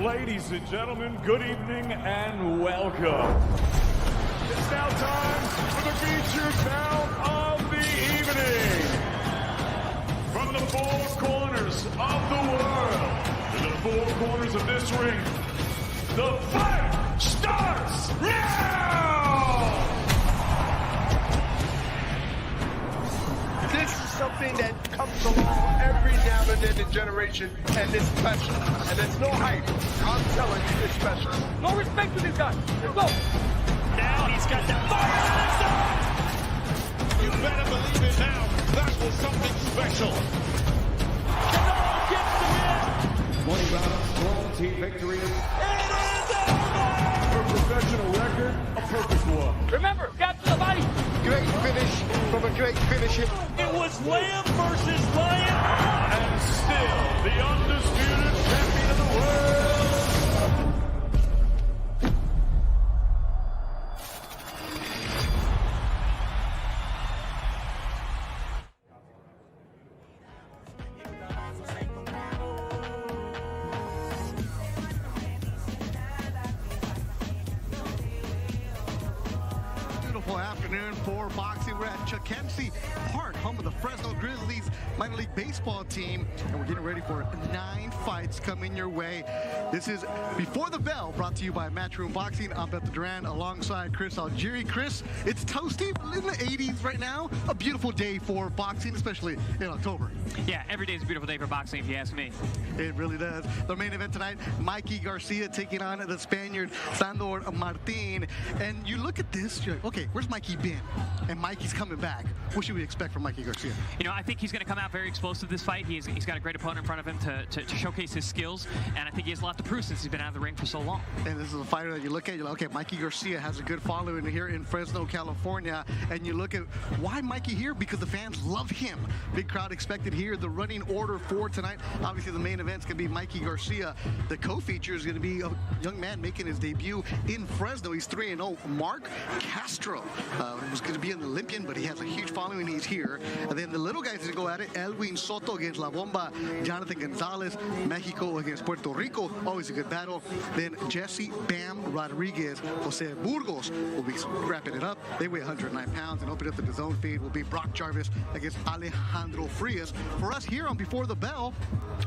Ladies and gentlemen, good evening and welcome. It's now time for the featured bout of the evening. From the four corners of the world to the four corners of this ring, the fight starts now! This is something that comes along every now and then in generation, and it's special. And there's no hype. I'm telling you, it's special. No respect to this guy. Let's go. Now he's got that fire on his side. You better believe it now. That was something special. Sandor gets the win. 20 round strong team victory. It is over. For a professional record, a perfect one. Remember, capture the body. Great finish from a great finisher. It was Lamb versus Lion. And still the undisputed champion of the world. Beautiful afternoon for boxing. We're at Chukensee Park, home of the Fresno Grizzlies minor league baseball team, and we're getting ready for 9 fights coming your way. This is Before the Bell, brought to you by Matchroom Boxing. I'm Beth Duran alongside Chris Algieri. Chris, it's toasty in the 80s right now. A beautiful day for boxing, especially in October. Yeah, every day is a beautiful day for boxing, if you ask me. It really does. The main event tonight, Mikey Garcia taking on the Spaniard Sandor Martin. And you look at this, you're like, okay, where's Mikey been? And Mikey's coming back. What should we expect from Mikey Garcia? You know, I think he's going to come out very explosive this fight. He's got a great opponent in front of him to showcase his skills, and I think he has a lot to prove since he's been out of the ring for so long. And this is a fighter that you look at, you're like, okay, Mikey Garcia has a good following here in Fresno, California. And you look at why Mikey here? Because the fans love him. Big crowd expected here. The running order for tonight, obviously the main event's going to be Mikey Garcia. The co-feature is going to be a young man making his debut in Fresno. He's 3-0. Mark Castro was going to be an Olympian, but he has a huge following. He's here. And then the little guys that go at it, Elwin Soto against La Bomba, Jonathan Gonzalez, Mexico against Puerto Rico, always a good battle. Then Jesse Bam Rodriguez, Jose Burgos will be wrapping it up. They weigh 109 pounds, and opening up the DAZN feed will be Brock Jarvis against Alejandro Frias. For us here on Before the Bell,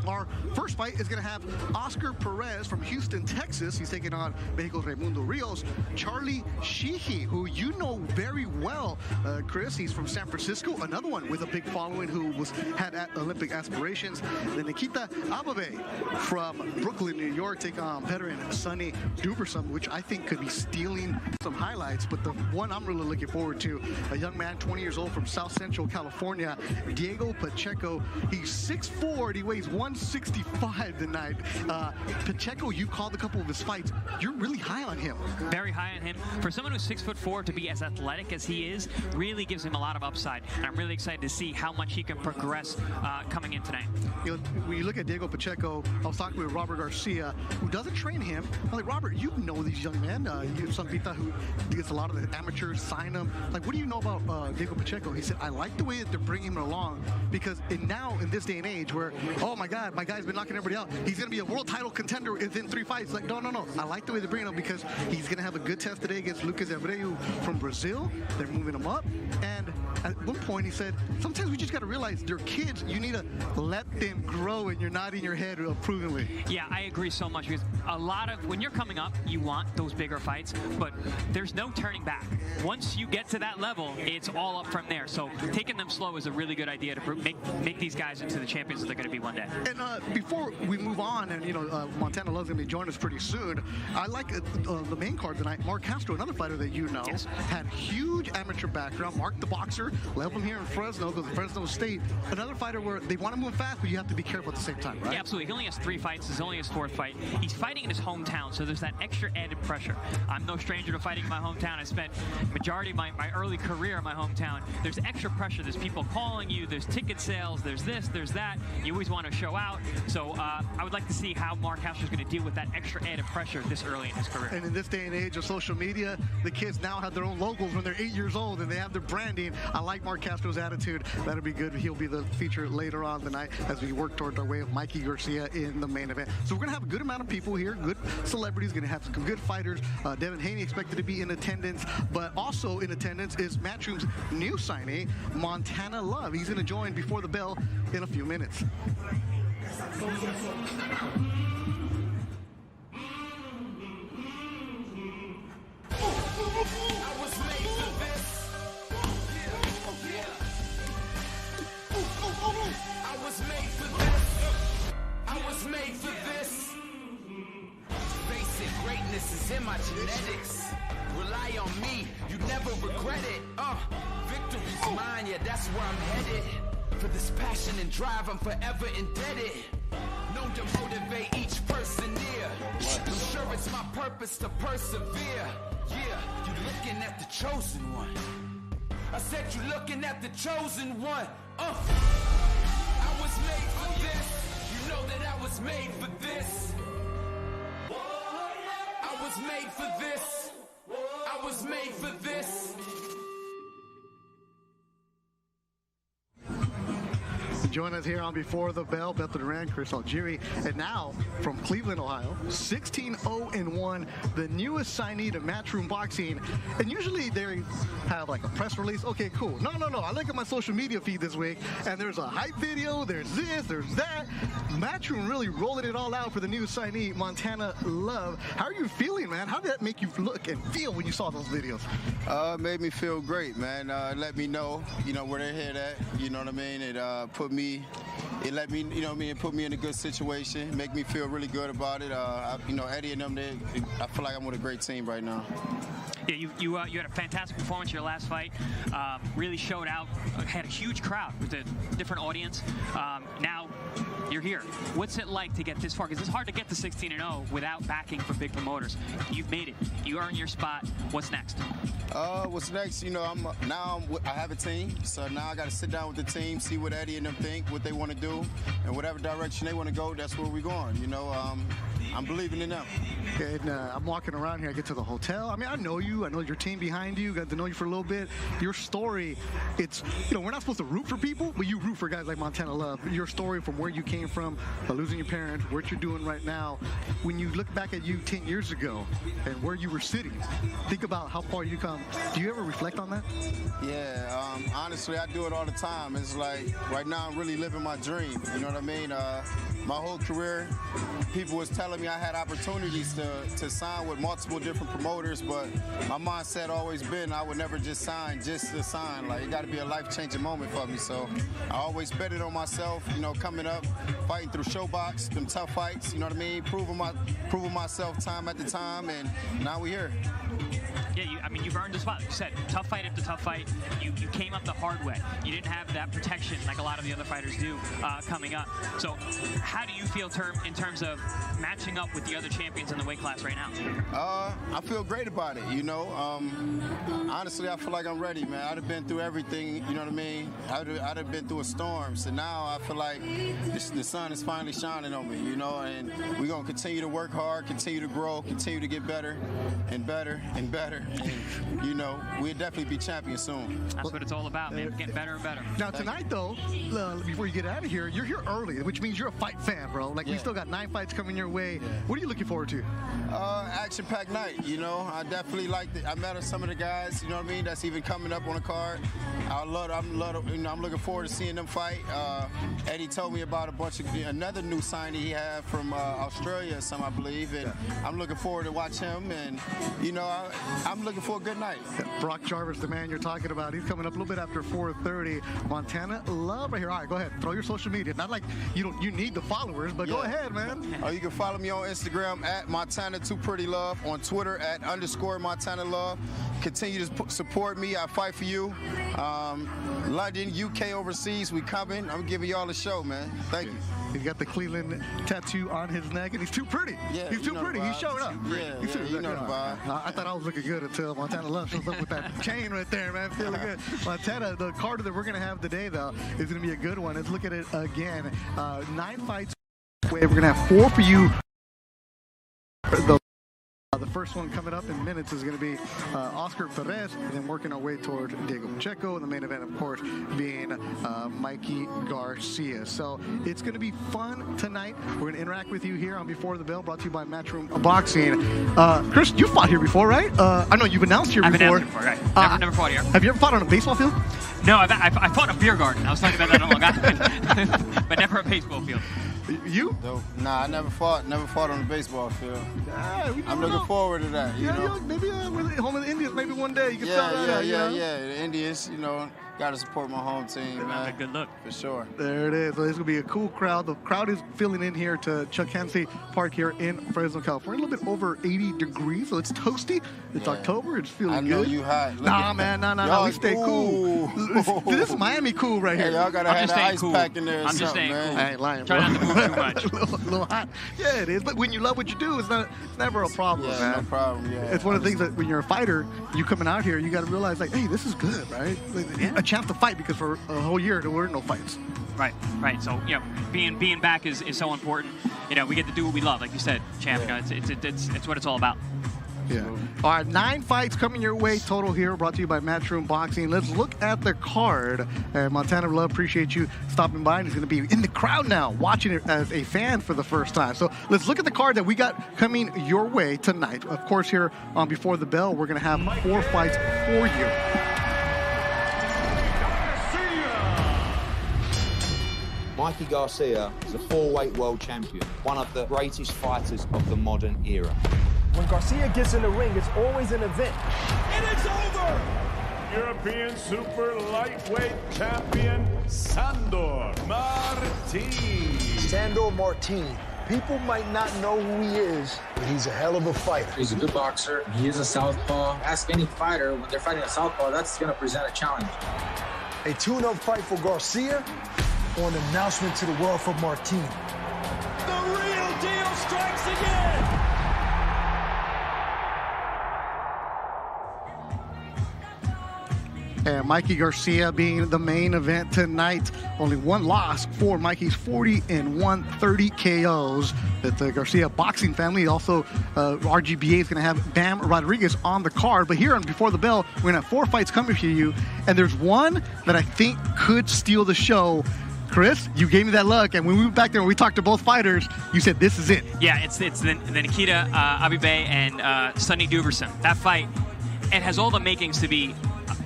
our first fight is going to have Oscar Perez from Houston, Texas. He's taking on Mexico's Raimundo Rios. Charlie Sheehy, who you know very well, Chris. He's from San Francisco, another one with a big following who had Olympic aspirations. Then Nikita Ababe from Brooklyn, New York, taking on veteran Sonny Duberson, which I think could be stealing some highlights. But the one I'm really looking forward to, a young man, 20 years old from South Central California, Diego Pacheco. He's 6'4", and he weighs 165 tonight. Pacheco, you called a couple of his fights. You're really high on him. Very high on him. For someone who's 6'4", to be as athletic as he is, really gives him a lot of upside. And I'm really excited to see how much he can progress coming in tonight. You know, when you look at Diego Pacheco, I was talking with Robert Garcia, who doesn't train him. I'm like, Robert, you know these young men. You have some Pita who gets a lot of the amateurs, sign them. Like, what do you know about Diego Pacheco? He said, I like the way that they're bringing him along, because now in this day and age where, oh my God, my guy's been knocking everybody out, he's going to be a world title contender within 3 fights. Like, no. I like the way they're bringing him because he's going to have a good test today against Lucas Abreu from Brazil. They're moving him up. And at one point he said, sometimes we just got to realize they're kids. You need to let them grow, and you're nodding your head approvingly. Yeah, I agree so much, because a lot of, when you're coming up, you want those bigger fights, but there's no turning back. Once you get to that level, it's all up from there. So taking them slow is a really good idea to make these guys into the champions that they're going to be one day. And before we move on, and Montana Love's going to join us pretty soon, I like the main card tonight. Mark Castro, another fighter that you know, yes, had huge amateur background. Mark the boxer, left him here in Fresno, goes to Fresno State. Another fighter where they want to move fast, but you have to be careful at the same time, right? Yeah, absolutely. He only has 3 fights. This is only his 4th fight. He's fighting in his hometown, so there's that extra added pressure. I'm no stranger to fighting in my hometown. I spent majority of my early career in my hometown. There's extra pressure. There's people calling you. There's ticket sales. There's this. There's that. You always want to show out. So I would like to see how Mark Castro's going to deal with that extra added pressure this early in his career. And in this day and age of social media. The kids now have their own logos when they're 8 years old, and they have their branding. I like Mark Castro's attitude. That'll be good. He'll be the feature later on tonight as we work towards our way of Mikey Garcia in the main event. So we're going to have a good amount of people here, good celebrities, going to have some good fighters. Devin Haney expected to be in attendance, but also in attendance is Matchroom's new signee, Montana Love. He's going to join before the bell in a few minutes. Greatness is in my genetics. Rely on me, you never regret it. Victory's mine, yeah, that's where I'm headed. For this passion and drive, I'm forever indebted. Known to motivate each person near. I'm sure it's my purpose to persevere. Yeah, you looking at the chosen one. I said you looking at the chosen one. I was made for this. You know that I was made for this. I was made for this. I was made for this. Join us here on Before the Bell, Beth Duran, Chris Algieri, and now from Cleveland, Ohio, 16-0-1, the newest signee to Matchroom Boxing. And usually they have like a press release. Okay, cool. No. I look at my social media feed this week, and there's a hype video, there's this, there's that. Matchroom really rolling it all out for the new signee, Montana Love. How are you feeling, man? How did that make you look and feel when you saw those videos? It made me feel great, man. Let me know, where they're headed at. You know what I mean? It let me, it put me in a good situation, make me feel really good about it. Eddie and them, I feel like I'm with a great team right now. Yeah, you had a fantastic performance your last fight. Really showed out. Had a huge crowd with a different audience. Now you're here. What's it like to get this far? Because it's hard to get to 16-0 without backing from big promoters. You've made it. You earned your spot. What's next? What's next? I have a team, so now I got to sit down with the team, see what Eddie and them think, what they want to do, and whatever direction they want to go, that's where we're going. I'm believing in them. And I'm walking around here. I get to the hotel. I mean, I know you. I know your team behind you. Got to know you for a little bit. Your story, it's, we're not supposed to root for people, but you root for guys like Montana Love. Your story from where you came from, losing your parents, what you're doing right now. When you look back at you 10 years ago and where you were sitting, think about how far you come. Do you ever reflect on that? Yeah, honestly, I do it all the time. It's like right now I'm really living my dream. You know what I mean? My whole career, people was telling me I had opportunities to sign with multiple different promoters, but my mindset always been I would never just sign just to sign. Like, it got to be a life-changing moment for me. So I always bet it on myself, coming up, fighting through Showbox, them tough fights, you know what I mean? Proving myself time after time, and now we're here. Yeah, you've earned the spot. Like you said, tough fight after tough fight. You came up the hard way. You didn't have that protection like a lot of the other fighters do coming up. So how do you feel in terms of matching up with the other champions in the weight class right now? I feel great about it, Honestly, I feel like I'm ready, man. I'd have been through everything, you know what I mean? I'd have been through a storm. So now I feel like the sun is finally shining on me, and we're going to continue to work hard, continue to grow, continue to get better and better and better. And, we'll definitely be champions soon. That's what it's all about, man. Getting better and better. Now, tonight, though, before you get out of here, you're here early, which means you're a fight fan, bro. Like, we still got 9 fights coming your way. Yeah. What are you looking forward to? Action-packed night, I definitely like it. I met some of the guys, you know what I mean, that's even coming up on the card. I'm looking forward to seeing them fight. Eddie told me about another new signing he had from Australia or something, I believe, and I'm looking forward to watch him, and, I'm looking for a good night. Brock Jarvis, the man you're talking about, he's coming up a little bit after 4:30. Montana Love right here. All right, go ahead. Throw your social media. Not like you need the followers, but go ahead, man. You can follow me on Instagram at Montana2PrettyLove, on Twitter at _MontanaLove. Continue to support me. I fight for you. London, UK, overseas, we coming. I'm giving y'all a show, man. Thank you. He's got the Cleveland tattoo on his neck, and he's too pretty. Yeah, he's too pretty. He's showing up. You know the vibe. I thought I was looking good until Montana Love shows up with that chain right there, man. Feeling good. Montana, the card that we're going to have today, though, is going to be a good one. Let's look at it again. 9 fights. We're going to have 4 for you. The first one coming up in minutes is going to be Oscar Perez, and then working our way toward Diego Pacheco. And the main event, of course, being Mikey Garcia. So it's going to be fun tonight. We're going to interact with you here on Before the Bell, brought to you by Matchroom Boxing. Chris, you fought here before, right? I know you've announced here before. I've announced before, right. Never fought here. Have you ever fought on a baseball field? No, I fought in a beer garden. I was talking about that on Long Island, but never a baseball field. You? No, nah, I never fought on the baseball field. I'm looking forward to that. You know? Maybe with home in the Indians, maybe one day you can The Indians, got to support my home team, man. Good look. For sure. There it is. So this will be a cool crowd. The crowd is filling in here to Chuck Hensey Park here in Fresno, California. A little bit over 80 degrees, so it's toasty. It's October. It's feeling good. I know you hot. Nah, man. Nah. We stay cool. This is Miami cool right here. Hey, y'all got to have the ice pack in there. I'm just staying man. cool. I ain't lying, Try not to move too much. a little hot. Yeah, it is. But when you love what you do, it's never a problem, man. No problem, yeah. It's one of the things that when you're a fighter, you coming out here, you got to realize, like, hey, this is good, right? A chance to fight, because for a whole year there were no fights. Right. So being back is so important. We get to do what we love, like you said, champ. It's what it's all about. Yeah. All right, 9 fights coming your way total here, brought to you by Matchroom Boxing. Let's look at the card. Montana Love, appreciate you stopping by, and he's going to be in the crowd now, watching it as a fan for the first time. So let's look at the card that we got coming your way tonight. Of course, here on Before the Bell, we're going to have 4 fights for you. Mikey Garcia is a 4-weight world champion, one of the greatest fighters of the modern era. When Garcia gets in the ring, it's always an event. And it's over! European super lightweight champion, Sandor Martin. Sandor Martin. People might not know who he is, but he's a hell of a fighter. He's a good boxer. He is a southpaw. Ask any fighter, when they're fighting a southpaw, that's going to present a challenge. A tune-up fight for Garcia, or an announcement to the world for Martin. The real deal strikes again! And Mikey Garcia being the main event tonight. Only one loss for Mikey's 40-1, 30 KOs. That the Garcia boxing family, also RGBA is going to have Bam Rodriguez on the card. But here on Before the Bell, we're going to have 4 fights coming for you. And there's one that I think could steal the show. Chris, you gave me that look, and when we went back there and we talked to both fighters, you said this is it. Yeah, it's the Nikita Abibe and Sonny Duverson. That fight, it has all the makings to be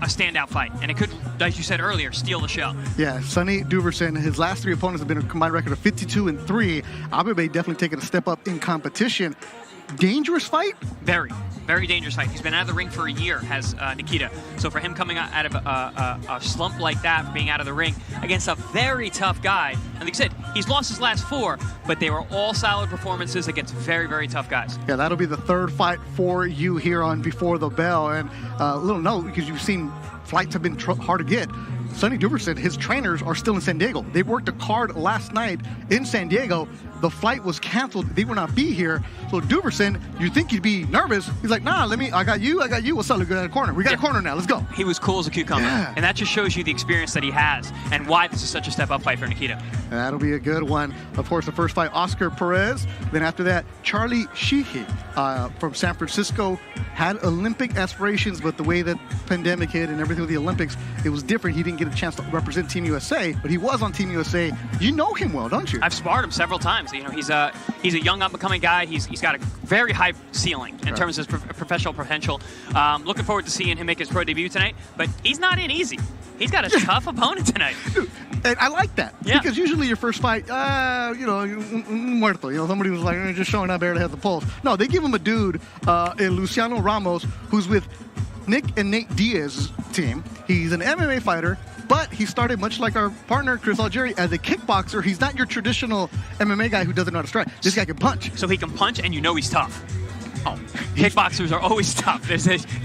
a standout fight, and it could, as you said earlier, steal the show. Yeah, Sonny Duverson, his last 3 opponents have been a combined record of 52-3. Abibe definitely taking a step up in competition. Dangerous fight? Very, very dangerous fight. He's been out of the ring for a year, has Nikita. So for him coming out of a slump like that, being out of the ring against a very tough guy, and like I said, he's lost his last 4, but they were all solid performances against very, very tough guys. Yeah, that'll be the 3rd fight for you here on Before the Bell. And a little note, because you've seen flights have been hard to get. Sonny Duverson, his trainers are still in San Diego. They worked a card last night in San Diego. The flight was canceled. They will not be here. So Duverson, you think he'd be nervous. He's like, nah, I got you. What's up? We got a corner. We got a corner now. Let's go. He was cool as a cucumber. Yeah. And that just shows you the experience that he has and why this is such a step-up fight for Nikita. That'll be a good one. Of course, the first fight, Oscar Perez. Then after that, Charlie Sheehy from San Francisco. Had Olympic aspirations, but the way that pandemic hit and everything with the Olympics, it was different. He didn't get a chance to represent Team USA, but he was on Team USA. You know him well, don't you? I've sparred him several times. He's a young up-and-coming guy. He's got a very high ceiling in terms of his professional potential. Looking forward to seeing him make his pro debut tonight, but he's not in easy. He's got a tough opponent tonight. Dude, and I like that. Yeah. Because usually your first fight, muerto. Somebody was like, just showing up, barely has the pulse. No, they give him a dude, Luciano Ramos, who's with Nick and Nate Diaz's team. He's an MMA fighter, but he started much like our partner, Chris Algieri, as a kickboxer. He's not your traditional MMA guy who doesn't know how to strike. This guy can punch. So he can punch, and you know he's tough. Oh, kickboxers are always tough.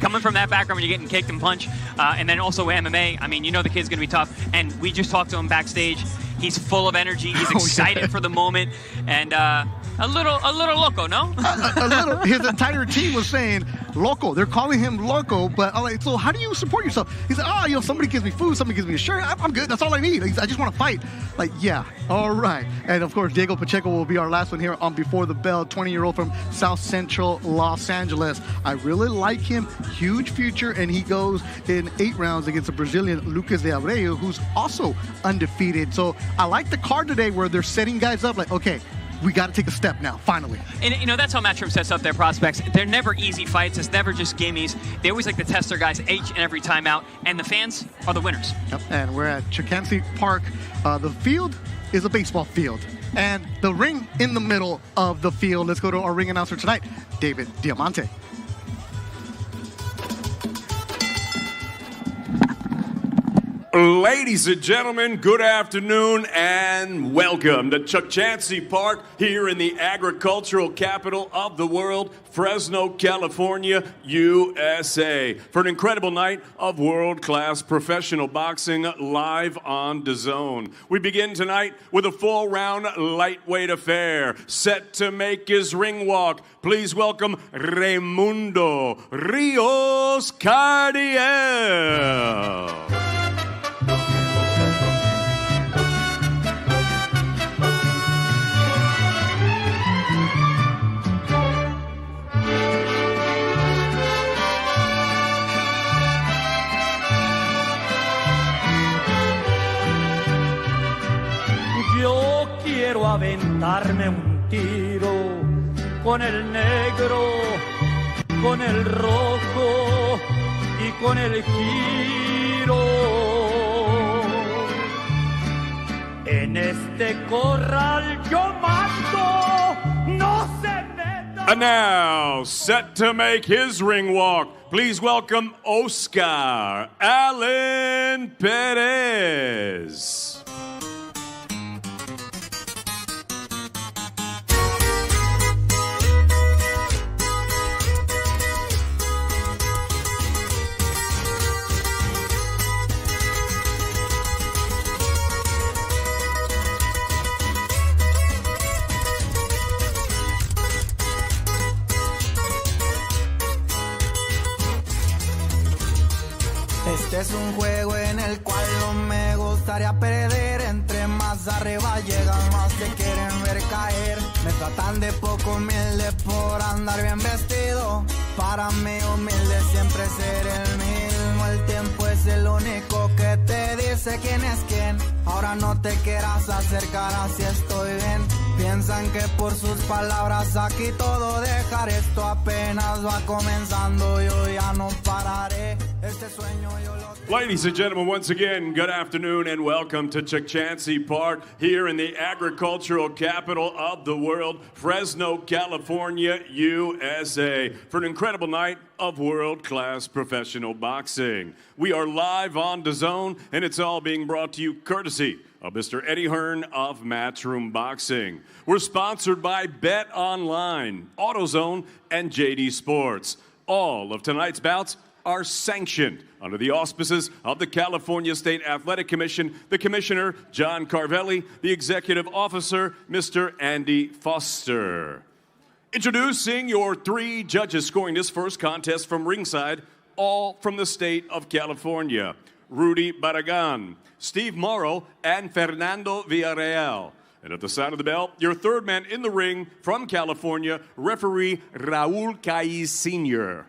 Coming from that background when you're getting kicked and punched, and then also MMA, I mean, you know the kid's going to be tough. And we just talked to him backstage. He's full of energy. He's excited for the moment. And A little loco, no? a little. His entire team was saying loco. They're calling him loco. But I'm like, so how do you support yourself? He said, somebody gives me food, somebody gives me a shirt. I'm good. That's all I need. I just want to fight. Like, yeah, all right. And of course, Diego Pacheco will be our last one here on Before the Bell. 20-year-old from South Central Los Angeles. I really like him. Huge future, and he goes in 8 rounds against the Brazilian Lucas de Abreu, who's also undefeated. So I like the card today where they're setting guys up like, okay, we got to take a step now, finally. And, that's how Matchroom sets up their prospects. They're never easy fights. It's never just gimmies. They always like to test their guys each and every time out, and the fans are the winners. Yep. And we're at Chilcancy Park. The field is a baseball field, and the ring in the middle of the field. Let's go to our ring announcer tonight, David Diamante. Ladies and gentlemen, good afternoon and welcome to Chilcancy Park here in the agricultural capital of the world, Fresno, California, USA, for an incredible night of world-class professional boxing live on Dazn. We begin tonight with a 4-round lightweight affair set to make his ring walk. Please welcome Raimundo Rios Cardiel. Yo quiero aventarme un tiro con el negro, con el rojo y con el giro. En este corral yo mando, no se meta. And now, set to make his ring walk, please welcome Oscar Allen Perez. Este es un juego en el cual no me gustaría perder. Entre más arriba llegan, más te quieren ver caer. Me tratan de poco humilde por andar bien vestido. Para mí humilde siempre ser el mismo. El tiempo es el único que te dice quién es quién. Ahora no te quieras acercar, así estoy bien. Piensan que por sus palabras aquí todo dejar. Esto apenas va comenzando, yo ya no pararé. Este sueño yo lo... Ladies and gentlemen, once again, good afternoon and welcome to Chilcancy Park here in the agricultural capital of the world, Fresno, California, USA, for an incredible night of world-class professional boxing. We are live on Dazn, and it's all being brought to you courtesy of Mr. Eddie Hearn of Matchroom Boxing. We're sponsored by Bet Online, AutoZone, and JD Sports. All of tonight's bouts are sanctioned under the auspices of the California State Athletic Commission, the Commissioner, John Carvelli, the Executive Officer, Mr. Andy Foster. Introducing your 3 judges scoring this first contest from ringside, all from the state of California. Rudy Barragan, Steve Morrow, and Fernando Villarreal. And at the sound of the bell, your third man in the ring from California, referee Raul Caiz Sr.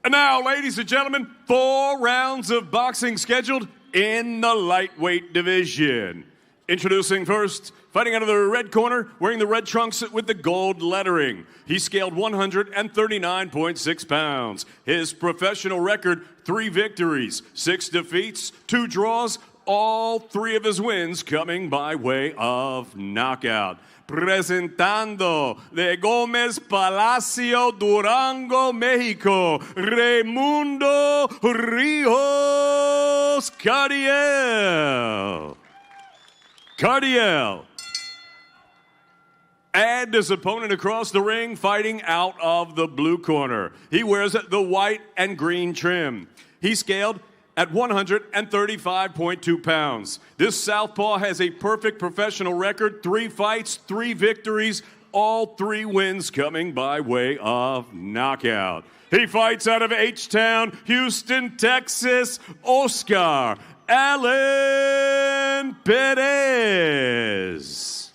And now, ladies and gentlemen, 4 rounds of boxing scheduled in the lightweight division. Introducing first, fighting out of the red corner, wearing the red trunks with the gold lettering. He scaled 139.6 pounds. His professional record, 3 victories, 6 defeats, 2 draws, all 3 of his wins coming by way of knockout. Presentando de Gómez Palacio, Durango, Mexico, Raimundo Rios Cardiel. And his opponent across the ring, fighting out of the blue corner. He wears the white and green trim. He scaled at 135.2 pounds. This southpaw has a perfect professional record, 3 fights, 3 victories, all 3 wins coming by way of knockout. He fights out of H-Town, Houston, Texas, Oscar Allen Perez.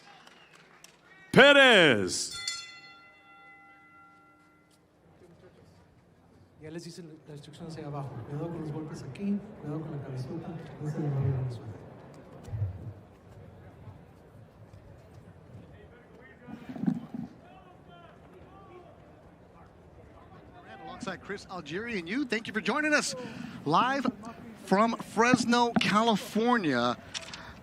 Perez. Ya les hice la instrucción hacia abajo. Cuidado con los golpes aquí, cuidado con la cabezota, no se le va a ir en el suelo. Alongside Chris Algieri and you, thank you for joining us live from Fresno, California.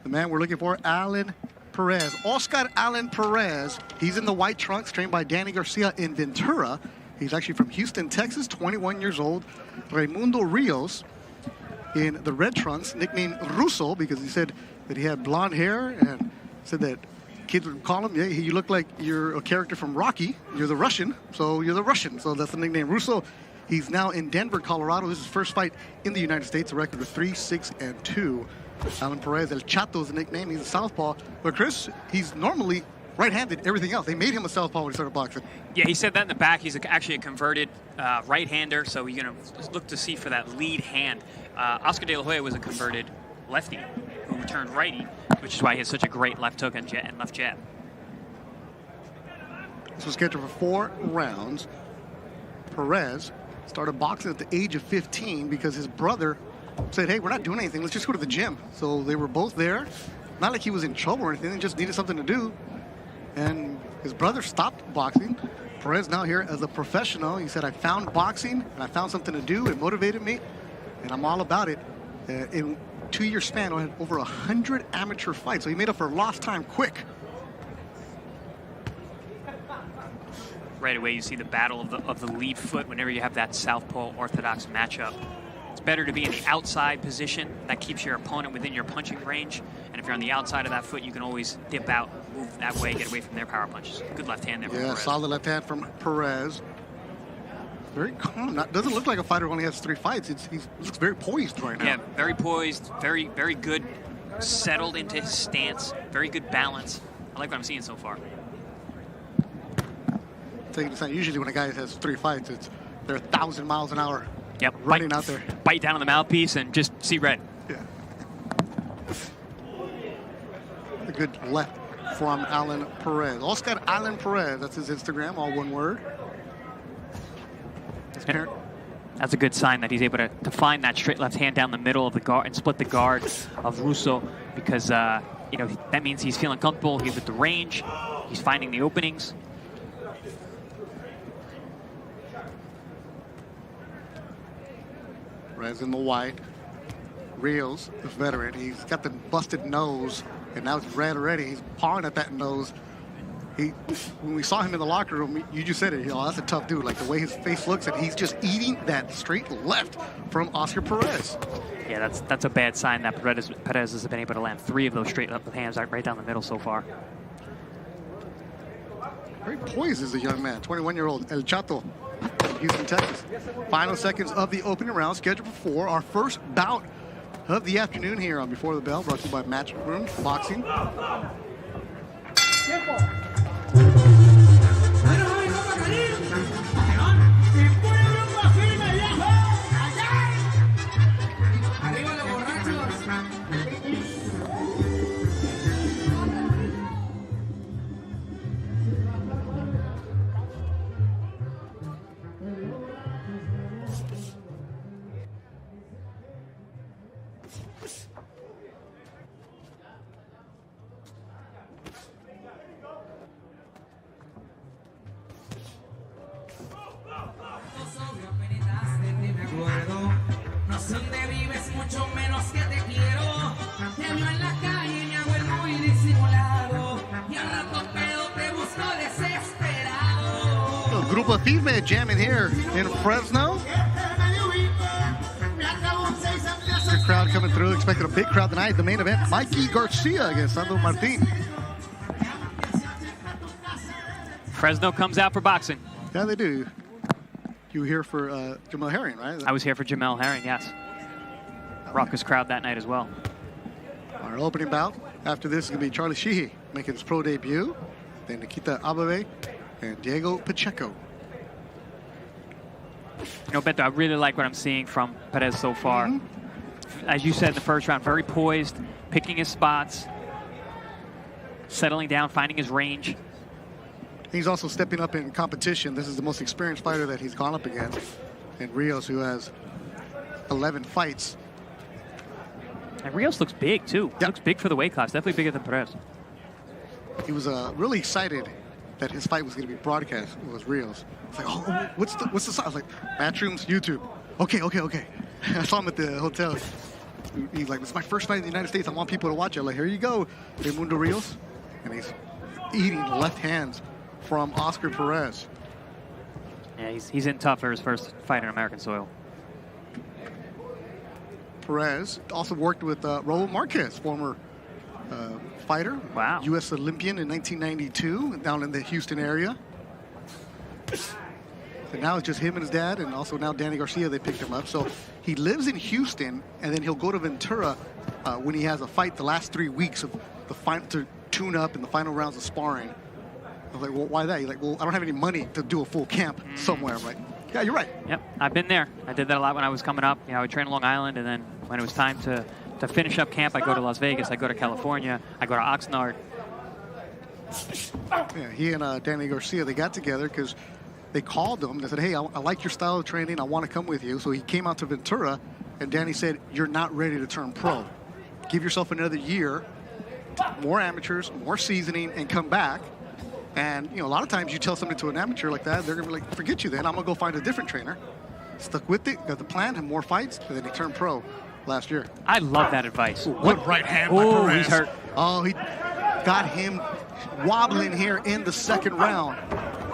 The man we're looking for, Allen Perez. Oscar Allen Perez. He's in the white trunks, trained by Danny Garcia in Ventura. He's actually from Houston, Texas, 21 years old. Raimundo Rios in the red trunks, nicknamed Russo because he said that he had blonde hair and said that kids would call him, yeah, you look like you're a character from Rocky. You're the Russian, so you're the Russian. So that's the nickname Russo. He's now in Denver, Colorado. This is his first fight in the United States, a record of 3-6-2. Allen Perez, El Chato is the nickname. He's a southpaw. But Chris, he's normally right-handed, everything else. They made him a southpaw when he started boxing. Yeah, he said that in the back. He's actually a converted right-hander, so you're going to look to see for that lead hand. Oscar De La Hoya was a converted lefty who turned righty, which is why he has such a great left hook and left jab. This was scheduled for 4 rounds. Perez started boxing at the age of 15 because his brother said, hey, we're not doing anything. Let's just go to the gym. So they were both there. Not like he was in trouble or anything. They just needed something to do. And his brother stopped boxing. Perez now here as a professional. He said, I found boxing and I found something to do. It motivated me and I'm all about it. In 2-year span, I had over 100 amateur fights. So he made up for lost time quick. Right away, you see the battle of the lead foot whenever you have that southpaw orthodox matchup. It's better to be in the outside position. That keeps your opponent within your punching range. And if you're on the outside of that foot, you can always dip out, move that way, get away from their power punches. Good left hand there from Perez. Solid left hand from Perez. Very calm. Doesn't look like a fighter who only has 3 fights. He looks very poised right now. Yeah, very poised, very good, settled into his stance, very good balance. I like what I'm seeing so far. Usually when a guy has 3 fights, they're 1,000 miles an hour. Yep, running out there. Bite down on the mouthpiece and just see red. Yeah. A good left from Allen Perez. Oscar Allen Perez, that's his Instagram, all one word. That's a good sign that he's able to find that straight left hand down the middle of the guard and split the guard of Russo because that means he's feeling comfortable. He's at the range. He's finding the openings. Perez in the white. Rios, the veteran, he's got the busted nose, and now it's red already. He's pawing at that nose. When we saw him in the locker room, you just said it, that's a tough dude. Like the way his face looks, and he's just eating that straight left from Oscar Perez. Yeah, that's a bad sign that Perez has been able to land 3 of those straight left hands right down the middle so far. Very poised as a young man, 21-year-old El Chato, Houston, Texas. Final seconds of the opening round, scheduled for 4. Our first bout of the afternoon here on Before the Bell, brought to you by Matchroom Boxing. Grupo Firme jamming here in Fresno. Good crowd coming through. Expected a big crowd tonight. The main event, Mikey Garcia against Sandor Martin. Fresno comes out for boxing. Yeah, they do. You were here for Jamel Herring, right? I was here for Jamel Herring, yes. Raucous crowd that night as well. Our opening bout after this is going to be Charlie Sheehy making his pro debut. Then Nikita Ababe and Diego Pacheco. You know, Beto, I really like what I'm seeing from Perez so far. As you said in the first round, very poised, picking his spots, settling down, finding his range. He's also stepping up in competition. This is the most experienced fighter that he's gone up against. And Rios, who has 11 fights. And Rios looks big, too. Yep. Looks big for the weight class. Definitely bigger than Perez. He was really excited that his fight was going to be broadcast. It was Rios. It's like, oh, what's the sign? I was like, Matchroom's YouTube. Okay. I saw him at the hotel. He's like, it's my first fight in the United States. I want people to watch it. I'm like, here you go, Raimundo Rios. And he's eating left hands from Oscar Perez. Yeah, he's in tough for his first fight on American soil. Perez also worked with Raul Marquez, former fighter. Wow. U.S. Olympian in 1992 down in the Houston area. And now it's just him and his dad, and also now Danny Garcia, they picked him up. So he lives in Houston, and then he'll go to Ventura when he has a fight the last 3 weeks of the final to tune up in the final rounds of sparring. I was like, well, why that? He's like, well, I don't have any money to do a full camp somewhere. I'm like, yeah, you're right. Yep, I've been there. I did that a lot when I was coming up. You know, I would train on Long Island, and then when it was time to finish up camp, I go to Las Vegas, I go to California, I go to Oxnard. Yeah, he and Danny Garcia, they got together because they called him. They said, hey, I like your style of training. I want to come with you. So he came out to Ventura, and Danny said, you're not ready to turn pro. Give yourself another year, more amateurs, more seasoning, and come back. And, you know, a lot of times you tell somebody to an amateur like that, they're going to be like, forget you then. I'm going to go find a different trainer. Stuck with it, got the plan, had more fights, and then he turned pro last year. I love that advice. Ooh, what right hand by Perez. He's hurt. Oh, he got him wobbling here in the second round.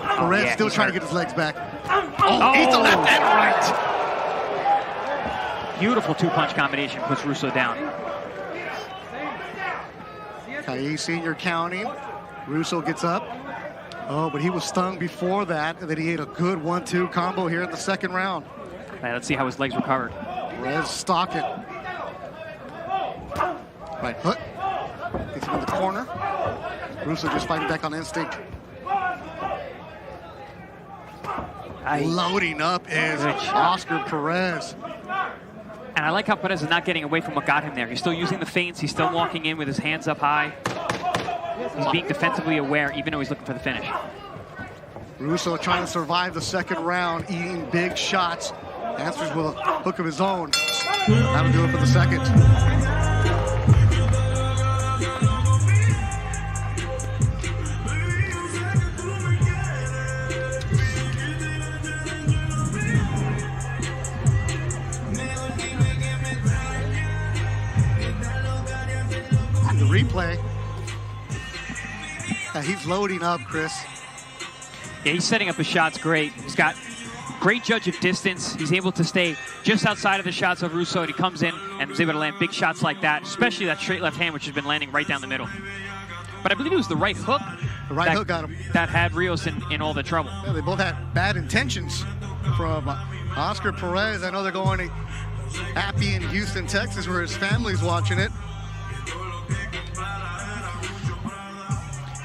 Perez still trying to get his legs back. Eats a left and right. Beautiful two-punch combination, puts Russo down. Kaye Sr. counting. Russo gets up. Oh, but he was stung before that, and then he ate a good 1-2 combo here in the second round. Right, let's see how his legs recovered. Perez stalking. Right hook. Gets him in the corner. Russo just fighting back on instinct. Loading up is Oscar Perez. And I like how Perez is not getting away from what got him there. He's still using the feints. He's still walking in with his hands up high. He's being defensively aware, even though he's looking for the finish. Russo trying to survive the second round, eating big shots. Answers with a hook of his own. That'll do it for the second. And the replay. He's loading up, Chris. Yeah, he's setting up his shots great. He's got great judge of distance. He's able to stay just outside of the shots of Russo, and he comes in and is able to land big shots like that, especially that straight left hand, which has been landing right down the middle. But I believe it was the right hook. The right hook got him. That had Rios in all the trouble. Yeah, they both had bad intentions from Oscar Perez. I know they're going to happy in Houston, Texas, where his family's watching it.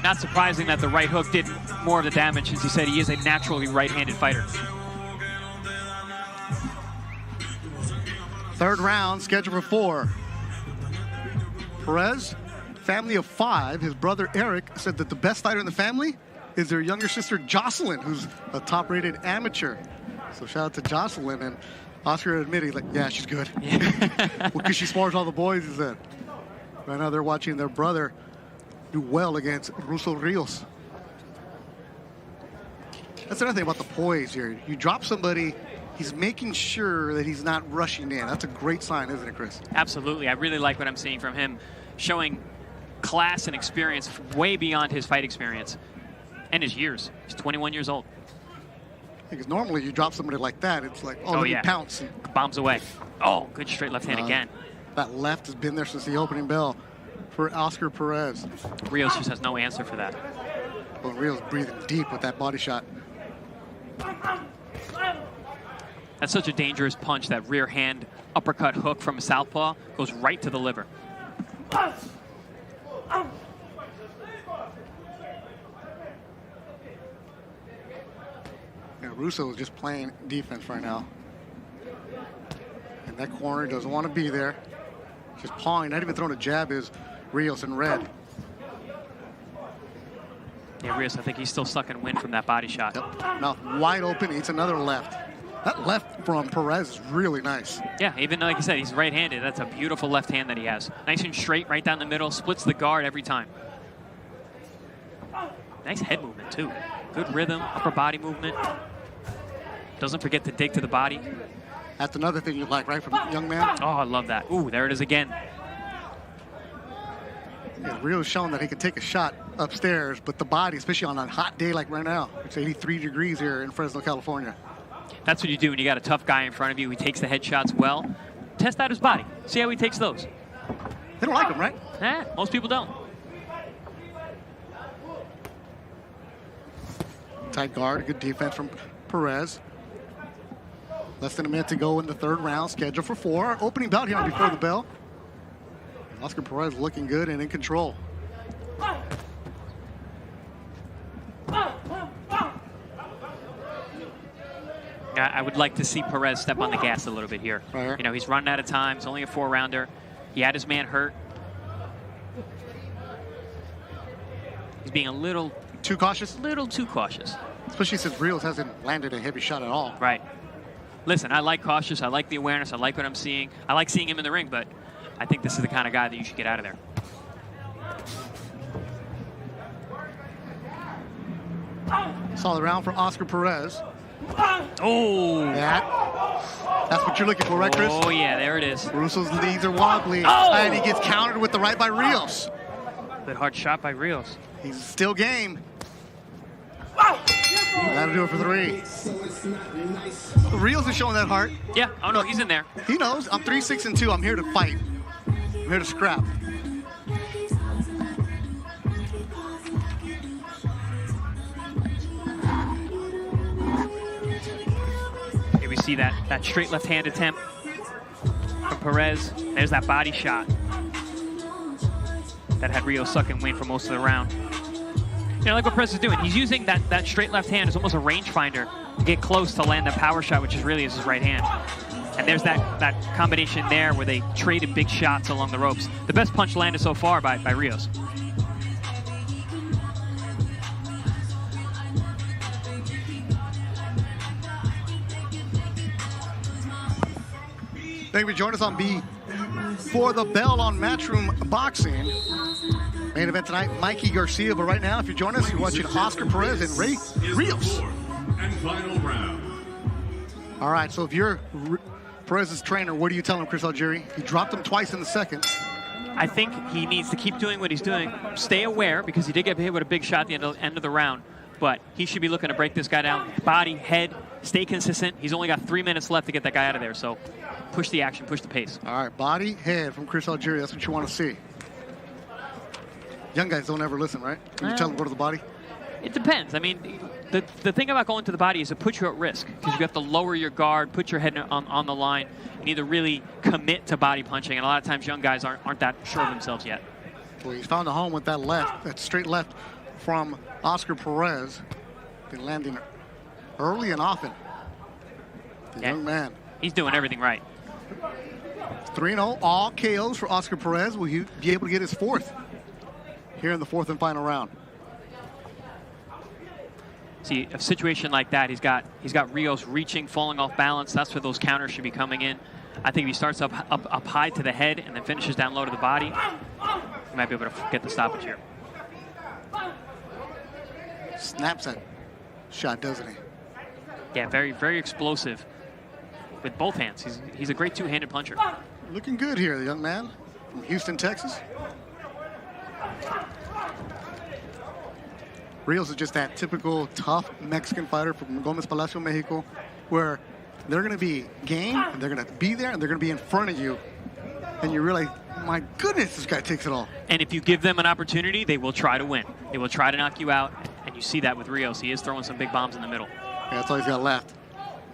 Not surprising that the right hook did more of the damage, since he said he is a naturally right-handed fighter. Third round, scheduled for 4. Perez, family of 5. His brother Eric said that the best fighter in the family is their younger sister Jocelyn, who's a top-rated amateur. So shout out to Jocelyn. And Oscar admitted, like, yeah, she's good. Because she spars all the boys, he said. Right now they're watching their brother do well against Russo Rios. That's another thing about the poise here. You drop somebody, he's making sure that he's not rushing in. That's a great sign, isn't it, Chris? Absolutely. I really like what I'm seeing from him, showing class and experience way beyond his fight experience and his years. He's 21 years old. Because normally you drop somebody like that, it's like, oh, let me pounce. And bombs away. Oh, good straight left hand again. That left has been there since the opening bell for Oscar Perez. Rios just has no answer for that. Well, Rios breathing deep with that body shot. That's such a dangerous punch. That rear hand uppercut hook from a southpaw goes right to the liver. Yeah, Russo is just playing defense right now. And that corner doesn't want to be there. Just pawing, not even throwing a jab, is Rios in red. Yeah, Rios, I think he's still stuck in wind from that body shot. Yep. Mouth wide open, eats another left. That left from Perez is really nice. Yeah, even like I said, he's right-handed. That's a beautiful left hand that he has. Nice and straight, right down the middle, splits the guard every time. Nice head movement, too. Good rhythm, upper body movement. Doesn't forget to dig to the body. That's another thing you like, right, from young man? Oh, I love that. Ooh, there it is again. Yeah, Rio's shown that he can take a shot upstairs, but the body, especially on a hot day like right now, it's 83 degrees here in Fresno, California. That's what you do when you got a tough guy in front of you. He takes the headshots well. Test out his body. See how he takes those. They don't like him, right? Most people don't. Tight guard, good defense from Perez. Less than a minute to go in the third round, scheduled for 4. Opening bout here before the bell. Oscar Perez looking good and in control. I would like to see Perez step on the gas a little bit here. Right. You know, he's running out of time. It's only a 4-rounder. He had his man hurt. He's being a little too cautious. Little too cautious. Especially since Rios hasn't landed a heavy shot at all. Right. Listen, I like cautious. I like the awareness. I like what I'm seeing. I like seeing him in the ring, but I think this is the kind of guy that you should get out of there. Solid round for Oscar Perez. Oh! That's what you're looking for, right, Chris? Oh, yeah, there it is. Russo's leads are wobbly, oh! And he gets countered with the right by Rios. Good hard shot by Rios. He's still game. That'll do it for 3. Rios is showing that heart. Yeah, oh no, he's in there. He knows. I'm 3-6-2. I'm here to fight. I'm here to scrap. Here we see that straight left hand attempt from Perez. There's that body shot that had Rios sucking wind for most of the round. You know, like what Perez is doing. He's using that straight left hand as almost a rangefinder to get close to land that power shot, which is really his right hand. And there's that combination there where they traded big shots along the ropes. The best punch landed so far by Rios. Thank you for joining us on B for the bell on Matchroom Boxing. Main event tonight, Mikey Garcia. But right now, if you join us, you're watching Oscar Perez and Rios. And final round. All right, so if you're Perez's trainer, what do you tell him, Chris Algieri? He dropped him twice in the second. I think he needs to keep doing what he's doing. Stay aware, because he did get hit with a big shot at the end of the round. But he should be looking to break this guy down. Body, head, stay consistent. He's only got 3 minutes left to get that guy out of there. So push the action, push the pace. All right, body, head from Chris Algieri. That's what you want to see. Young guys don't ever listen, right? When you tell them to go to the body? It depends. I mean, the thing about going to the body is it puts you at risk, because you have to lower your guard, put your head on the line. You need to really commit to body punching, and a lot of times young guys aren't that sure of themselves yet. Well, he's found a home with that left, that straight left from Oscar Perez. Been landing early and often. The young man. He's doing everything right. 3-0, all KOs for Oscar Perez. Will he be able to get his 4th here in the 4th and final round? See, a situation like that, he's got Rios reaching, falling off balance. That's where those counters should be coming in. I think if he starts up high to the head and then finishes down low to the body, he might be able to get the stoppage here. Snaps that shot, doesn't he? Yeah, very, very explosive with both hands. He's a great two-handed puncher. Looking good here, the young man from Houston, Texas. Rios is just that typical tough Mexican fighter from Gomez Palacio, Mexico, where they're going to be game, and they're going to be there, and they're going to be in front of you. And you realize, my goodness, this guy takes it all. And if you give them an opportunity, they will try to win. They will try to knock you out, and you see that with Rios. He is throwing some big bombs in the middle. Yeah, that's all he's got left.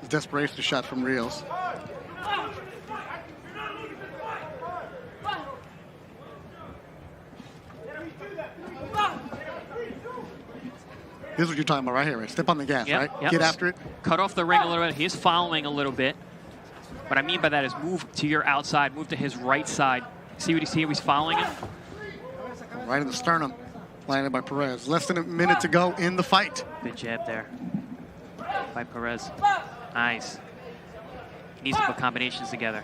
Desperation shot from Rios. This is what you're talking about right here, right? Step on the gas, right? Yep. Get after it. Cut off the ring a little bit. He is following a little bit. What I mean by that is move to your outside, move to his right side. See what he's following him? Right in the sternum, landed by Perez. Less than a minute to go in the fight. Good jab there by Perez. Nice. He needs to put combinations together.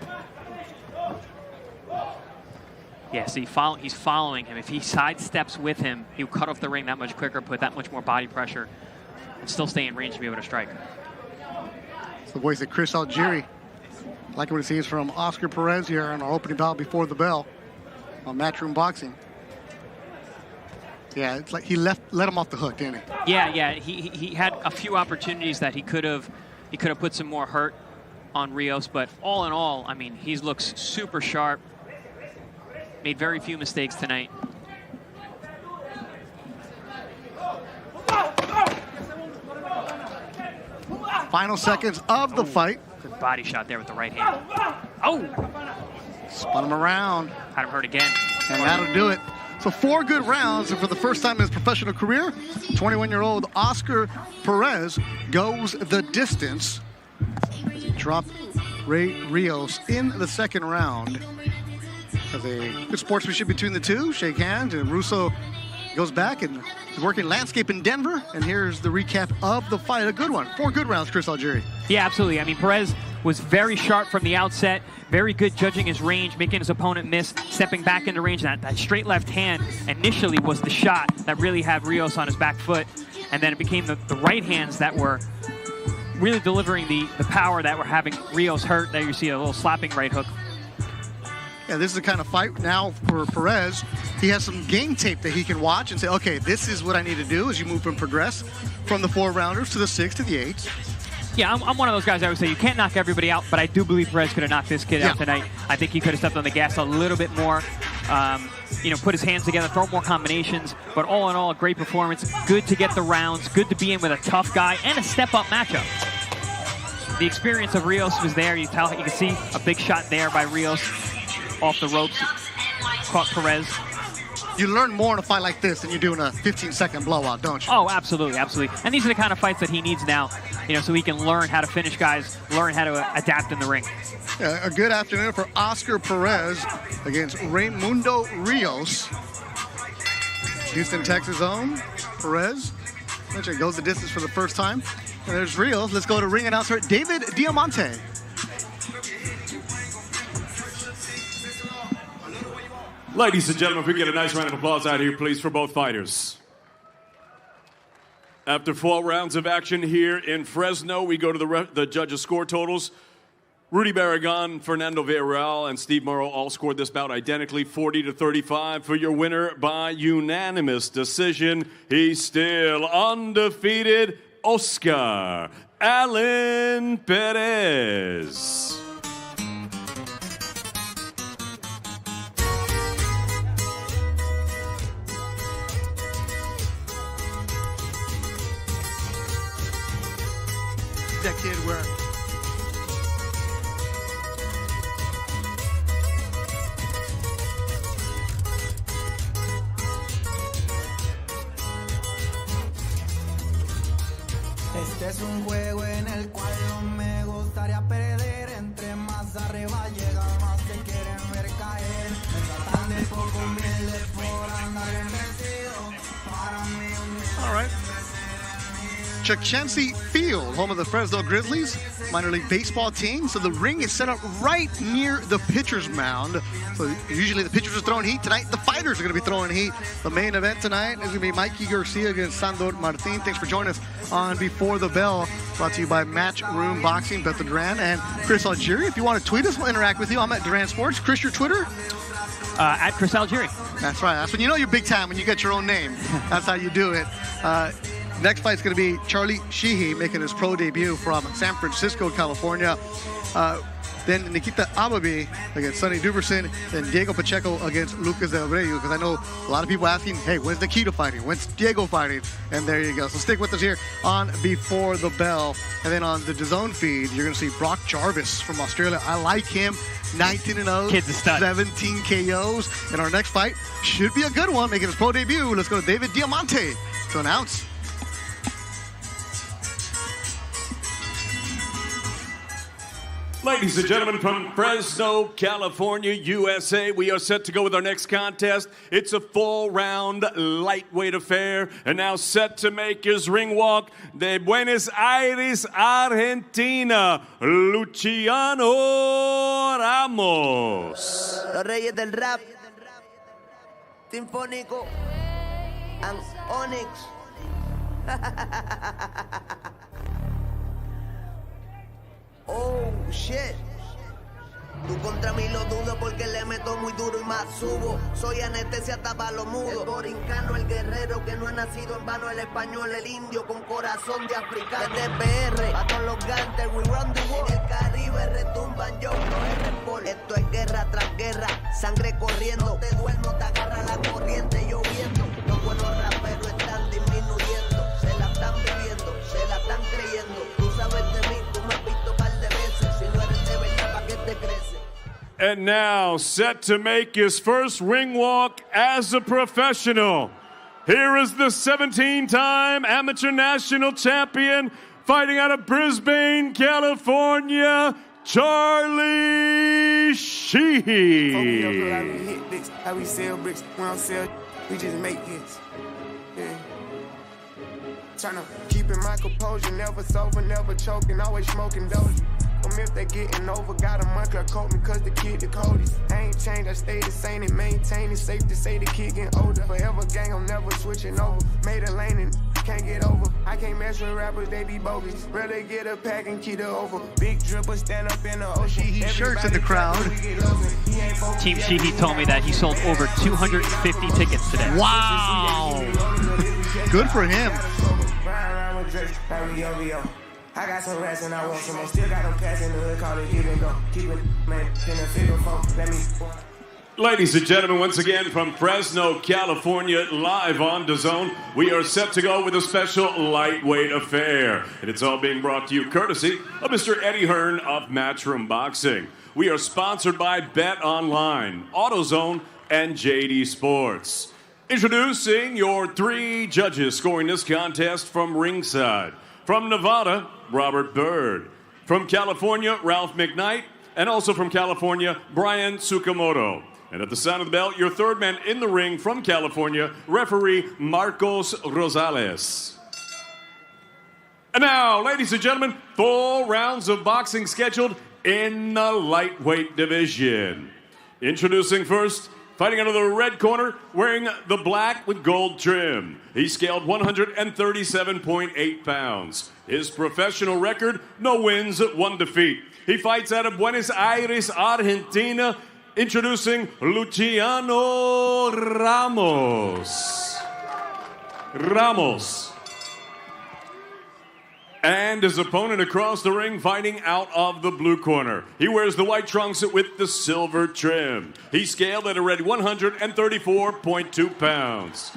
Yeah, see, he's following him. If he sidesteps with him, he'll cut off the ring that much quicker, put that much more body pressure, and still stay in range to be able to strike. It's the voice of Chris Algieri. Like what he sees from Oscar Perez here on our opening bout before the bell on Matchroom Boxing. Yeah, it's like he let him off the hook, didn't he? Yeah. He had a few opportunities that he could have put some more hurt on Rios, but all in all, I mean, he looks super sharp. Made very few mistakes tonight. Final seconds of the fight. Good body shot there with the right hand. Oh! Spun him around. Had him hurt again. And that'll do it. So 4 good rounds, and for the first time in his professional career, 21-year-old Oscar Perez goes the distance as he dropped Ray Rios in the second round. As a good sportsmanship between the two, shake hands, and Russo goes back and is working landscape in Denver. And here's the recap of the fight. A good one. 4 good rounds, Chris Algieri. Yeah, absolutely. I mean, Perez was very sharp from the outset, very good judging his range, making his opponent miss, stepping back into range. That straight left hand initially was the shot that really had Rios on his back foot. And then it became the right hands that were really delivering the power that were having Rios hurt. There you see a little slapping right hook. Yeah, this is the kind of fight now for Perez. He has some game tape that he can watch and say, okay, this is what I need to do as you move and progress from the 4-rounders to the 6 to the 8. Yeah, I'm one of those guys I would say you can't knock everybody out, but I do believe Perez could have knocked this kid out tonight. I think he could have stepped on the gas a little bit more, put his hands together, throw more combinations. But all in all, a great performance. Good to get the rounds, good to be in with a tough guy, and a step-up matchup. The experience of Rios was there. You can see a big shot there by Rios off the ropes. Caught Perez. You learn more in a fight like this than you do in a 15-second blowout, don't you? Oh, absolutely, absolutely. And these are the kind of fights that he needs now, so he can learn how to finish guys, learn how to adapt in the ring. Yeah, a good afternoon for Oscar Perez against Raimundo Rios. Houston, Texas own Perez. Actually goes the distance for the first time. And there's Rios. Let's go to ring announcer David Diamante. Ladies and gentlemen, if we get a nice round of applause out here, please, for both fighters. After 4 rounds of action here in Fresno, we go to the judges' score totals. Rudy Barragan, Fernando Villarreal, and Steve Morrow all scored this bout identically, 40-35 for your winner by unanimous decision. He's still undefeated, Oscar Allen Perez. That kid where Este es un juego en el cual no me gustaría perder. Entre más arriba llegan, más te quieren ver caer. Me tratan de poco humilde por andar bien vestido. Para mí all right. Chukchansi Field, home of the Fresno Grizzlies, minor league baseball team. So the ring is set up right near the pitcher's mound. So usually the pitchers are throwing heat. Tonight, the fighters are going to be throwing heat. The main event tonight is going to be Mikey Garcia against Sandor Martin. Thanks for joining us on Before the Bell. Brought to you by Matchroom Boxing, Beth Duran, and Chris Algieri. If you want to tweet us, we'll interact with you. I'm at Duran Sports. Chris, your Twitter? At Chris Algieri. That's right. That's when you know you're big time, when you get your own name. That's how you do it. Next fight's going to be Charlie Sheehy making his pro debut from San Francisco, California. then Nikita Ababi against Sonny Duverson, then Diego Pacheco against Lucas Del Abreu, because I know a lot of people asking, hey, when's Nikita fighting? When's Diego fighting? And there you go. So stick with us here on Before the Bell. And then on the Dazn feed, you're going to see Brock Jarvis from Australia. I like him. 19-0, Kid's a stud. 17 KOs. And our next fight should be a good one, making his pro debut. Let's go to David Diamante to announce. Ladies and gentlemen, from Fresno, California, USA, we are set to go with our next contest. It's a full-round lightweight affair, and now set to make his ring walk, de Buenos Aires, Argentina, Luciano Ramos. Los reyes del rap, Sinfónico, and Onyx. Oh, shit. Tú contra mí lo dudo porque le meto muy duro y más subo. Soy anestesia hasta para los mudos. El borincano, el guerrero que no ha nacido en vano. El español, el indio con corazón de africano. Desde PR, a todos los gantes, we run the world. En el Caribe retumban yo, no es repol. Esto es guerra tras guerra, sangre corriendo. No te duermo, te agarra la corriente lloviendo. Los buenos raperos están disminuyendo. Se la están viviendo, se la están creyendo. Tú sabes de mí, tú me has visto par de veces. Si no eres de verdad, ¿pa' qué te creces? And now, set to make his first ring walk as a professional. Here is the 17-time amateur national champion, fighting out of Brisbane, California, Charlie Sheehy. How we hit bricks, how we sell bricks. We don't sell, we just make hits. Yeah. Tryna keep in my composure, never sober, never choking, always smoking dozy. If they getting over, got a month, coat me cause the kid the coldest. I ain't changed, I stay the same and maintain it. Safe to say the kid getting older. Forever gang, I'm never switching over. Made a lane and can't get over. I can't mess with rappers, they be bogus. Rather get a pack and keep it over. Big dripper, stand up in the ocean. Sheehy shirts in the crowd. Team Sheehy told me that he sold over 250 tickets today. Wow. Good for him. I got some rats and I want some more. Still got them cats in the hood, call it give and go. Keep it, man, in a figure phone. Let me. Ladies and gentlemen, once again from Fresno, California, live on Dazn, we are set to go with a special lightweight affair. And it's all being brought to you courtesy of Mr. Eddie Hearn of Matchroom Boxing. We are sponsored by Bet Online, AutoZone, and JD Sports. Introducing your three judges scoring this contest from ringside. From Nevada, Robert Bird. From California, Ralph McKnight. And also from California, Brian Tsukamoto. And at the sound of the bell, your third man in the ring from California, referee Marcos Rosales. And now, ladies and gentlemen, 4 rounds of boxing scheduled in the lightweight division. Introducing first, fighting out of the red corner, wearing the black with gold trim. He scaled 137.8 pounds. His professional record, no wins, 1 defeat. He fights out of Buenos Aires, Argentina. Introducing Luciano Ramos. And his opponent across the ring, fighting out of the blue corner. He wears the white trunks with the silver trim. He scaled at a ready 134.2 pounds.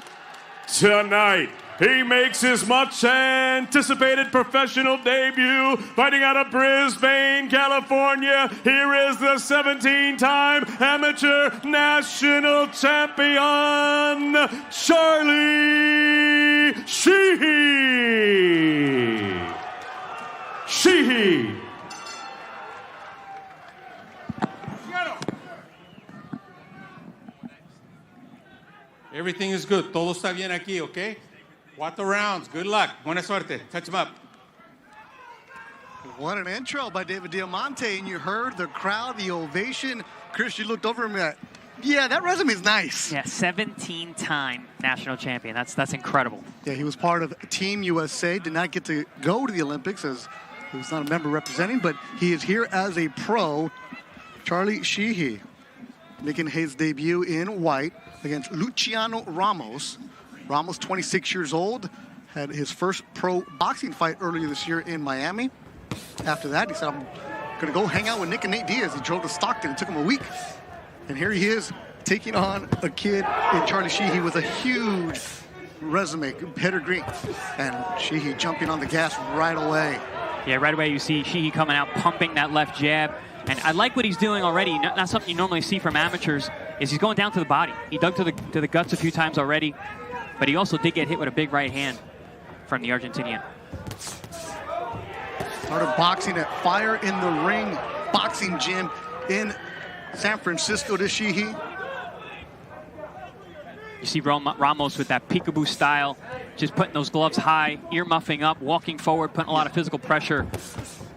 Tonight, he makes his much anticipated professional debut, fighting out of Brisbane, California. Here is the 17-time amateur national champion, Charlie Sheehy. Everything is good. Todo está bien aquí, okay? 4 rounds. Good luck. Buena suerte. Touch him up. What an intro by David Diamante, and you heard the crowd, the ovation. Chris, you looked over him at, yeah, that resume is nice. Yeah, 17-time national champion. That's incredible. Yeah, he was part of Team USA, did not get to go to the Olympics as he was not a member representing, but he is here as a pro. Charlie Sheehy making his debut in white against Luciano Ramos. Ramos, 26 years old, had his first pro boxing fight earlier this year in Miami. After that, he said, I'm going to go hang out with Nick and Nate Diaz. He drove to Stockton. It took him a week. And here he is taking on a kid in Charlie Sheehy with a huge resume, pedigree. And Sheehy jumping on the gas right away. Yeah, right away you see Sheehy coming out, pumping that left jab. And I like what he's doing already. Not something you normally see from amateurs, is he's going down to the body. He dug to the guts a few times already, but he also did get hit with a big right hand from the Argentinian. Started boxing at Fire in the Ring boxing gym in San Francisco to Sheehy. You see Ramos with that peekaboo style, just putting those gloves high, ear muffing up, walking forward, putting a lot of physical pressure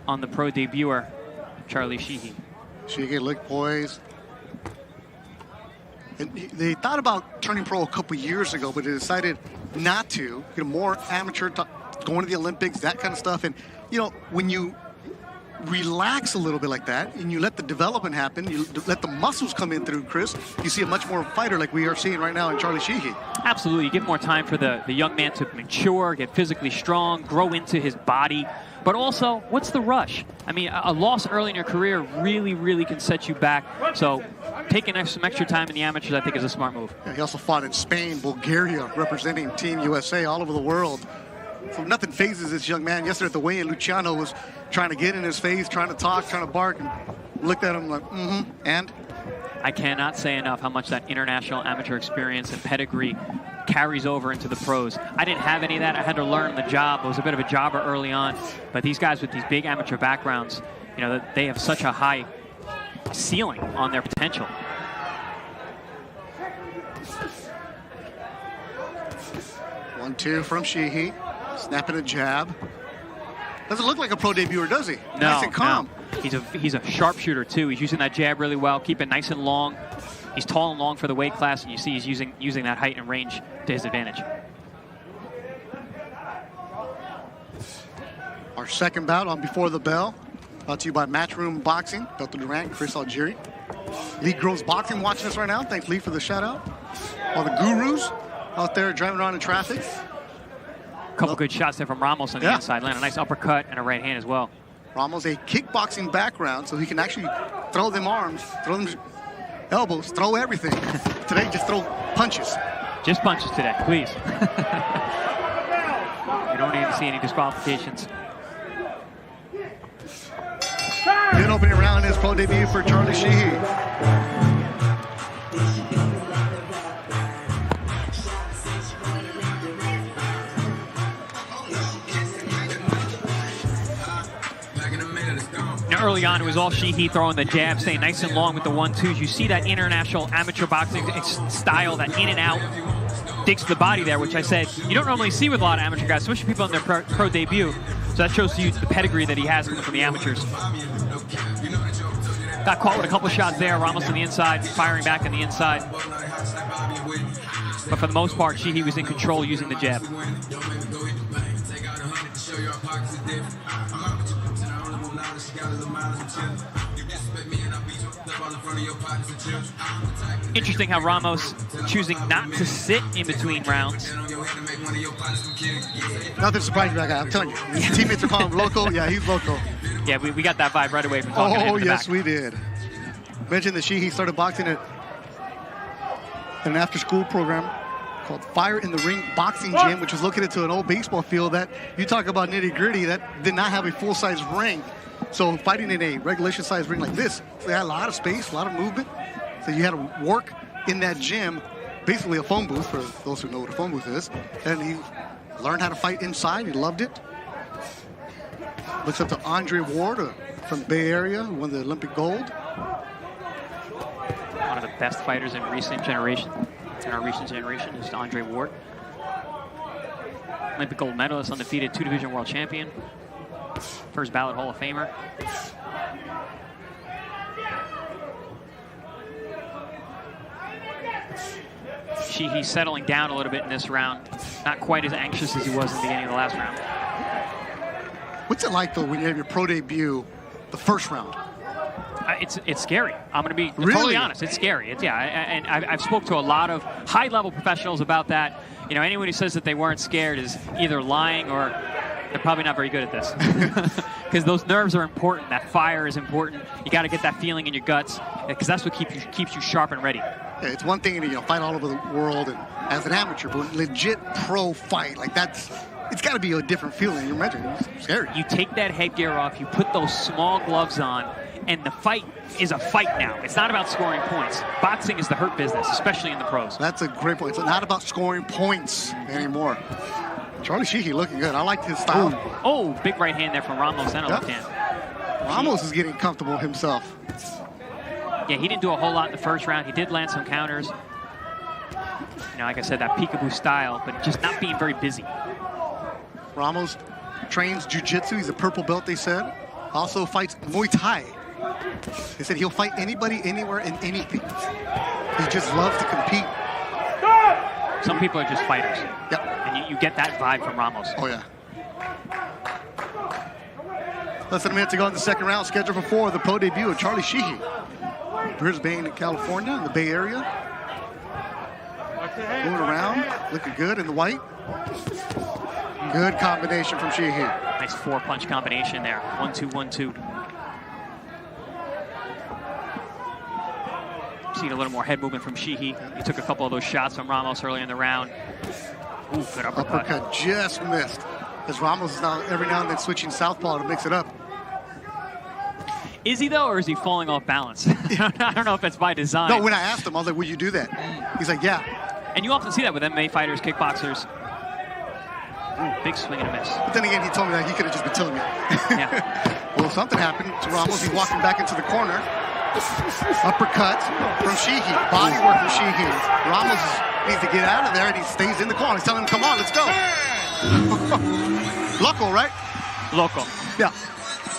on the pro debuter, Charlie Sheehy. Sheehy looked poised. And they thought about turning pro a couple years ago, but they decided not to. Get more amateur, going to the Olympics, that kind of stuff. And, you know, when you relax a little bit like that and you let the development happen, you let the muscles come in through, Chris, you see a much more fighter like we are seeing right now in Charlie Sheehy. Absolutely. You give more time for the young man to mature, get physically strong, grow into his body. But also, what's the rush? I mean, a loss early in your career really, really can set you back. So taking some extra time in the amateurs, I think, is a smart move. Yeah, he also fought in Spain, Bulgaria, representing Team USA all over the world. So nothing phases this young man. Yesterday at the weigh-in, Luciano was trying to get in his face, trying to talk, trying to bark, and looked at him like, and? I cannot say enough how much that international amateur experience and pedigree carries over into the pros. I didn't have any of that. I had to learn the job. I was a bit of a jobber early on. But these guys with these big amateur backgrounds, you know, they have such a high ceiling on their potential. One, two from Sheehy. Snapping a jab. Doesn't look like a pro debuter, does he? No, nice and calm. No. He's a sharpshooter too. He's using that jab really well, keep it nice and long. He's tall and long for the weight class, and you see he's using that height and range to his advantage. Our second bout on Before the Bell, brought to you by Matchroom Boxing, Belton Durant, Chris Algieri. Lee Groves Boxing watching us right now. Thanks, Lee, for the shout out. All the gurus out there driving around in traffic. Couple good shots there from Ramos on the inside. Land a nice uppercut and a right hand as well. Ramos a kickboxing background, so he can actually throw them arms, throw them elbows, throw everything. Today, just throw punches. Just punches today, please. We don't need to see any disqualifications. Good opening round in his pro debut for Charlie Sheehy. Early on, it was all Sheehy throwing the jab, staying nice and long with the 1-2s. You see that international amateur boxing style, that in and out, digs to the body there, which I said you don't normally see with a lot of amateur guys, especially people in their pro debut. So that shows you the pedigree that he has coming from the amateurs. Got caught with a couple shots there. Ramos on the inside, firing back on the inside. But for the most part, Sheehy was in control using the jab. Interesting how Ramos choosing not to sit in between rounds. Nothing surprising about that. I'm telling you. His teammates are calling him local. Yeah, he's local. Yeah, we got that vibe right away from talking to him in the yes, back. we did. Mentioned that Sheehy started boxing at an after-school program called Fire in the Ring Boxing Gym, which was located to an old baseball field that, you talk about nitty-gritty, that did not have a full-size ring. So fighting in a regulation-sized ring like this, they had a lot of space, a lot of movement. So you had to work in that gym, basically a phone booth, for those who know what a phone booth is. And he learned how to fight inside. He loved it. Looks up to Andre Ward from the Bay Area, who won the Olympic gold. One of the best fighters in recent generation. In our recent generation is Andre Ward. Olympic gold medalist, undefeated, 2-division world champion. First ballot Hall of Famer. Sheehy settling down a little bit in this round. Not quite as anxious as he was in the beginning of the last round. What's it like, though, when you have your pro debut, the first round? It's scary. I'm going to be totally honest. It's scary. And I've spoke to a lot of high-level professionals about that. You know, anyone who says that they weren't scared is either lying or they're probably not very good at this. because those nerves are important. That fire is important. You got to get that feeling in your guts, because that's what keeps you sharp and ready. Yeah, it's one thing to fight all over the world and as an amateur, but legit pro fight, like it's got to be a different feeling. You imagine, it's scary. You take that headgear off, you put those small gloves on, and the fight is a fight now. It's not about scoring points. Boxing is the hurt business, especially in the pros. That's a great point. It's not about scoring points anymore. Charlie Sheehy looking good. I like his style. Ooh. Oh, big right hand there from Ramos and a left hand. Ramos is getting comfortable himself. Yeah, he didn't do a whole lot in the first round. He did land some counters. Like I said, that peekaboo style, but just not being very busy. Ramos trains jiu-jitsu. He's a purple belt, they said. Also fights Muay Thai. They said he'll fight anybody, anywhere, and anything. He just loves to compete. Some people are just fighters. Yep. And you get that vibe from Ramos. Oh, yeah. Less than a minute to go in the second round. Scheduled for 4, the pro debut of Charlie Sheehy. Brisbane, California, in the Bay Area. Moving around, looking good in the white. Good combination from Sheehy. Nice 4-punch combination there. 1-2, 1-2. Seen a little more head movement from Sheehy. He took a couple of those shots from Ramos early in the round. Ooh, good uppercut. Uppercut just missed. As Ramos is now every now and then switching southpaw to mix it up. Is he though, or is he falling off balance? I don't know if it's by design. No, when I asked him, I was like, will you do that? He's like, yeah. And you often see that with MMA fighters, kickboxers. Ooh, big swing and a miss. But then again, he told me that he could have just been telling me. Yeah. Well, something happened to Ramos. He's walking back into the corner. Uppercut from Sheehy. Body work from Sheehy. Ramos needs to get out of there, and he stays in the corner. He's telling him, come on, let's go. Loco, right? Loco. Yeah.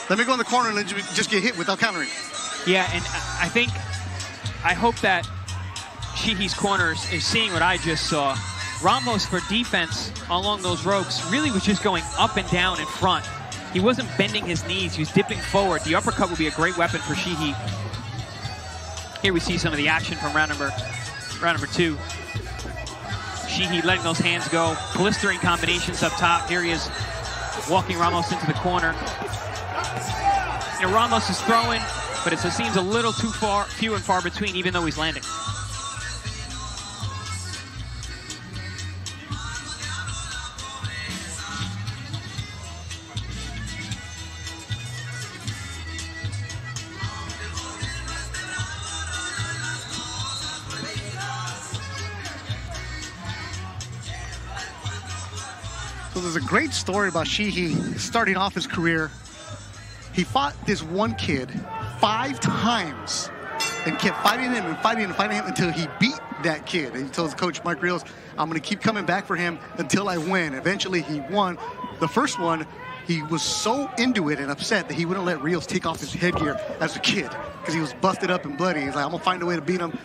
Let me go in the corner and then just get hit without countering. Yeah, and I hope that Sheehy's corner is seeing what I just saw. Ramos, for defense along those ropes, really was just going up and down in front. He wasn't bending his knees. He was dipping forward. The uppercut would be a great weapon for Sheehy. Here we see some of the action from round number 2. Sheehy letting those hands go. Blistering combinations up top. Here he is walking Ramos into the corner. Ramos is throwing, but it seems a little too few and far between, even though he's landing. So there's a great story about Sheehy starting off his career. He fought this one kid 5 times and kept fighting him and fighting him and fighting him until he beat that kid. And he told his coach, Mike Rios, I'm going to keep coming back for him until I win. Eventually, he won. The first one, he was so into it and upset that he wouldn't let Rios take off his headgear as a kid because he was busted up and bloody. He's like, I'm going to find a way to beat him.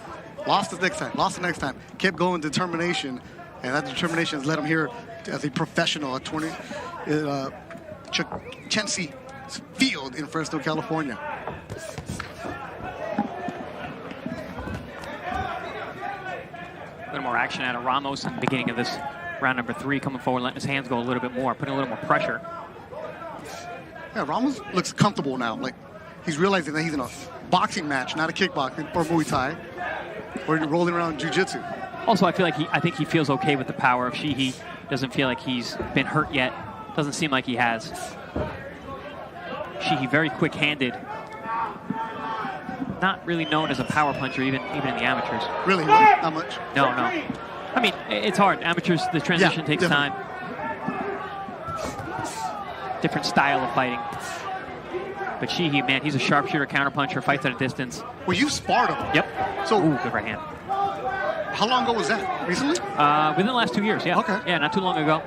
Lost the next time. Kept going, determination. And that determination has led him here as a professional at Chensey Field in Fresno, California. A little more action out of Ramos in the beginning of this round number 3, coming forward, letting his hands go a little bit more, putting a little more pressure. Yeah, Ramos looks comfortable now. Like, he's realizing that he's in a boxing match, not a kickboxing or Muay Thai, or rolling around jiu-jitsu. Also, I think he feels okay with the power of Sheehy. Doesn't feel like he's been hurt yet. Doesn't seem like he has. Sheehy very quick-handed. Not really known as a power puncher, even in the amateurs. Really? Not much? No. I mean, it's hard. Amateurs, the transition takes time. Different style of fighting. But Sheehy, man, he's a sharpshooter, counterpuncher, fights at a distance. Well, you sparred him. Yep. So, ooh, good right hand. How long ago was that? Recently? Within the last 2 years, yeah. Okay. Yeah, not too long ago.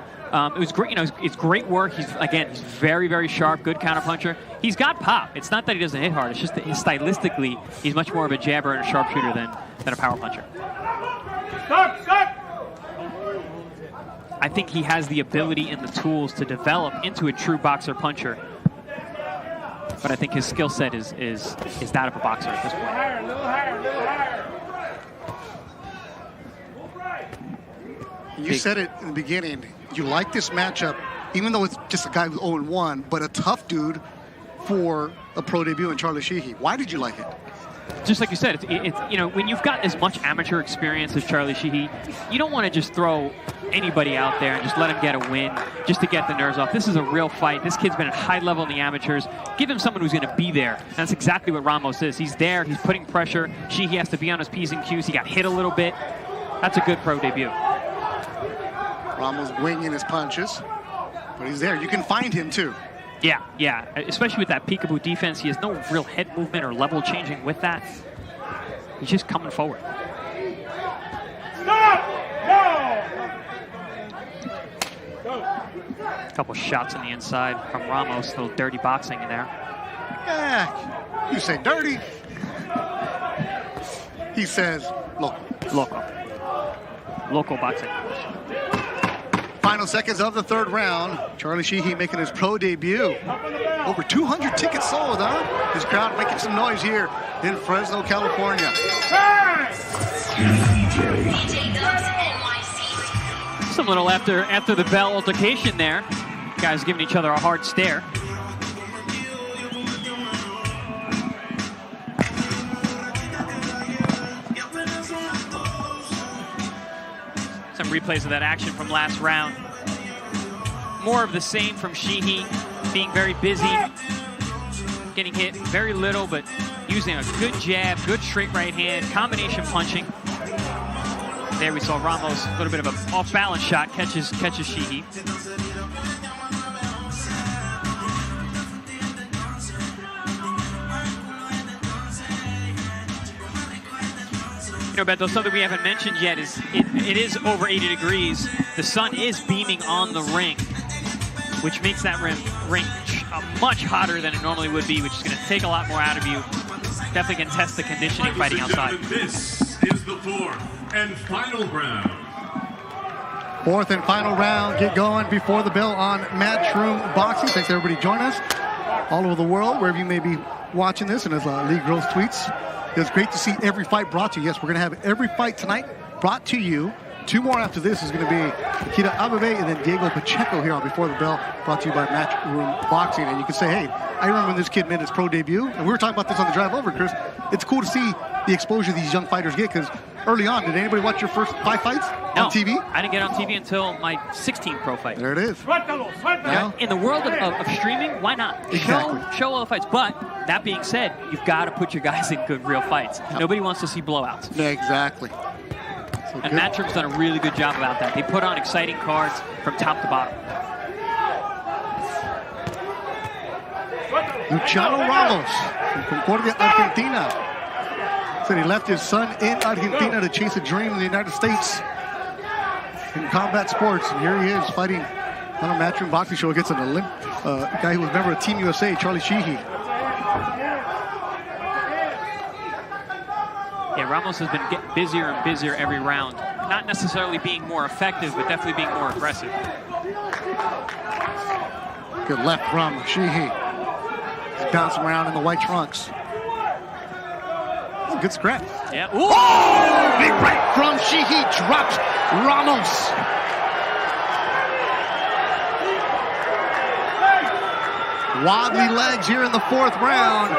It was great. It's great work. He's very, very sharp, good counterpuncher. He's got pop. It's not that he doesn't hit hard. It's just that stylistically, he's much more of a jabber and a sharpshooter than a power puncher. Stop! I think he has the ability and the tools to develop into a true boxer puncher. But I think his skill set is that of a boxer at this point. A little higher. You said it in the beginning. You like this matchup, even though it's just a guy who's 0-1, but a tough dude for a pro debut in Charlie Sheehy. Why did you like it? Just like you said, it's you know, when you've got as much amateur experience as Charlie Sheehy, you don't want to just throw anybody out there and just let him get a win just to get the nerves off. This is a real fight. This kid's been at high level in the amateurs. Give him someone who's going to be there. And that's exactly what Ramos is. He's there. He's putting pressure. Sheehy has to be on his P's and Q's. He got hit a little bit. That's a good pro debut. Ramos winging his punches, but he's there. You can find him too. Yeah, especially with that peekaboo defense. He has no real head movement or level changing with that. He's just coming forward. Stop! No! A couple shots on the inside from Ramos. A little dirty boxing in there. Yeah, you say dirty. He says local. Local boxing. Final seconds of the third round. Charlie Sheehy making his pro debut. Over 200 tickets sold, huh? His crowd making some noise here in Fresno, California. Just a little after the bell altercation there. Guys giving each other a hard stare. Some replays of that action from last round. More of the same from Sheehy, being very busy, getting hit very little, but using a good jab, good straight right hand, combination punching. There we saw Ramos, a little bit of an off-balance shot, catches Sheehy. You know, Beto, something we haven't mentioned yet is it is over 80 degrees. The sun is beaming on the ring, which makes that ring much hotter than it normally would be, which is going to take a lot more out of you. Definitely can test the conditioning fighting outside. This is the fourth and final round. Fourth and final round. Get going before the bell on Matchroom Boxing. Thanks everybody join us all over the world, wherever you may be watching this. And as Lee Gross tweets, it's great to see every fight brought to you. Yes, we're going to have every fight tonight brought to you. Two more after this is going to be Nikita Abebe and then Diego Pacheco here on Before the Bell, brought to you by Matchroom Boxing. And you can say, hey, I remember when this kid made his pro debut, and we were talking about this on the drive over, Chris. It's cool to see the exposure these young fighters get, because early on, did anybody watch your first 5 fights on TV? I didn't get on TV until my 16th pro fight. There it is. Now, in the world of streaming, why not? Exactly. Show all the fights. But that being said, you've got to put your guys in good, real fights. Yep. Nobody wants to see blowouts. Yeah, exactly. So and Matchroom's done a really good job about that. They put on exciting cards from top to bottom. Luciano Ramos from Concordia, Argentina. Said he left his son in Argentina to chase a dream in the United States in combat sports. And here he is fighting on a Matchroom Boxing show against a guy who was a member of Team USA, Charlie Sheehy. Yeah, Ramos has been getting busier and busier every round. Not necessarily being more effective, but definitely being more aggressive. Good left from Sheehy. He's bouncing around in the white trunks. That's a good scrap. Yeah. Ooh! Oh! Big right from Sheehy drops Ramos. Wobbly legs here in the fourth round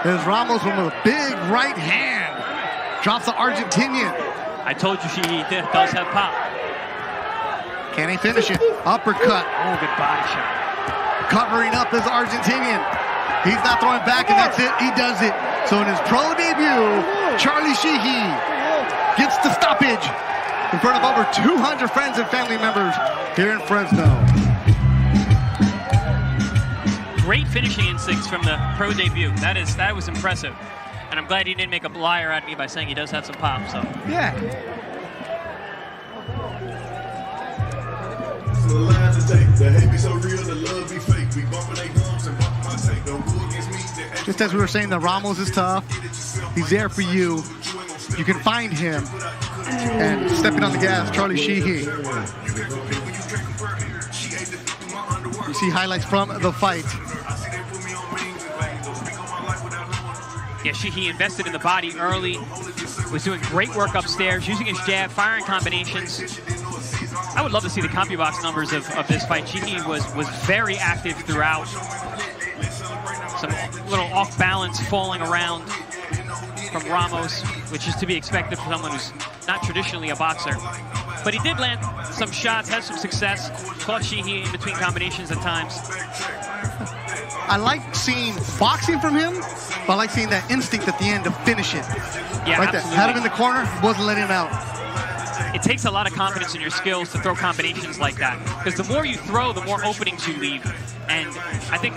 as Ramos with a big right hand drops the Argentinian. I told you Sheehy does have pop. Can he finish it? Uppercut. Oh, good body shot. Covering up his Argentinian. He's not throwing back, and that's it. He does it. So in his pro debut, Charlie Sheehy gets the stoppage in front of over 200 friends and family members here in Fresno. Great finishing instincts from the pro debut. That was impressive. And I'm glad he didn't make a liar out of me by saying he does have some pop. So yeah. Just as we were saying that Ramos is tough, he's there for you. You can find him. And stepping on the gas, Charlie Sheehy. You see highlights from the fight. yeah, Sheehy invested in the body early, was doing great work upstairs, using his jab, firing combinations. I would love to see the CompuBox numbers of this fight. Sheehy was very active throughout. Some little off balance falling around from Ramos, which is to be expected for someone who's not traditionally a boxer. But he did land some shots, had some success, caught Sheehy in between combinations at times. I like seeing boxing from him, but I like seeing that instinct at the end to finish it. Yeah, right there. Had him in the corner, wasn't letting him out. It takes a lot of confidence in your skills to throw combinations like that. Because the more you throw, the more openings you leave. And I think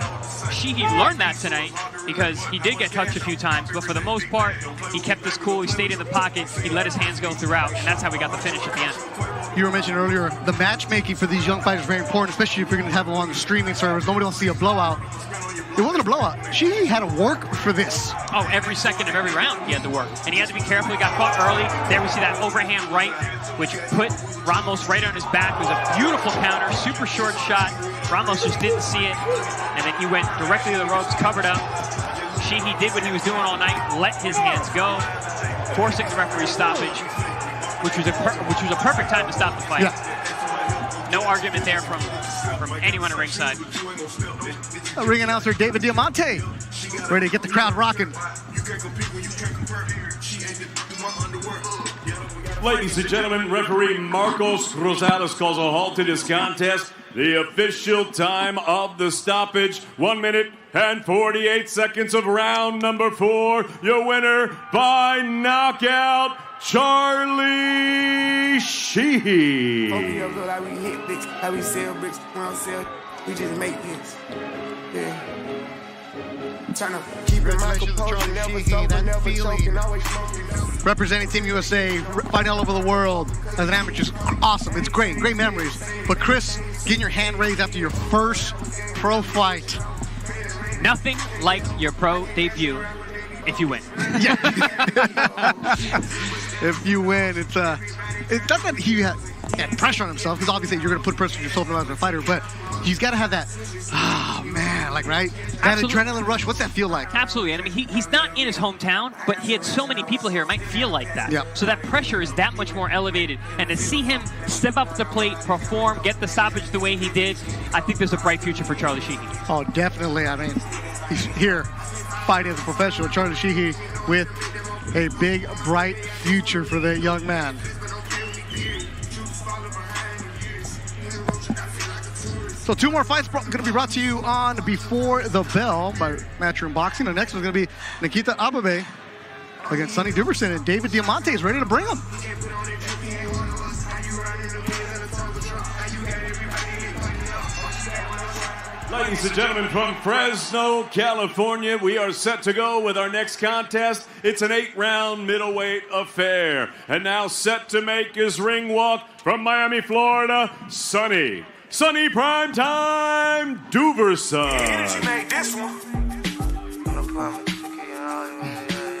Sheehy learned that tonight because he did get touched a few times, but for the most part, he kept his cool, he stayed in the pocket, he let his hands go throughout, and that's how we got the finish at the end. You were mentioning earlier, the matchmaking for these young fighters is very important, especially if you're going to have them on the streaming service. Nobody wants to see a blowout. It wasn't a blowout. Sheehy had to work for this. Oh, every second of every round he had to work. And he had to be careful. He got caught early. There we see that overhand right, which put Ramos right on his back. It was a beautiful counter, super short shot. Ramos just didn't see it. And then he went directly to the ropes, covered up. Sheehy did what he was doing all night, let his hands go, forcing the referee's stoppage, which was a perfect time to stop the fight. Yeah. No argument there from anyone at ringside. Ring announcer David Diamante, ready to get the crowd rocking. Ladies and gentlemen, referee Marcos Rosales calls a halt to this contest. The official time of the stoppage, 1 minute and 48 seconds of round number 4. Your winner by knockout, Charlie Sheehy. Okay, look how we hit bricks, how we sell bricks, we don't sell, we just make hits. Yeah. Trying to keep it my composure, never sober, never choking, always smoking. Representing Team USA, fighting all over the world as an amateur is awesome. It's great, great memories. But Chris, getting your hand raised after your first pro fight. Nothing like your pro debut if you win. Yeah. If you win, it's not that he had pressure on himself, because obviously you're going to put pressure on yourself as a fighter, but he's got to have that, oh man, like, right? That adrenaline rush, what's that feel like? Absolutely. And I mean, he's not in his hometown, but he had so many people here, it might feel like that. Yep. So that pressure is that much more elevated. And to see him step up to the plate, perform, get the stoppage the way he did, I think there's a bright future for Charlie Sheehy. Oh, definitely. I mean, he's here fighting as a professional. Charlie Sheehy with a big, bright future for the young man. So 2 more fights going to be brought to you on Before the Bell by Matchroom Boxing. The next one's going to be Nikita Ababe against Sonny Duverson, and David Diamante is ready to bring him. Ladies and gentlemen, from Fresno, California, we are set to go with our next contest. It's an 8-round middleweight affair. And now set to make his ring walk from Miami, Florida, Sonny Primetime Duverson.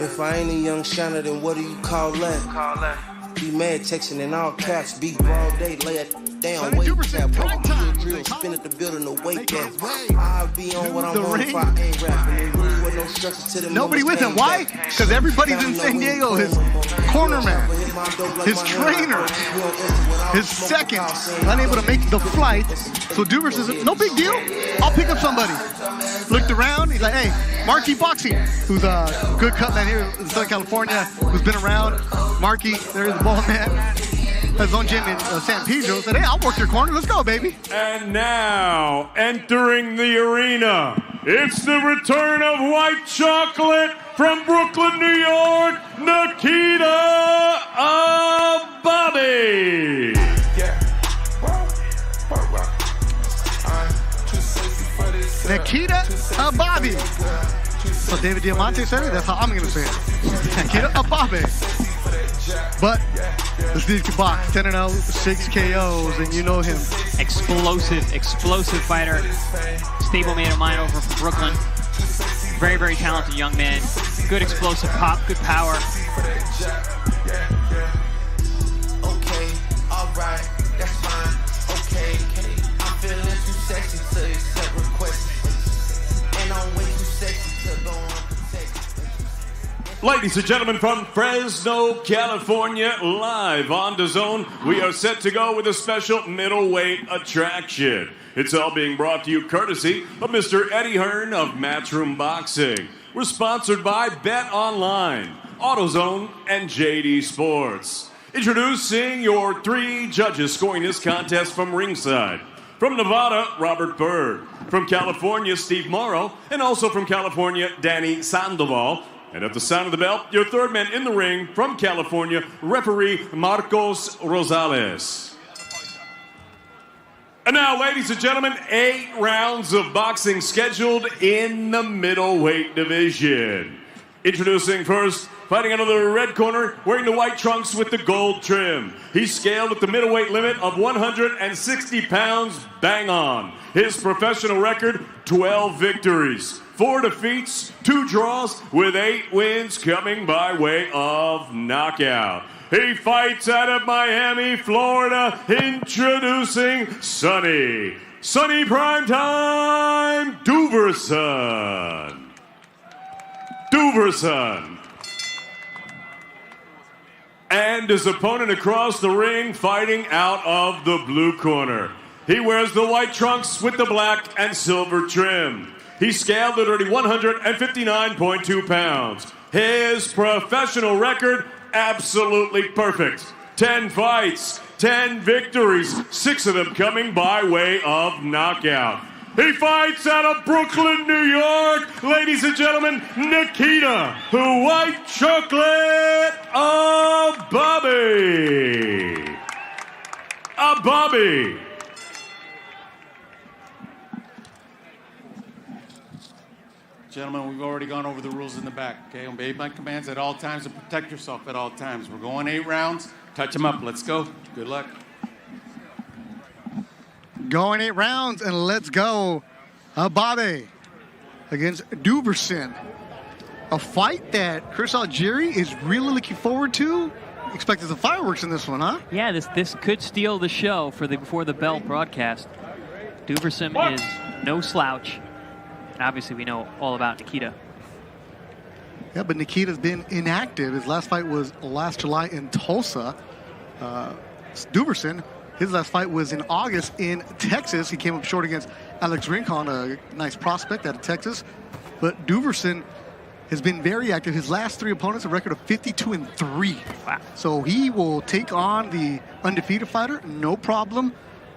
If I ain't a young shiner, then what do you call that? Be mad, texting in all caps, beat broad day, lay it down, wait cap, drill, spin at the building, no wake cap. I'll be on what I'm on if I ain't rapping. Really with no structure to the nobody with him. Why? Because everybody's in San Diego. His corner man, his trainer, his seconds, unable to make the flight. So Duvers says, no big deal. I'll pick up somebody. Looked around. He's like, hey, Marky Boxing, who's a good cut man here in Southern California, who's been around. Marky, there's the ball man. Has his own gym in San Pedro. Said, hey, I'll work your corner. Let's go, baby. And now, entering the arena, it's the return of White Chocolate from Brooklyn, New York, Nikita Ababe. Nikita Ababe. So David Diamante said it. That's how I'm going to say it. Nikita Ababe. But this dude can box. 10-0, 6 KOs, and you know him. Explosive fighter. Stablemate of mine over from Brooklyn. Very, very talented young man. Good explosive pop, good power. Okay, all right, that's fine. Okay, I'm feeling too sexy to accept requests, and I'm way too sexy to go unprotected. Ladies and gentlemen, from Fresno, California, live on Dazn, we are set to go with a special middleweight attraction. It's all being brought to you courtesy of Mr. Eddie Hearn of Matchroom Boxing. We're sponsored by Bet Online, AutoZone, and JD Sports. Introducing your 3 judges scoring this contest from ringside. From Nevada, Robert Bird. From California, Steve Morrow. And also from California, Danny Sandoval. And at the sound of the bell, your third man in the ring from California, referee Marcos Rosales. And now, ladies and gentlemen, 8 rounds of boxing scheduled in the middleweight division. Introducing first, fighting out of the red corner, wearing the white trunks with the gold trim. He's scaled at the middleweight limit of 160 pounds, bang on. His professional record, 12 victories. 4 defeats, 2 draws, with 8 wins coming by way of knockout. He fights out of Miami, Florida, introducing Sonny Primetime Duverson. And his opponent across the ring fighting out of the blue corner. He wears the white trunks with the black and silver trim. He's scaled at already 159.2 pounds. His professional record, absolutely perfect. 10 fights, 10 victories, 6 of them coming by way of knockout. He fights out of Brooklyn, New York. Ladies and gentlemen, Nikita, the White Chocolate of Bobby. Bobby. Gentlemen, we've already gone over the rules in the back, okay? Obey my commands at all times and protect yourself at all times. We're going 8 rounds. Touch them up. Let's go. Good luck. Going 8 rounds, and let's go. Bobby against Duverson. A fight that Chris Algieri is really looking forward to. Expected some fireworks in this one, huh? Yeah, this could steal the show for the Before the Bell broadcast. Duverson is no slouch. And obviously, we know all about Nikita. Yeah, but Nikita's been inactive. His last fight was last July in Tulsa. Duverson, his last fight was in August in Texas. He came up short against Alex Rincon, a nice prospect out of Texas. But Duverson has been very active. His last 3 opponents, a record of 52-3. Wow. So he will take on the undefeated fighter, no problem.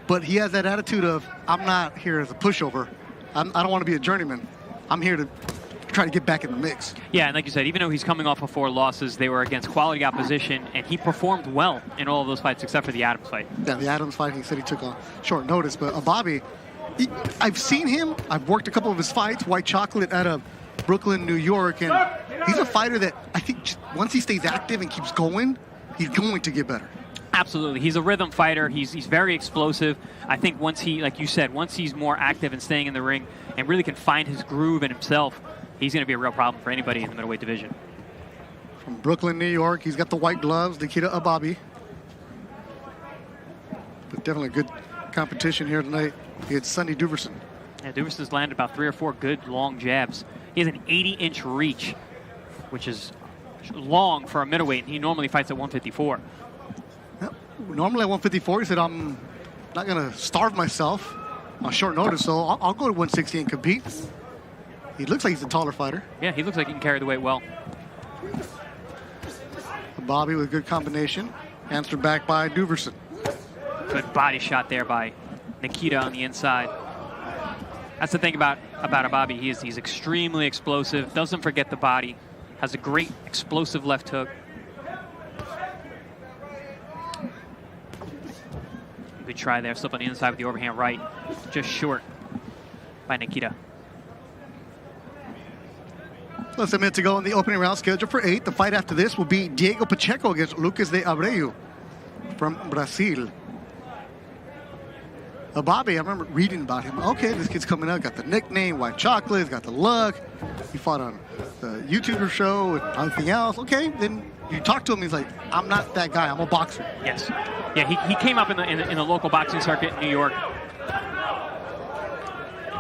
But he has that attitude of, I'm not here as a pushover. I don't want to be a journeyman. I'm here to try to get back in the mix. Yeah, and like you said, even though he's coming off of 4 losses, they were against quality opposition, and he performed well in all of those fights except for the Adams fight. Yeah, the Adams fight, he said he took on short notice. But Bobby, I've seen him. I've worked a couple of his fights, White Chocolate out of Brooklyn, New York, and he's a fighter that I think once he stays active and keeps going, he's going to get better. Absolutely. He's a rhythm fighter. He's very explosive. I think once he, like you said, once he's more active and staying in the ring and really can find his groove in himself, he's going to be a real problem for anybody in the middleweight division. From Brooklyn, New York, he's got the white gloves, Nikita Ababi. But definitely a good competition here tonight against Sonny Duverson. Yeah, Duverson's landed about 3 or 4 good long jabs. He has an 80-inch reach, which is long for a middleweight. He normally fights at 154. Normally at 154, he said, I'm not going to starve myself on short notice, so I'll go to 160 and compete. He looks like he's a taller fighter. Yeah, he looks like he can carry the weight well. Bobby with a good combination. Answered back by Duverson. Good body shot there by Nikita on the inside. That's the thing about Bobby. He's extremely explosive, doesn't forget the body, has a great explosive left hook. Good try there, slip on the inside with the overhand right. Just short by Nikita. Less than a minute to go in the opening round scheduled for 8. The fight after this will be Diego Pacheco against Lucas de Abreu from Brazil. Bobby, I remember reading about him. Okay, this kid's coming out, got the nickname, White Chocolate, got the look. He fought on the YouTuber show and everything else. Okay, then you talk to him, he's like, I'm not that guy, I'm a boxer. Yes. Yeah, he came up in the local boxing circuit in New York.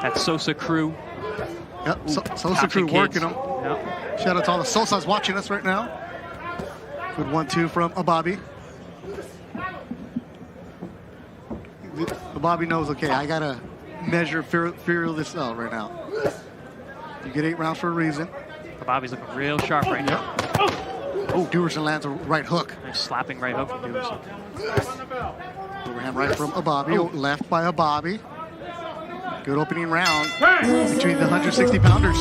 That Sosa crew. Yep, Sosa crew working him. No. Shout out to all the Sosas watching us right now. Good 1-2 from Bobby. Bobby knows, okay, I got to measure, feel this out right now. You get 8 rounds for a reason. Bobby's looking real sharp right now. Oh, Duverson lands a right hook. Nice slapping right hook from Duverson. Overhand right from Bobby. Oh, left by Bobby. Good opening round between the 160-pounders.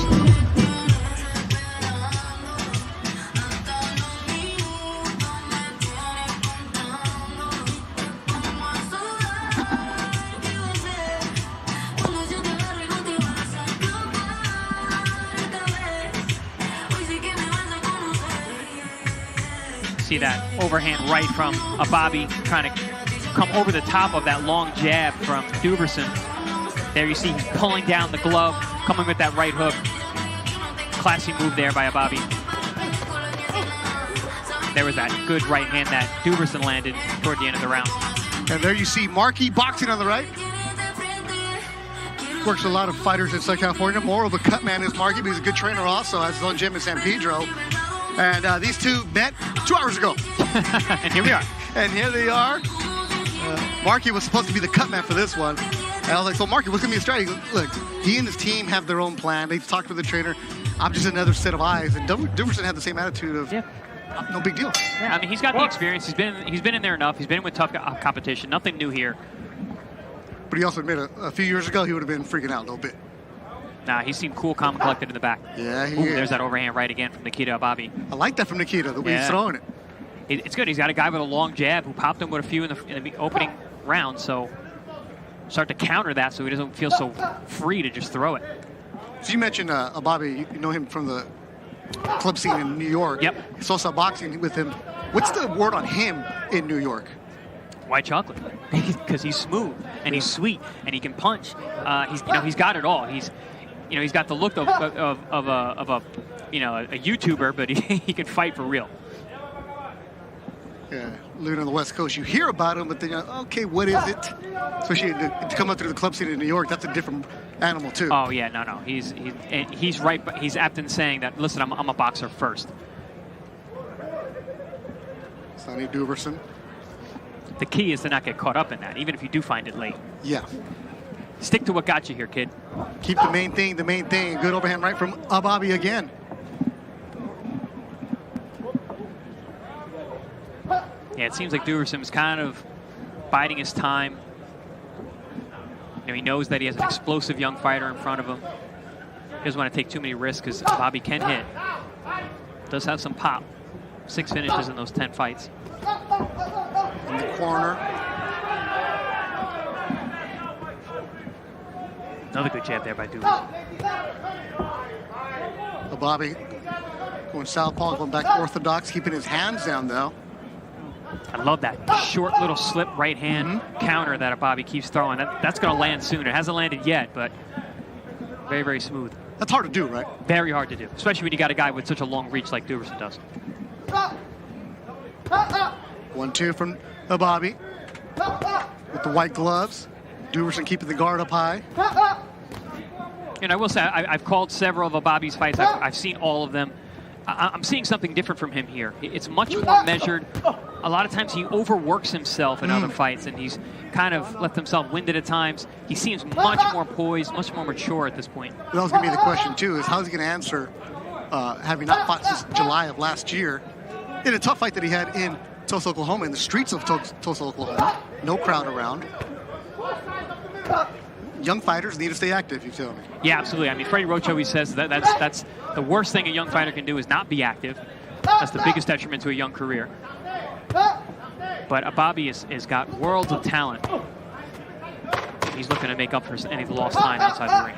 See that overhand right from Bobby trying to come over the top of that long jab from Duverson. There you see he's pulling down the glove, coming with that right hook. Classy move there by Bobby. There was that good right hand that Duverson landed toward the end of the round. And there you see Mikey boxing on the right. Works a lot of fighters in Southern California. More of a cut man is Mikey, but he's a good trainer also. Has his own gym in San Pedro. And these two met 2 hours ago. And here we are. And here they are. Marky was supposed to be the cut man for this one. And I was like, so Marky, what's going to be a strategy? Look, he and his team have their own plan. They've talked to the trainer. I'm just another set of eyes. And Duverson had the same attitude of, no big deal. Yeah, I mean, he's got the experience. He's been in there enough. He's been in with tough competition. Nothing new here. But he also admitted a few years ago he would have been freaking out a little bit. Nah, he seemed cool, calm, and collected in the back. Yeah, he is. There's that overhand right again from Nikita Bobby. I like that from Nikita, the way he's throwing it. It's good. He's got a guy with a long jab who popped him with a few in the opening round, so start to counter that so he doesn't feel so free to just throw it. So you mentioned Bobby, you know him from the club scene in New York. Yep. Sosa boxing with him. What's the word on him in New York? White chocolate, because he's smooth and he's sweet and he can punch. He's got it all. He's got the look of a YouTuber, but he can fight for real. Yeah, living on the West Coast, you hear about him, but then you're like, okay, what is it? Especially to come up through the club scene in New York, that's a different animal too. Oh yeah, no, he's right, but he's apt in saying that. Listen, I'm a boxer first. Sonny Duverson. The key is to not get caught up in that, even if you do find it late. Yeah. Stick to what got you here, kid. Keep the main thing. Good overhand right from Bobby again. Yeah, it seems like Duverson is kind of biding his time. He knows that he has an explosive young fighter in front of him. He doesn't want to take too many risks because Bobby can hit. Does have some pop. 6 finishes in those 10 fights. In the corner. Another good jab there by Duverson. Bobby going southpaw, going back orthodox, keeping his hands down though. I love that short little slip right hand counter that Bobby keeps throwing. That's going to land soon. It hasn't landed yet, but very, very smooth. That's hard to do, right? Very hard to do, especially when you got a guy with such a long reach like Duverson does. 1-2 from Bobby with the white gloves. Duverson keeping the guard up high. And I will say, I've called several of Bobby's fights. I've seen all of them. I'm seeing something different from him here. It's much more measured. A lot of times he overworks himself in other fights, and he's kind of left himself winded at times. He seems much more poised, much more mature at this point. That was going to be the question, too, is how's he going to answer having not fought since July of last year in a tough fight that he had in Tulsa, Oklahoma, in the streets of Tulsa, Oklahoma. No crowd around. Young fighters need to stay active, you tell me. Yeah, absolutely. I mean, Freddie Roach always says that's the worst thing a young fighter can do is not be active. That's the biggest detriment to a young career. But Bobby has got worlds of talent. He's looking to make up for any lost time outside the ring.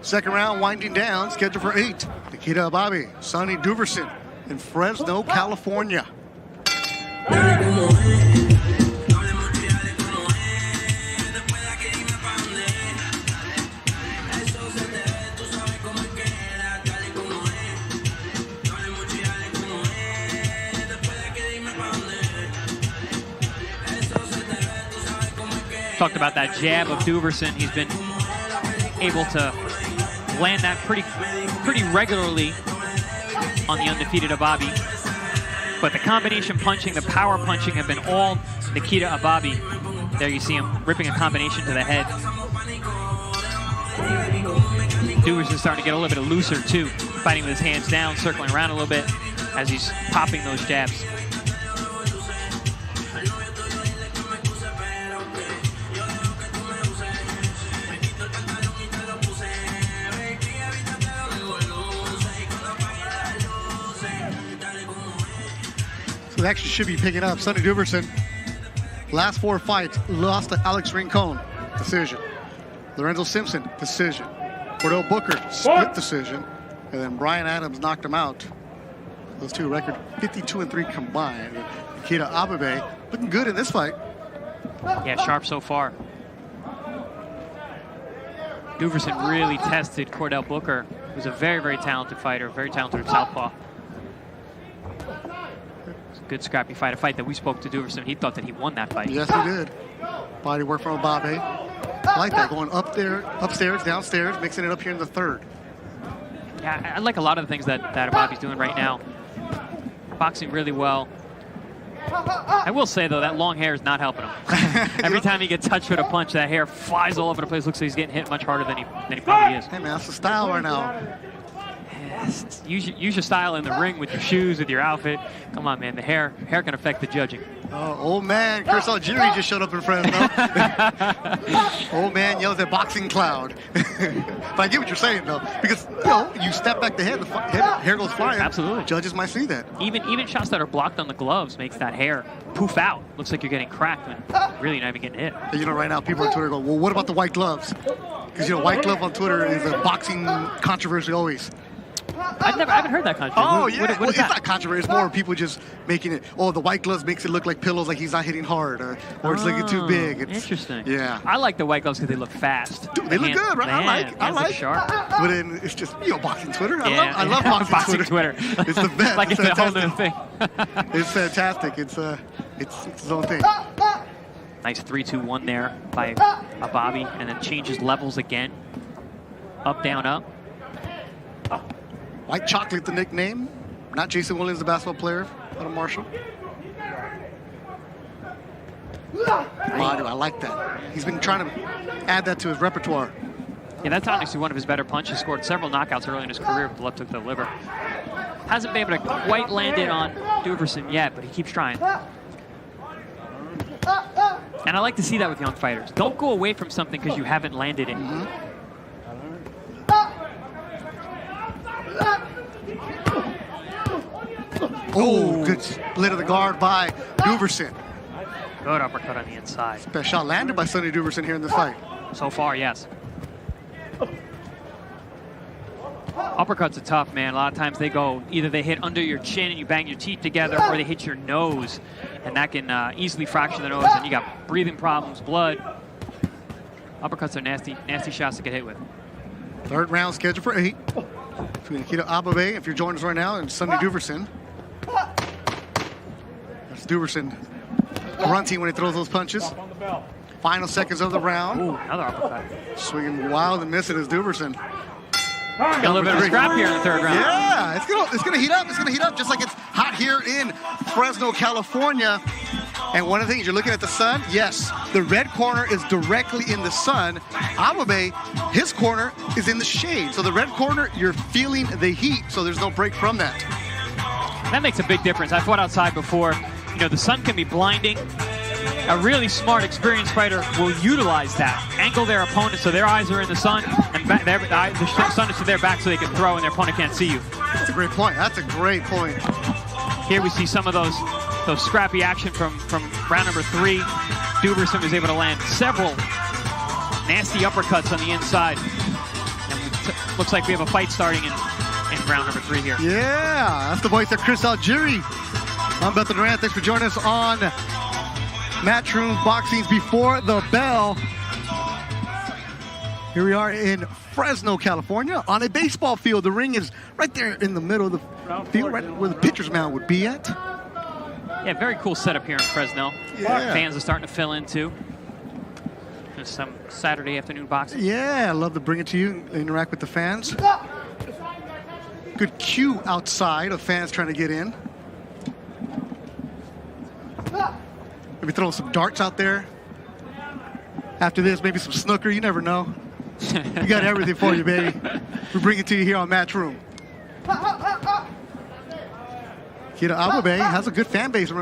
Second round winding down, scheduled for 8. Nikita Bobby, Sonny Duverson in Fresno, California. Talked about that jab of Duverson. He's been able to land that pretty regularly on the undefeated Ababi. But the combination punching, the power punching have been all Nikita Ababi. There you see him ripping a combination to the head. Duverson's starting to get a little bit looser too, fighting with his hands down, circling around a little bit as he's popping those jabs. So it actually should be picking up. Sonny Duverson, last 4 fights, lost to Alex Rincon, decision. Lorenzo Simpson, decision. Cordell Booker, split decision. And then Brian Adams knocked him out. Those two record 52-3 combined. Nikita Ababe looking good in this fight. Yeah, sharp so far. Duverson really tested Cordell Booker, who's a very, very talented fighter, very talented southpaw. It's a good scrappy fight, a fight that we spoke to Duverson. He thought that he won that fight. Yes, he did. Body work from Ababe. I like that, going up there, upstairs, downstairs, mixing it up here in the third. Yeah, I like a lot of the things that Ababi's doing right now. Boxing really well. I will say, though, that long hair is not helping him. Every time he gets touched with a punch, that hair flies all over the place. Looks like he's getting hit much harder than he probably is. Hey, man, that's the style right now. Yes, use your style in the ring with your shoes, with your outfit. Come on, man. The hair can affect the judging. Old man Chris Algieri just showed up in Fresno. Old man yells at boxing cloud. But I get what you're saying, though, because you step back the head, hair goes flying. Absolutely. Judges might see that. Even shots that are blocked on the gloves makes that hair poof out. Looks like you're getting cracked when really not even getting hit. And, right now people on Twitter go, well, what about the white gloves? Because white glove on Twitter is a boxing controversy always. I haven't heard that controversy. Oh, yeah. Well, it's not controversy. It's more people just making it, the white gloves makes it look like pillows, like he's not hitting hard, or it's looking too big. Interesting. Yeah. I like the white gloves because they look fast. Dude, they look good, right? I like. Sharp. But then it's just, boxing Twitter. Yeah, I love boxing Twitter. It's the best. Like it's a whole new thing. It's fantastic. It's its own thing. Nice 3-2-1 there by Ababi, and then changes levels again. Up, down, up. White Chocolate, the nickname. Not Jason Williams, the basketball player out of Marshall. I like that. He's been trying to add that to his repertoire. Yeah, that's honestly one of his better punches. Scored several knockouts early in his career with the left hook to the liver. Hasn't been able to quite land it on Duverson yet, but he keeps trying. And I like to see that with young fighters. Don't go away from something because you haven't landed it. Oh, good split of the guard by Duverson. Good uppercut on the inside. Best shot landed by Sonny Duverson here in this fight. So far, yes. Uppercuts are tough, man. A lot of times either they hit under your chin and you bang your teeth together, or they hit your nose, and that can easily fracture the nose, and you got breathing problems, blood. Uppercuts are nasty shots to get hit with. Third round scheduled for 8. Between Nikita Ababe, if you're joining us right now, and Sonny Duverson. That's Duverson grunting when he throws those punches. Final seconds of the round. Ooh, another uppercut. Swinging wild and missing is Duverson. Got a little bit of a scrap here in the third round. Yeah, it's gonna heat up. It's gonna heat up just like it's hot here in Fresno, California. And one of the things, you're looking at the sun. Yes, the red corner is directly in the sun. Ababe, his corner is in the shade. So the red corner, you're feeling the heat. So there's no break from that. That makes a big difference. I fought outside before. The sun can be blinding. A really smart, experienced fighter will utilize that. Angle their opponent so their eyes are in the sun, and the sun is to their back so they can throw and their opponent can't see you. That's a great point. That's a great point. Here we see some of those scrappy action from round number 3. Duverson was able to land several nasty uppercuts on the inside. And looks like we have a fight starting in round number 3 here. Yeah, that's the voice of Chris Algieri. I'm Bethel Durant. Thanks for joining us on Matchroom Boxing's Before the Bell. Here we are in Fresno, California, on a baseball field. The ring is right there in the middle of the field, right where the pitcher's mound would be at. Yeah, very cool setup here in Fresno. Yeah. Fans are starting to fill in too. Just some Saturday afternoon boxing. Yeah, I love to bring it to you, interact with the fans. good queue outside of fans trying to get in. Maybe throw some darts out there. After this, maybe some snooker. You never know. We got everything for you, baby. We bring it to you here on Matchroom. Kita Ababe has a good fan base.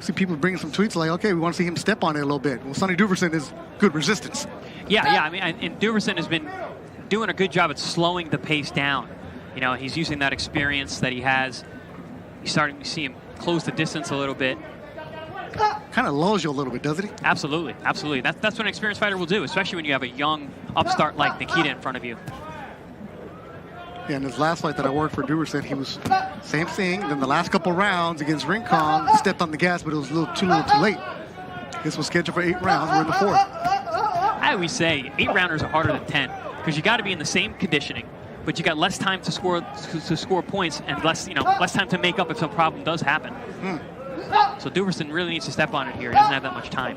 See people bringing some tweets like, okay, we want to see him step on it a little bit. Well, Sonny Duverson is good resistance. Yeah. I mean, and Duverson has been doing a good job at slowing the pace down. You know, he's using that experience that he has. You're starting to see him close the distance a little bit. Kind of lulls you a little bit, doesn't he? Absolutely. That's what an experienced fighter will do, especially when you have a young upstart like Nikita in front of you. Yeah, in his last fight that I worked for Duverson, he was same thing. Then the last couple rounds against Rincon, stepped on the gas, but it was a little too late. This was scheduled for 8 rounds. We're in the 4th. I always say 8-rounders are harder than 10 because you got to be in the same conditioning, but you got less time to score points and less time to make up if some problem does happen. So Duverson really needs to step on it here. He doesn't have that much time.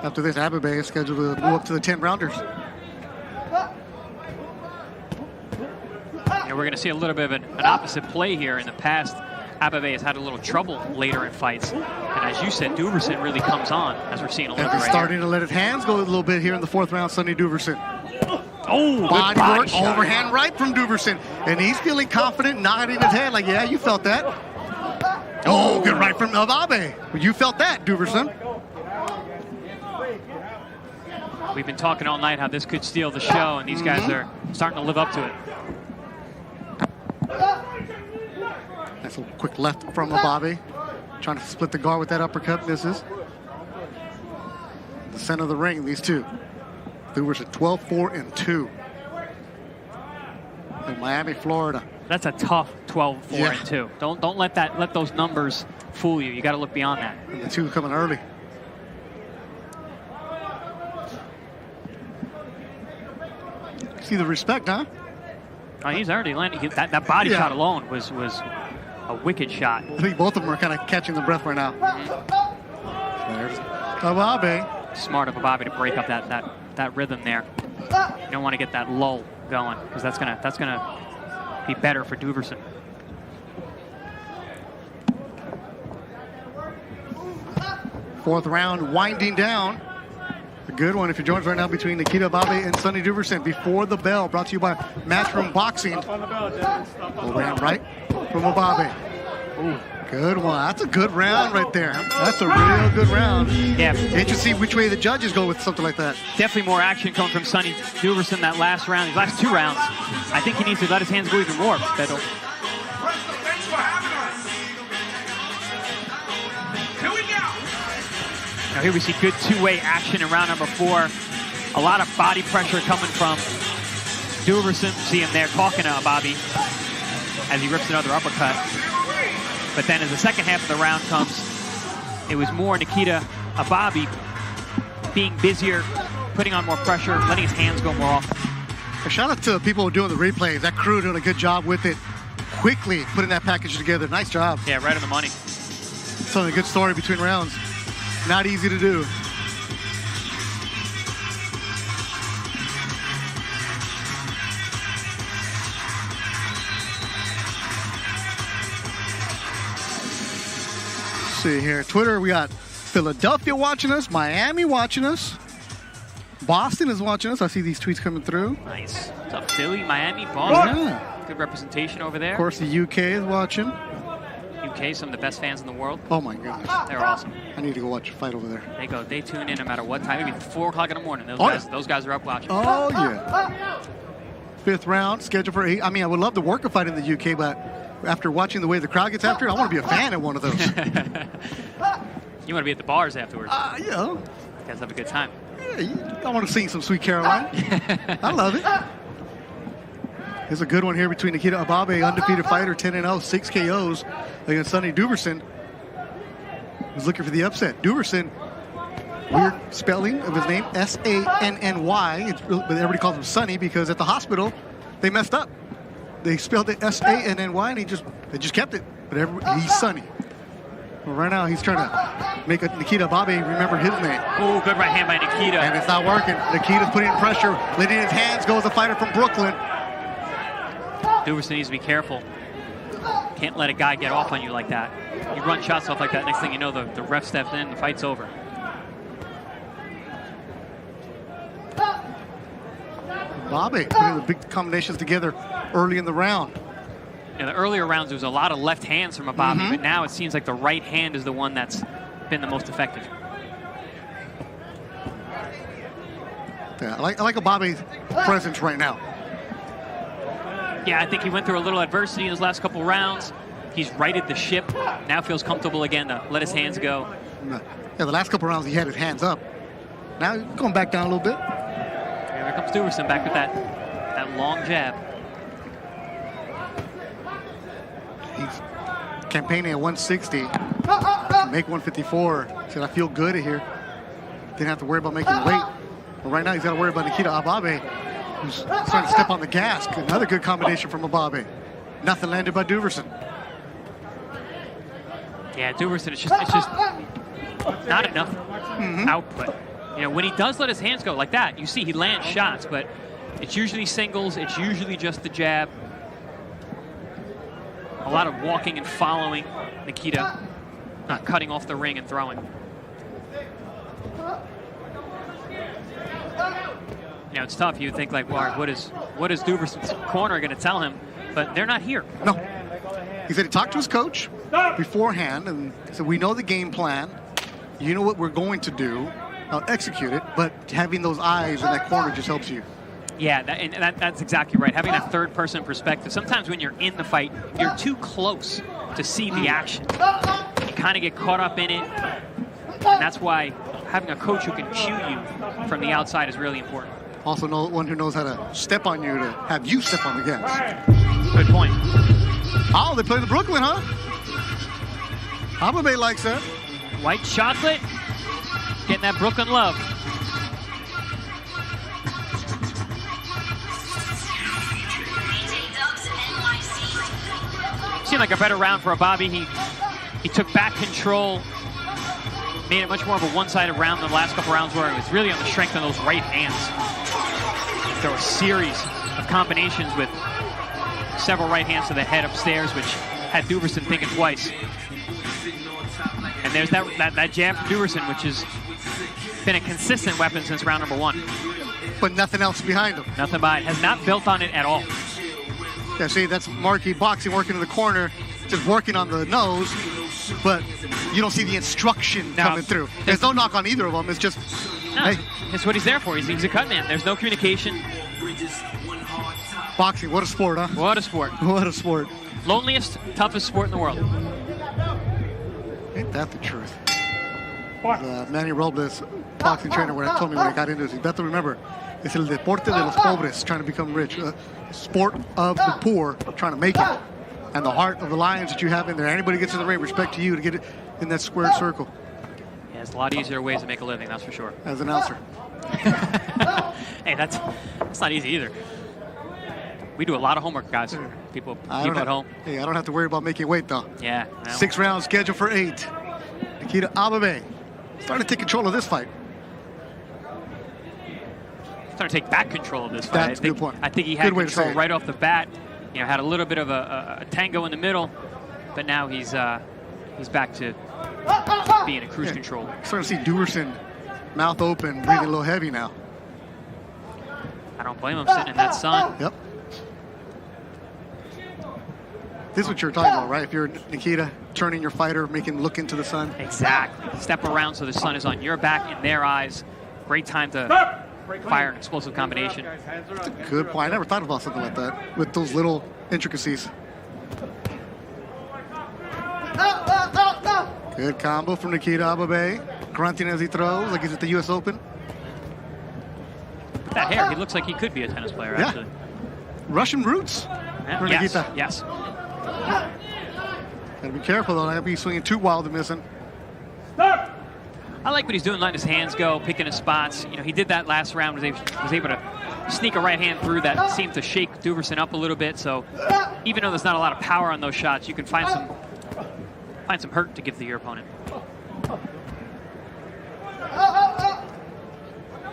After this, Ababe is scheduled to move up to the 10-rounders. And we're going to see a little bit of an opposite play here. In the past, Ababe has had a little trouble later in fights. And as you said, Duverson really comes on, as we're seeing a little bit right starting here. to let his hands go a little bit here in the 4th round, Sonny Duverson. Oh, body work, shot. overhand right from Duverson. And he's feeling confident, nodding his head like, yeah, you felt that. Oh, good right from Ababe. You felt that, Duverson. We've been talking all night how this could steal the show, and these guys are starting to live up to it. That's a quick left from Ababe. Trying to split the guard with that uppercut. Misses. The center of the ring, these two. Duverson 12-4-2. In Miami, Florida. That's a tough 12-4-2. Don't let those numbers fool you. You got to look beyond that. And the two coming early. See the respect, huh? Oh, he's already landing. That body shot alone was a wicked shot. I think both of them are kind of catching the breath right now. There's Ababe. Smart of Ababe to break up that rhythm there. You don't want to get that lull going because that's gonna be better for Duverson. Fourth round winding down. A good one if you're joined right now between Nikita Ababe and Sonny Duverson. Before the bell, brought to you by Matchroom Boxing. Overhand right from Ababe. Ooh, good one. That's a good round right there. That's a real good round. Yeah. Interesting which way the judges go with something like that. Definitely more action coming from Sonny Duverson that last round. These last 2 rounds, I think he needs to let his hands go even more. Thanks for having us. Here we go. Now here we see good 2-way action in round number 4. A lot of body pressure coming from Duverson. See him there talking to Ababe as he rips another uppercut. But then as the second half of the round comes, it was more Nikita Ababe being busier, putting on more pressure, letting his hands go more often. A shout out to the people doing the replays. That crew doing a good job with it. Quickly putting that package together. Nice job. Yeah, right on the money. Telling a good story between rounds. Not easy to do. Let's see here. Twitter, we got Philadelphia watching us, Miami watching us, Boston is watching us. I see these tweets coming through. Nice. What's up, Philly, Miami, Boston? Yeah. Good representation over there. Of course, the UK is watching. UK, some of the best fans in the world. Oh my goodness. They're awesome. I need to go watch a fight over there. They tune in no matter what time, maybe 4 o'clock in the morning. Those guys are up watching. Oh yeah. 5th round, scheduled for 8. I mean, I would love to work a fight in the UK, but after watching the way the crowd gets after it, I want to be a fan at one of those. You want to be at the bars afterwards. You know. You guys have a good time. Yeah, I want to sing some Sweet Caroline. I love it. There's a good one here between Nikita Ababe, undefeated fighter, 10-0, 6 KOs against Sonny Duverson. He's looking for the upset. Duverson, weird spelling of his name, S-A-N-N-Y. But everybody calls him Sonny because at the hospital, they messed up. They spelled it S-A-N-N-Y, and they just kept it. But he's Sonny. Well, right now, he's trying to make Nikita Ababe remember his name. Oh, good right hand by Nikita. And it's not working. Nikita's putting in pressure, letting his hands go as a fighter from Brooklyn. Duverson needs to be careful. Can't let a guy get off on you like that. You run shots off like that, next thing you know, the ref steps in, the fight's over. Bobby putting the big combinations together early in the round. In the earlier rounds, there was a lot of left hands from a Bobby, but now it seems like the right hand is the one that's been the most effective. Yeah, I like a Bobby presence right now. Yeah, I think he went through a little adversity in his last couple rounds. He's righted the ship. Now feels comfortable again to let his hands go. Yeah, the last couple rounds he had his hands up. Now he's going back down a little bit. Here comes Duverson back with that long jab. He's campaigning at 160. Make 154. Said, I feel good here. Didn't have to worry about making weight. But right now he's got to worry about Nikita Ababe, who's trying to step on the gas. Another good combination from Ababe. Nothing landed by Duverson. Yeah, Duverson, it's just not enough output. You know, when he does let his hands go like that, you see he lands shots, but it's usually singles, it's usually just the jab. A lot of walking and following Nikita, not cutting off the ring and throwing. You know, it's tough. You think like, well, what is Duverson's corner going to tell him? But they're not here. No. He said he talked to his coach beforehand and said, we know the game plan. You know what we're going to do. I'll execute it. But having those eyes in that corner just helps you. Yeah, that's exactly right. Having that third-person perspective. Sometimes when you're in the fight, you're too close to see the action. You kind of get caught up in it. And that's why having a coach who can cue you from the outside is really important. Also one who knows how to step on you to have you step on the gas. Good point. Oh, they play the Brooklyn, huh? Ababe likes that. White chocolate, getting that Brooklyn love. Seemed like a better round for Bobby. He took back control, made it much more of a one-sided round than the last couple rounds where it was really on the strength of those right hands. There were a series of combinations with several right hands to the head upstairs, which had Duverson thinking twice. And there's that jab from Duverson, which has been a consistent weapon since round number one. But nothing else behind him. Nothing behind. Has not built on it at all. Yeah, see, that's Marky boxing, working in the corner, just working on the nose, but you don't see the instruction coming through. There's no knock on either of them. It's just, no, hey. It's what he's there for. He's a cut man. There's no communication. Boxing, what a sport, huh? What a sport. What a sport. Loneliest, toughest sport in the world. Ain't that the truth? Manny Robles, boxing trainer, when I told me when I got into this, you better to remember, it's el deporte de los pobres, trying to become rich. Sport of the poor, trying to make it. And the heart of the lions that you have in there. Anybody gets in the ring, respect to you to get it in that squared circle. Yeah, there's a lot easier ways to make a living, that's for sure. As an announcer. Hey, that's not easy either. We do a lot of homework, guys. People at home. Hey, I don't have to worry about making weight, though. Yeah. 6 rounds scheduled for 8. Nikita Ababe starting to take control of this fight. Starting to take back control of this fight. That's a good point. I think he had control right off the bat. You know, had a little bit of a tango in the middle, but now he's back to being in cruise control. Starting to see Duverson mouth open, breathing a little heavy now. I don't blame him sitting in that sun. Yep. This is what you're talking about, right? If you're Nikita, turning your fighter, making him look into the sun. Exactly. Step around so the sun is on your back, in their eyes. Great time to fire an explosive combination. That's a good point. I never thought about something like that, with those little intricacies. Good combo from Nikita Ababe. Grunting as he throws, like he's at the U.S. Open. With that hair, he looks like he could be a tennis player, actually. Russian roots for Nikita. Yes. Gotta be careful, though. Not be swinging too wild and missing. I like what he's doing, letting his hands go, picking his spots. You know, he did that last round, was able to sneak a right hand through that seemed to shake Duverson up a little bit. So even though there's not a lot of power on those shots, you can find some hurt to give to your opponent.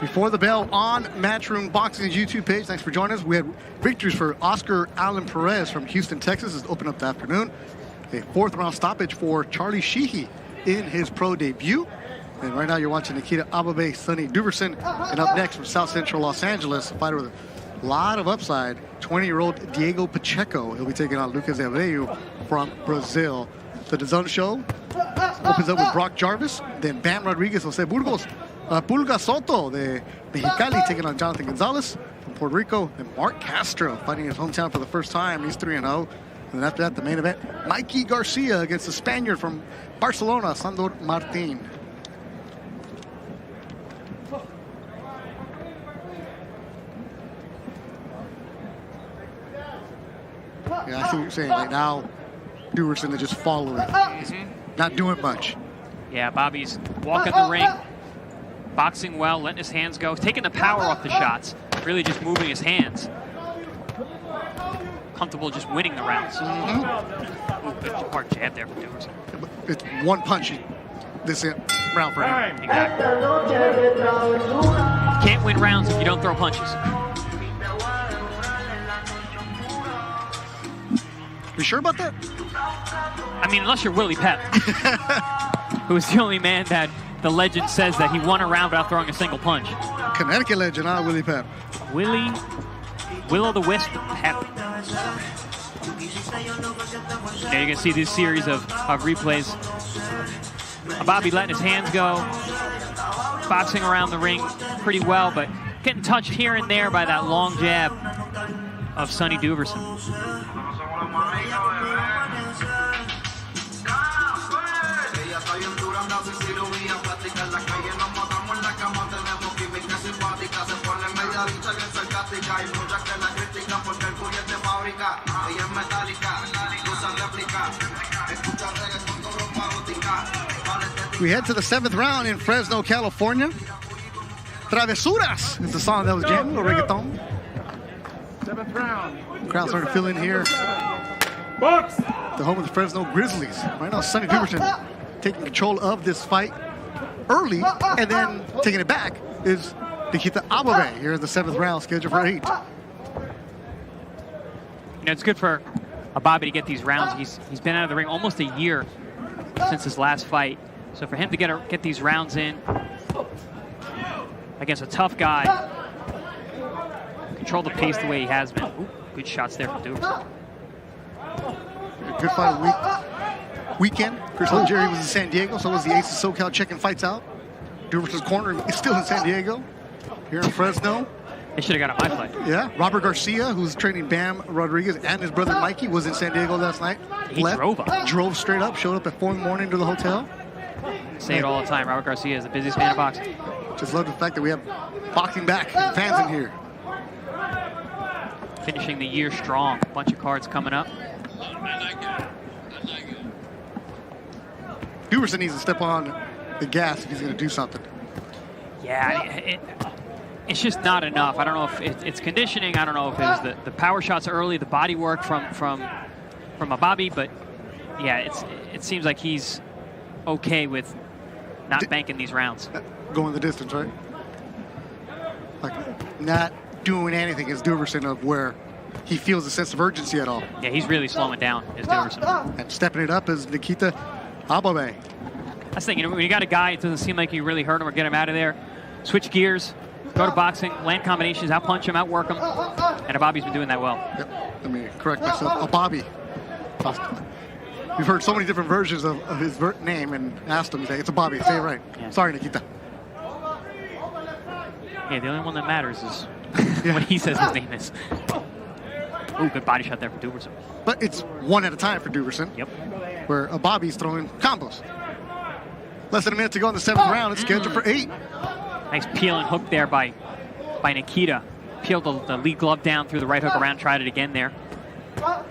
Before the bell on Matchroom Boxing's YouTube page. Thanks for joining us. We had victories for Oscar Allen Perez from Houston, Texas. It's open up the afternoon. A 4th round stoppage for Charlie Sheehy in his pro debut. And right now you're watching Nikita Ababe, Sonny Duverson. And up next from South Central Los Angeles, a fighter with a lot of upside, 20-year-old Diego Pacheco. He'll be taking on Lucas Abreu from Brazil. The Dazn show opens up with Brock Jarvis, then Bam Rodriguez, Jose Burgos, Pulga Soto de Mexicali taking on Jonathan Gonzalez from Puerto Rico, and Mark Castro fighting his hometown for the first time. He's 3-0. And after that, the main event, Mikey Garcia against the Spaniard from Barcelona, Sandor Martin. Yeah, I see what you're saying. Like now, Duverson is just following. He's not doing much. Yeah, Bobby's walking the ring, boxing well, letting his hands go, taking the power off the shots, really just moving his hands. Comfortable just winning the rounds. Ooh, good hard jab there from Duverson. It's one punch this round for him. Exactly. You can't win rounds if you don't throw punches. You sure about that? I mean, unless you're Willie Pep, who is the only man that the legend says that he won a round without throwing a single punch. Connecticut legend, huh, Willie Pep? Willow the Wisp Pep. Now you can see this series of replays. Bobby letting his hands go, boxing around the ring pretty well, but getting touched here and there by that long jab of Sonny Duverson. We head to the 7th round in Fresno, California. Travesuras is the song that was jamming, a reggaeton. 7th round. Crowd starting to fill in here. Box. The home of the Fresno Grizzlies. Right now, Sonny Duverson taking control of this fight early, and then taking it back is Nikita Ababe here in the 7th round, scheduled for 8. You know, it's good for Bobby to get these rounds. He's been out of the ring almost a year since his last fight. So for him to get these rounds in against a tough guy, control the pace the way he has been. Ooh, good shots there from Duverson. Good fight of the weekend. Chris Algieri was in San Diego, so was the Ace of SoCal checking fights out. Duverson's corner is still in San Diego. Here in Fresno. They should have got a my fight. Yeah, Robert Garcia, who's training Bam Rodriguez, and his brother Mikey was in San Diego last night. He drove up. Drove straight up, showed up at 4 in the morning to the hotel. Say it all the time, Robert Garcia is the busiest man in boxing. Just love the fact that we have boxing back, fans in here. Finishing the year strong. A bunch of cards coming up. Duverson needs to step on the gas if he's going to do something. Yeah, it's just not enough. I don't know if it's conditioning. I don't know if it was the power shots early, the body work from a Bobby, but yeah, it seems like he's okay with not banking these rounds. Going the distance, right? Like not doing anything is Duverson of where he feels a sense of urgency at all. Yeah, he's really slowing down, is Duverson. And stepping it up is Nikita Ababe. That's the thing, you know, when you got a guy, it doesn't seem like you really hurt him or get him out of there. Switch gears, go to boxing, land combinations, out-punch him, out-work him. And Bobby's been doing that well. Yep, let me correct myself. Bobby. We've heard so many different versions of his name and asked him, it's a Bobby, say it right. Yeah. Sorry, Nikita. Yeah, the only one that matters is what he says his name is. Ooh, good body shot there for Duverson. But it's one at a time for Duverson. Yep. Where a Bobby's throwing combos. Less than a minute to go in the 7th round. It's scheduled for 8. Nice peel and hook there by Nikita. Peeled the lead glove down through the right hook around, tried it again there.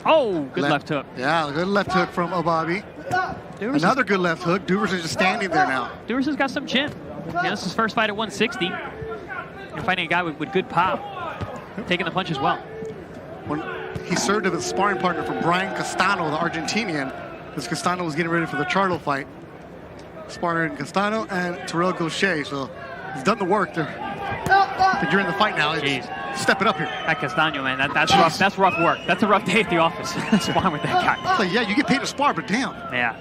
Oh, good left hook. Yeah, good left hook from Bobby. Another good left hook. Duverson's just standing there now. Duverson's got some chin. Yeah, this is his first fight at 160. You're fighting a guy with good pop. Taking the punch as well. When he served as a sparring partner for Brian Castano, the Argentinian, because Castano was getting ready for the Charlo fight. Sparring Castano and Terrell Gaucher, so he's done the work there. But you're in the fight now. Step it up here. That Castaño, man, that's rough. That's rough work. That's a rough day at the office. Sparring with that guy. Like, yeah, you get paid to spar, but damn. Yeah.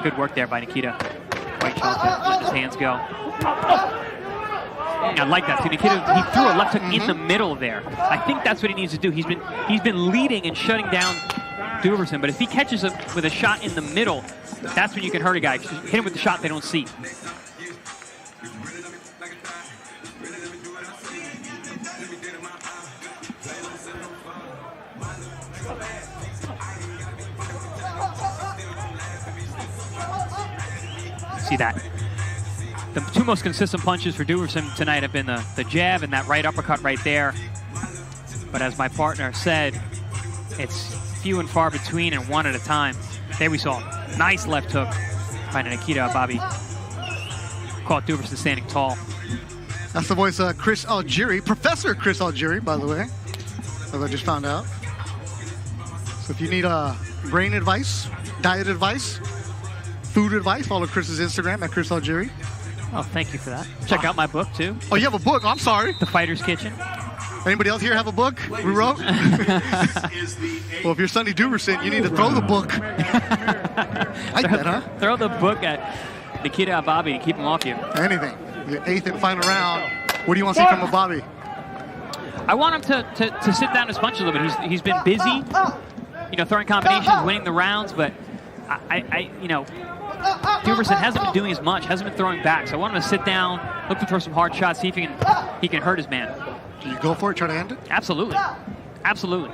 Good work there by Nikita. White chocolate, let his hands go. I like that. See, Nikita, he threw a left hook in the middle there. I think that's what he needs to do. He's been leading and shutting down Duverson, but if he catches him with a shot in the middle, that's when you can hurt a guy. Hit him with the shot they don't see. See that. The two most consistent punches for Duverson tonight have been the jab and that right uppercut right there. But as my partner said, it's few and far between and one at a time. There we saw a nice left hook by Nikita Ababi. Caught Duverson standing tall. That's the voice of Chris Algieri, Professor Chris Algieri, by the way, as I just found out. So if you need brain advice, diet advice, food advice, follow Chris's Instagram at Chris Algieri. Oh, thank you for that. Check out my book, too. Oh, you have a book? I'm sorry. The Fighter's Kitchen. Anybody else here have a book we wrote? Well, if you're Sonny Duverson, you need to throw the book. Like that, huh? Throw the book at Nikita Ababi to keep him off you. Anything. The 8th and final round. What do you want to see from Ababi? I want him to sit down his punch a little bit. He's been busy, throwing combinations, winning the rounds, but Duverson hasn't been doing as much, hasn't been throwing back. So I want him to sit down, look to throw some hard shots, see if he can hurt his man. Do you go for it, try to end it? Absolutely. Absolutely.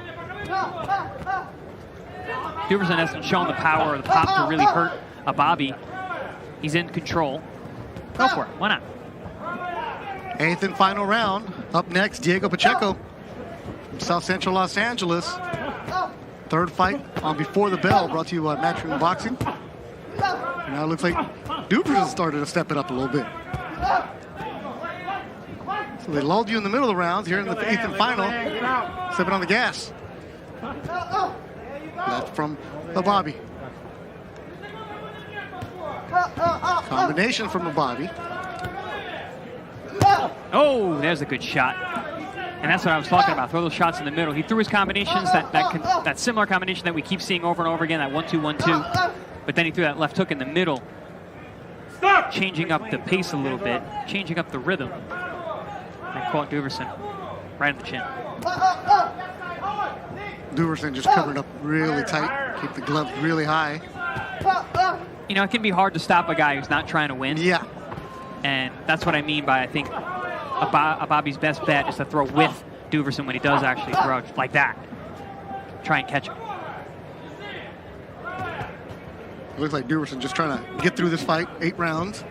Duverson hasn't shown the power or the pop to really hurt Ababi. He's in control. Go for it. Why not? 8th and final round. Up next, Diego Pacheco from South Central Los Angeles. Third fight on Before the Bell, brought to you by Matchroom Boxing. And now it looks like Duverson started to step it up a little bit. So they lulled you in the middle of the rounds here in the 8th and final. Stepping on the gas. That's from Ababi. Combination from Ababi. Oh, there's a good shot. And that's what I was talking about. Throw those shots in the middle. He threw his combinations, that similar combination that we keep seeing over and over again, that 1-2, 1-2. But then he threw that left hook in the middle, changing up the pace a little bit, changing up the rhythm. And caught Duverson right in the chin. Duverson just covered up really tight, keep the gloves really high. It can be hard to stop a guy who's not trying to win. Yeah. And that's what I mean by, I think, Ababi's best bet is to throw with Duverson when he does actually throw, like that. Try and catch him. It looks like Duverson just trying to get through this fight. 8 rounds.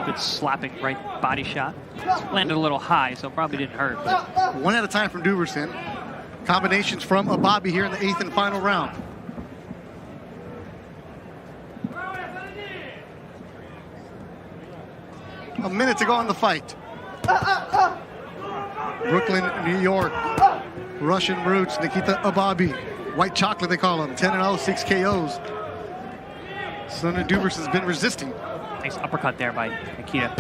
Good slapping right body shot. Landed a little high, so probably didn't hurt. But. One at a time from Duverson. Combinations from Ababi here in the 8th and final round. A minute to go in the fight. Brooklyn, New York. Russian roots, Nikita Ababi. White chocolate, they call him. 10-0, 6 KOs. Sonny Duverson's been resisting. Nice uppercut there by Nikita.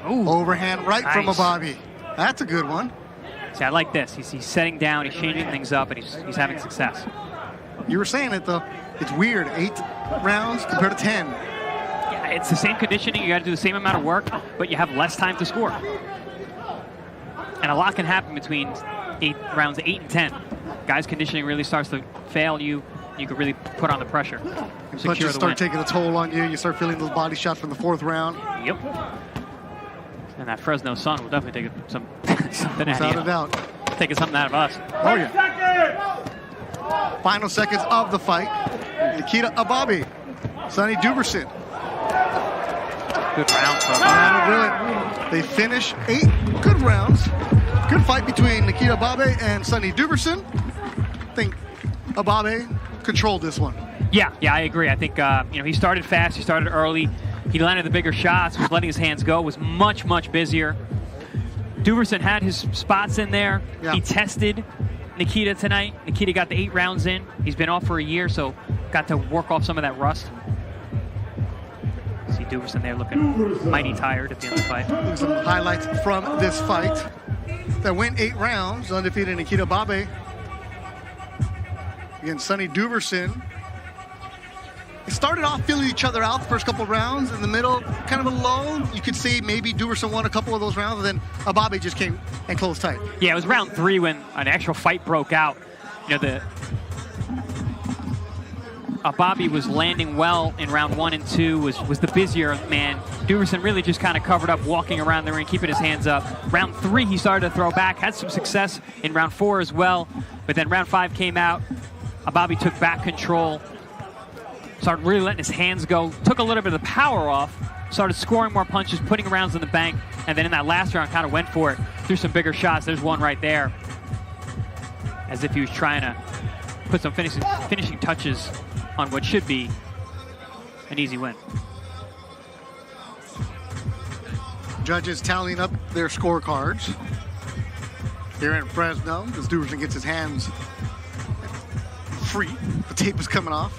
Ooh. Overhand right from Ababi. That's a good one. See, I like this. He's setting down, he's changing things up, and he's having success. You were saying it, though. It's weird. 8 rounds compared to 10. Yeah, it's the same conditioning. You got to do the same amount of work, but you have less time to score. And a lot can happen between rounds 8 and 10. Guys' conditioning really starts to fail you. You can really put on the pressure. Punches start taking a toll on you. You start feeling those body shots from the 4th round. Yep. And that Fresno sun will definitely take something out Without a doubt. Taking something out of us. Oh, yeah. Final seconds of the fight. Nikita Ababi. Sonny Duverson. Good round from him. They finish 8 good rounds. Good fight between Nikita Ababi and Sonny Duverson. I think Ababi controlled this one. Yeah, I agree. I think he started fast. He started early. He landed the bigger shots. Was letting his hands go. Was much busier. Duverson had his spots in there. Yeah. He tested Nikita tonight. Nikita got the 8 rounds in. He's been off for a year, so got to work off some of that rust. See Duverson there looking mighty tired at the end of the fight. Some highlights from this fight that went 8 rounds. Undefeated Nikita Babe against Sonny Duverson. They started off feeling each other out the first couple of rounds. In the middle, kind of a lull. You could say maybe Duverson won a couple of those rounds, and then Ababe just came and closed tight. Yeah, it was round 3 when an actual fight broke out. You know, Ababe was landing well in round 1 and 2, was the busier man. Duverson really just kind of covered up, walking around the ring, keeping his hands up. Round 3, he started to throw back, had some success in round 4 as well. But then round 5 came out. Ababe took back control, started really letting his hands go, took a little bit of the power off, started scoring more punches, putting rounds in the bank, and then in that last round kind of went for it, threw some bigger shots. There's one right there, as if he was trying to put some finishing touches on what should be an easy win. Judges tallying up their scorecards here in Fresno as Duverson gets his hands free. The tape is coming off.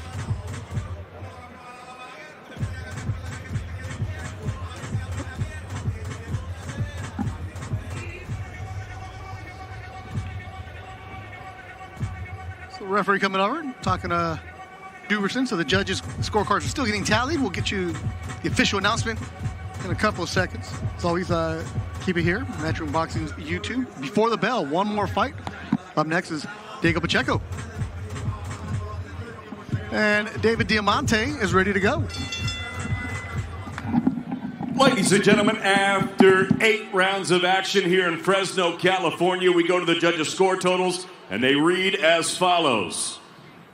So the referee coming over, talking to Duverson. So the judges' scorecards are still getting tallied. We'll get you the official announcement in a couple of seconds. As always, keep it here, Matchroom Boxing's YouTube. Before the bell, one more fight. Up next is Diego Pacheco. And David Diamante is ready to go. Ladies and gentlemen, after 8 rounds of action here in Fresno, California, we go to the judges' score totals, and they read as follows.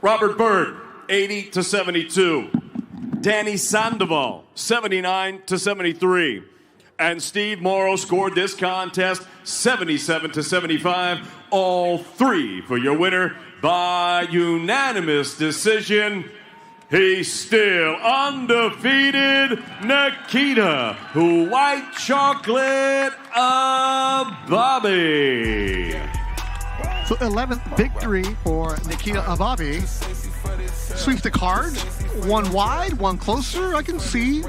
Robert Byrd, 80-72. Danny Sandoval, 79-73. And Steve Morrow scored this contest 77-75. All 3 for your winner by unanimous decision. He's still undefeated, Nikita White Chocolate Ababe. So 11th victory for Nikita Ababe. Sweeps the cards, one wide, one closer. I can see,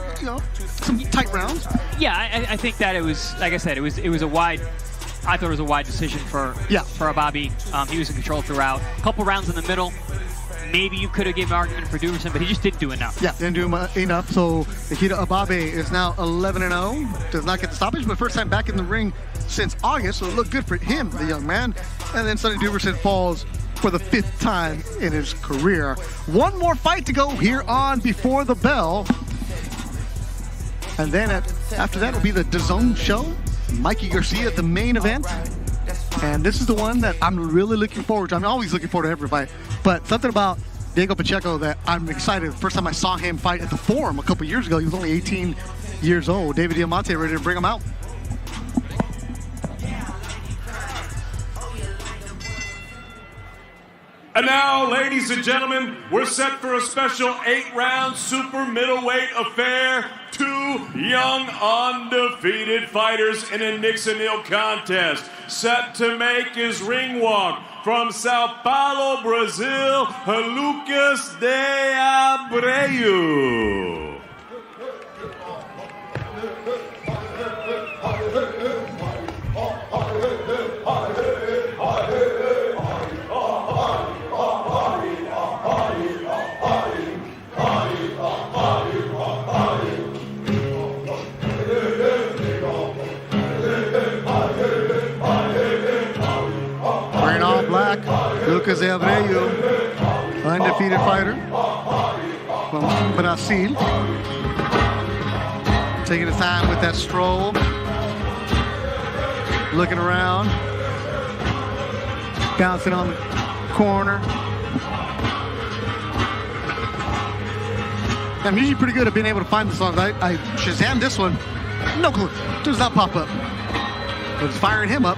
some tight rounds. Yeah, I think that it was, like I said, it was a wide. I thought it was a wide decision for Ababe. He was in control throughout. A couple rounds in the middle. Maybe you could have given an argument for Duverson, but he just didn't do enough. Yeah, didn't do enough. So Nikita Ababe is now 11-0. Does not get the stoppage, but first time back in the ring since August, so it looked good for him, the young man. And then Sonny Duverson falls for the 5th time in his career. One more fight to go here on Before the Bell. And then after that will be the Dazn show. Mikey Garcia at the main event. And this is the one that I'm really looking forward to. I'm always looking forward to every fight. But something about Diego Pacheco that I'm excited. The first time I saw him fight at the Forum a couple years ago, he was only 18 years old. David Diamante ready to bring him out. And now, ladies and gentlemen, we're set for a special 8-round super middleweight affair. 2 young undefeated fighters in a Nixon Hill contest. Set to make his ring walk from Sao Paulo, Brazil, Lucas de Abreu. Lucas de Abreu, undefeated fighter from Brazil. Taking his time with that stroll. Looking around. Bouncing on the corner. I'm usually pretty good at being able to find the songs. I Shazam this one. No clue. Does not pop up. But it's firing him up.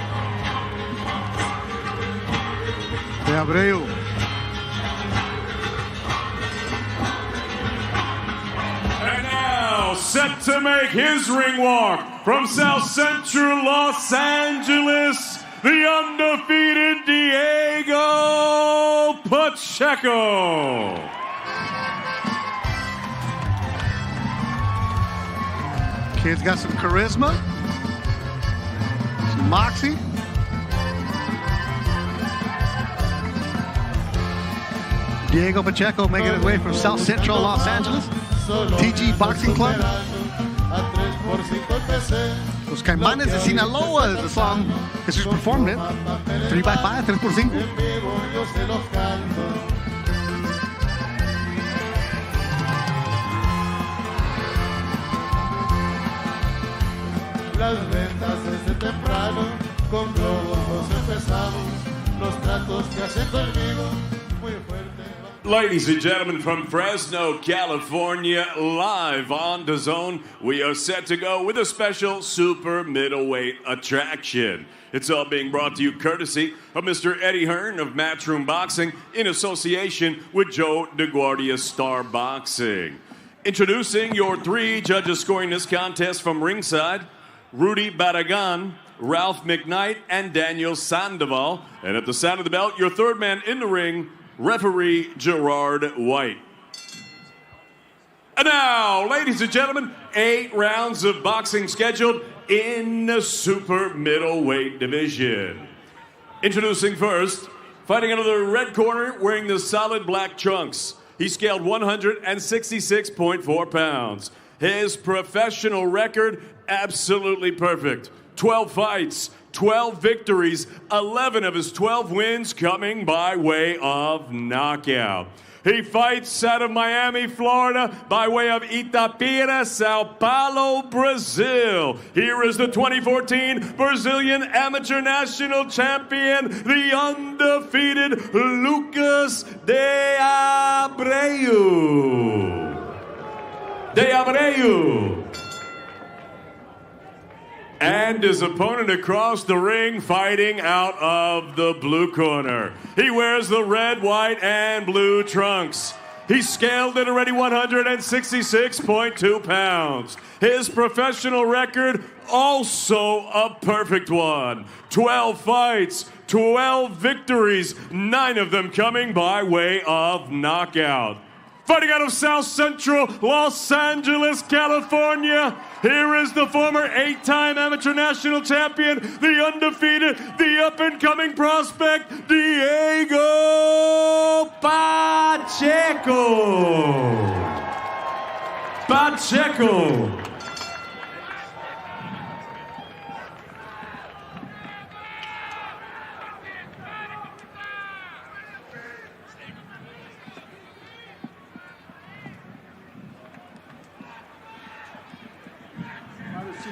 De Abreu. And now, set to make his ring walk from South Central Los Angeles, the undefeated Diego Pacheco. Kid's got some charisma, some moxie. Diego Pacheco making his way from South Central Los Angeles, TG Boxing Club. Los Caimanes de Sinaloa is the song that she's performed it. 3x5, 3x5. Las ventas desde temprano, con globos nos empezamos, los tratos que hacen conmigo, muy fuerte. Ladies and gentlemen, from Fresno, California, live on Dazn, we are set to go with a special super middleweight attraction. It's all being brought to you courtesy of Mr. Eddie Hearn of Matchroom Boxing in association with Joe DeGuardia Star Boxing. Introducing your 3 judges scoring this contest from ringside, Rudy Barragan, Ralph McKnight, and Daniel Sandoval. And at the sound of the bell, your third man in the ring, referee Gerard White. And now, ladies and gentlemen, 8 rounds of boxing scheduled in the super middleweight division. Introducing first, fighting out of the red corner, wearing the solid black trunks. He scaled 166.4 pounds. His professional record, absolutely perfect. 12 fights, 12 victories, 11 of his 12 wins coming by way of knockout. He fights out of Miami, Florida, by way of Itapira, Sao Paulo, Brazil. Here is the 2014 Brazilian Amateur National Champion, the undefeated Lucas de Abreu. And his opponent across the ring fighting out of the blue corner. He wears the red, white, and blue trunks. He's scaled at already 166.2 pounds. His professional record, also a perfect one. 12 fights, 12 victories, 9 of them coming by way of knockout. Fighting out of South Central Los Angeles, California, here is the former 8-time amateur national champion, the undefeated, the up-and-coming prospect, Diego Pacheco.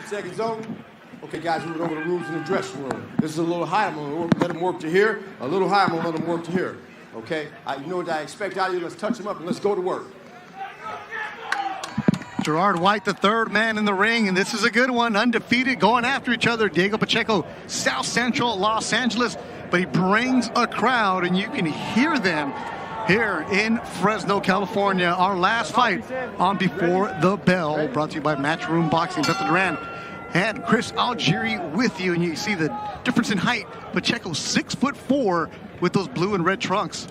Second zone. Okay, guys, moving over the rules in the dressing room. This is a little high. I'm going to let them work to here. A little high, I'm going to let them work to here. Okay? You know what I expect out of you. Let's touch them up and let's go to work. Gerard White, the third man in the ring, and this is a good one. Undefeated, going after each other. Diego Pacheco, South Central Los Angeles, but he brings a crowd, and you can hear them here in Fresno, California. Our last fight on Before the Bell, brought to you by Matchroom Boxing. Beto Duran and Chris Algieri with you, and you see the difference in height. Pacheco 6'4" with those blue and red trunks.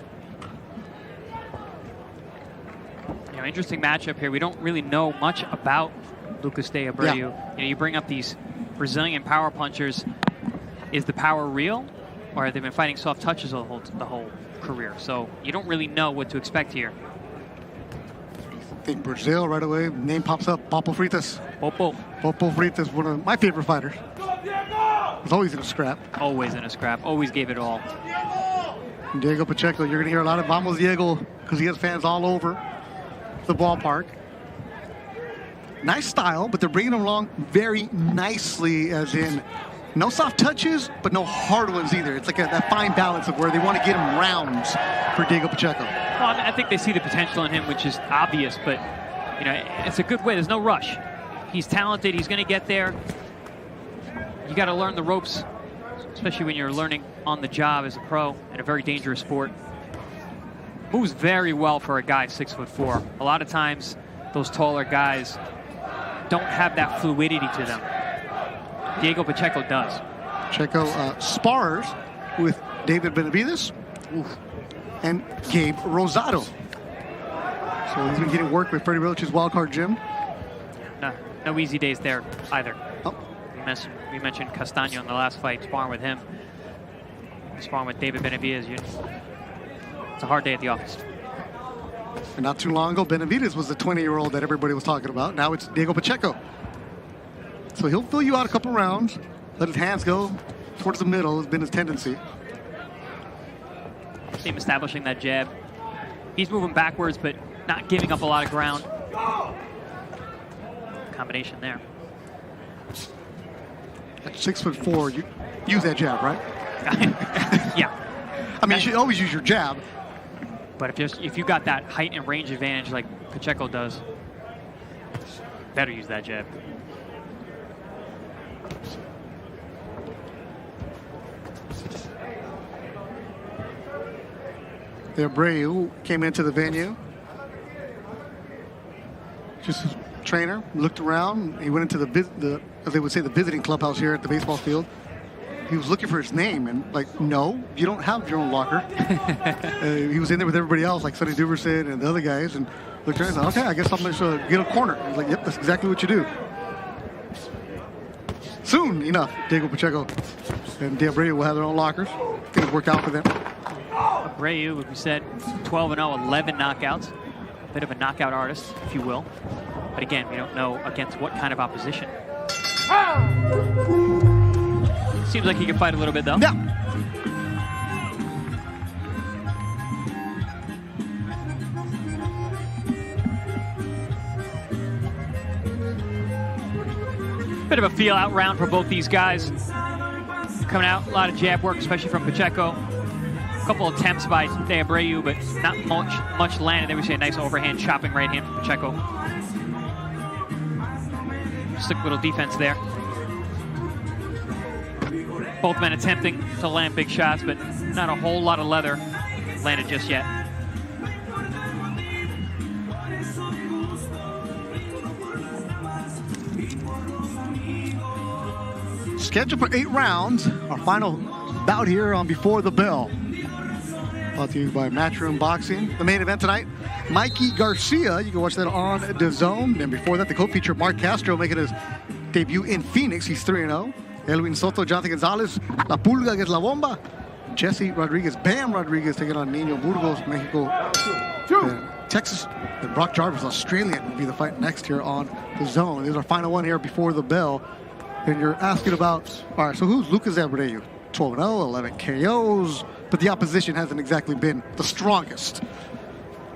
You know, interesting matchup here. We don't really know much about Lucas de Abreu. You know, you bring up these Brazilian power punchers. Is the power real, or have they been fighting soft touches the whole career? So you don't really know what to expect here. I think Brazil right away. Name pops up. Popo Freitas. Popo Freitas, one of my favorite fighters. Was always in a scrap. Always in a scrap. Always gave it all. Diego Pacheco, you're going to hear a lot of Vamos Diego because he has fans all over the ballpark. Nice style, but they're bringing him along very nicely, as in no soft touches, but no hard ones either. It's like that fine balance of where they want to get him rounds for Diego Pacheco. Well, I think they see the potential in him, which is obvious, but you know, it's a good way. There's no rush. He's talented. He's going to get there. You got to learn the ropes, especially when you're learning on the job as a pro in a very dangerous sport. Moves very well for a guy 6'4". A lot of times, those taller guys don't have that fluidity to them. Diego Pacheco does. Pacheco spars with David Benavides and Gabe Rosado. So he's been getting work with Freddie Roach's Wildcard Gym. Now no easy days there either. Oh. We mentioned Castaño in the last fight, sparring with him. Sparring with David Benavidez. It's a hard day at the office. And not too long ago, Benavidez was the 20-year-old that everybody was talking about. Now it's Diego Pacheco. So he'll fill you out a couple rounds, let his hands go towards the middle has been his tendency. See him establishing that jab. He's moving backwards, but not giving up a lot of ground. Combination there. At 6'4", you use that jab, right? Yeah. I mean, you should always use your jab. But if you got that height and range advantage like Pacheco does, better use that jab. Abreu came into the venue. Just a trainer, looked around. He went into the as they would say, the visiting clubhouse here at the baseball field. He was looking for his name, and like, no, you don't have your own locker. He was in there with everybody else, like Sonny Duverson and the other guys, and looked around and said, okay, I guess I'm going to get a corner. He's like, yep, that's exactly what you do. Soon enough, Diego Pacheco and Abreu will have their own lockers. Things work out for them. Abreu, as we said, 12-0, 11 knockouts. A bit of a knockout artist, if you will. But again, we don't know against what kind of opposition. Seems like he can fight a little bit, though. Yeah. Bit of a feel-out round for both these guys. Coming out, a lot of jab work, especially from Pacheco. A couple attempts by Abreu, but not much landed. There we see a nice overhand chopping right hand from Pacheco. Slick little defense there. Both men attempting to land big shots, but not a whole lot of leather landed just yet. Scheduled for 8 rounds. Our final bout here on Before the Bell. Brought to you by Matchroom Boxing. The main event tonight, Mikey Garcia. You can watch that on Dazn. And before that, the co-feature Mark Castro making his debut in Phoenix. He's 3-0. Elwin Soto, Jonathan Gonzalez, La Pulga against La Bomba. Jesse Rodriguez, Bam Rodriguez taking on Nino Burgos, Mexico. Texas, and Brock Jarvis, Australian, will be the fight next here on the Zone. This is our final one here Before the Bell. And you're asking about, all right, so who's Lucas Abreu? 12-0, 11 KOs, but the opposition hasn't exactly been the strongest.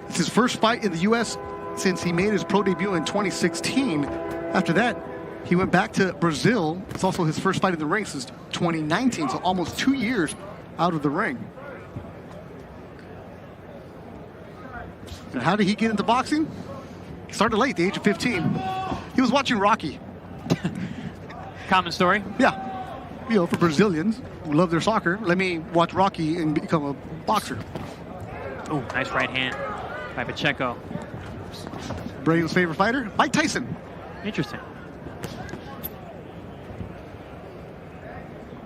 It's his first fight in the U.S. since he made his pro debut in 2016. After that, he went back to Brazil. It's also his first fight in the ring since 2019, so almost 2 years out of the ring. And how did he get into boxing? He started late, the age of 15. He was watching Rocky. Common story? Yeah. You know, for Brazilians who love their soccer, let me watch Rocky and become a boxer. Oh, nice right hand by Pacheco. Bray's favorite fighter, Mike Tyson. Interesting.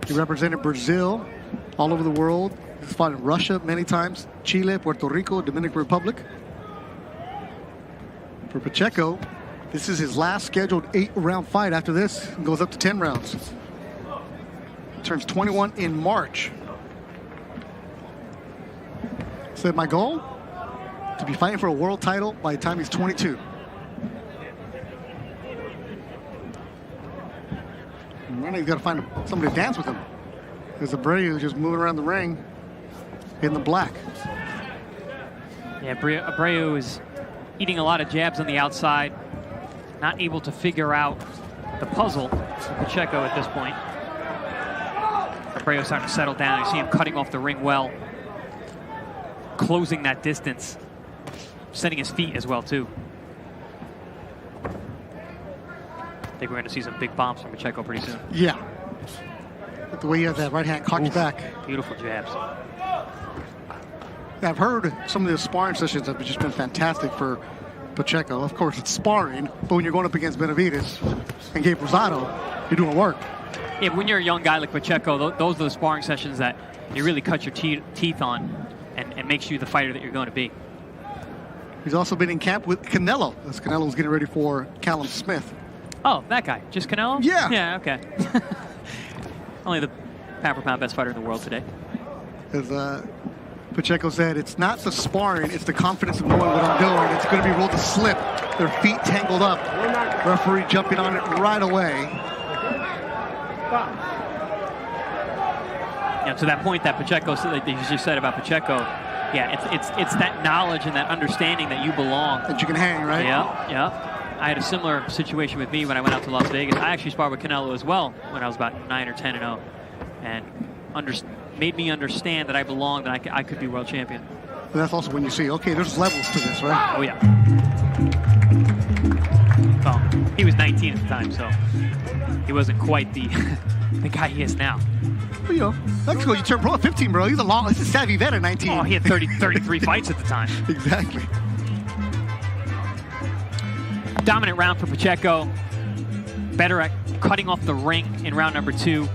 He represented Brazil all over the world. He's fought in Russia many times, Chile, Puerto Rico, Dominican Republic. For Pacheco, this is his last scheduled 8-round fight. After this, it goes up to 10 rounds. Turns 21 in March. Said my goal, to be fighting for a world title by the time he's 22. And then he's got to find somebody to dance with him. There's Abreu just moving around the ring in the black. Yeah, Abreu is eating a lot of jabs on the outside. Not able to figure out the puzzle for Pacheco at this point. Abreu starting to settle down. You see him cutting off the ring well. Closing that distance. Setting his feet as well, too. I think we're going to see some big bombs from Pacheco pretty soon. Yeah. The way he has that right hand cocked back. Beautiful jabs. I've heard some of the sparring sessions have just been fantastic for Pacheco. Of course, it's sparring, but when you're going up against Benavidez and Gabe Rosado, you're doing work. Yeah, when you're a young guy like Pacheco, those are the sparring sessions that you really cut your teeth on and makes you the fighter that you're going to be. He's also been in camp with Canelo, as Canelo's getting ready for Callum Smith Oh, that guy. Just Canelo? Yeah. Yeah, okay. Only the pound for pound best fighter in the world today. As Pacheco said, it's not the sparring, it's the confidence of knowing what I'm doing. It's going to be ruled a slip. Their feet tangled up. Referee jumping on it right away. Yeah, to that point that Pacheco, like you just said about Pacheco, yeah, it's that knowledge and that understanding that you belong. That you can hang, right? Yeah, yeah. I had a similar situation with me when I went out to Las Vegas. I actually sparred with Canelo as well when I was about 9 or 10-0, and made me understand that I belonged and I could be world champion. And that's also when you see, okay, there's levels to this, right? Oh yeah. Well, he was 19 at the time, so he wasn't quite the the guy he is now. Well, you know, Mexico, you turned pro at 15, bro. He's a savvy vet at 19. Oh, he had 33 fights at the time. Exactly. Dominant round for Pacheco. Better at cutting off the ring in round number 2.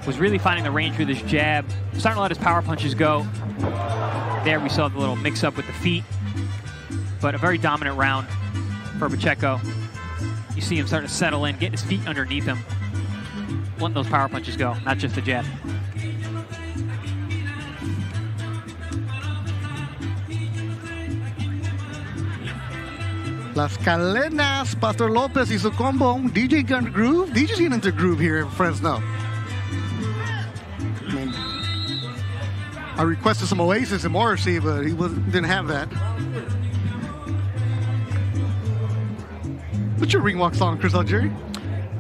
Was really finding the range with his jab. Starting to let his power punches go. There we saw the little mix-up with the feet. But a very dominant round for Pacheco. You see him starting to settle in, getting his feet underneath him. Letting those power punches go, not just the jab. Las Calenas, Pastor Lopez y su combo. DJ got into groove. DJ's getting into groove here in Fresno. I mean, I requested some Oasis and Morrissey, but he didn't have that. What's your ring walk song, Chris Algieri?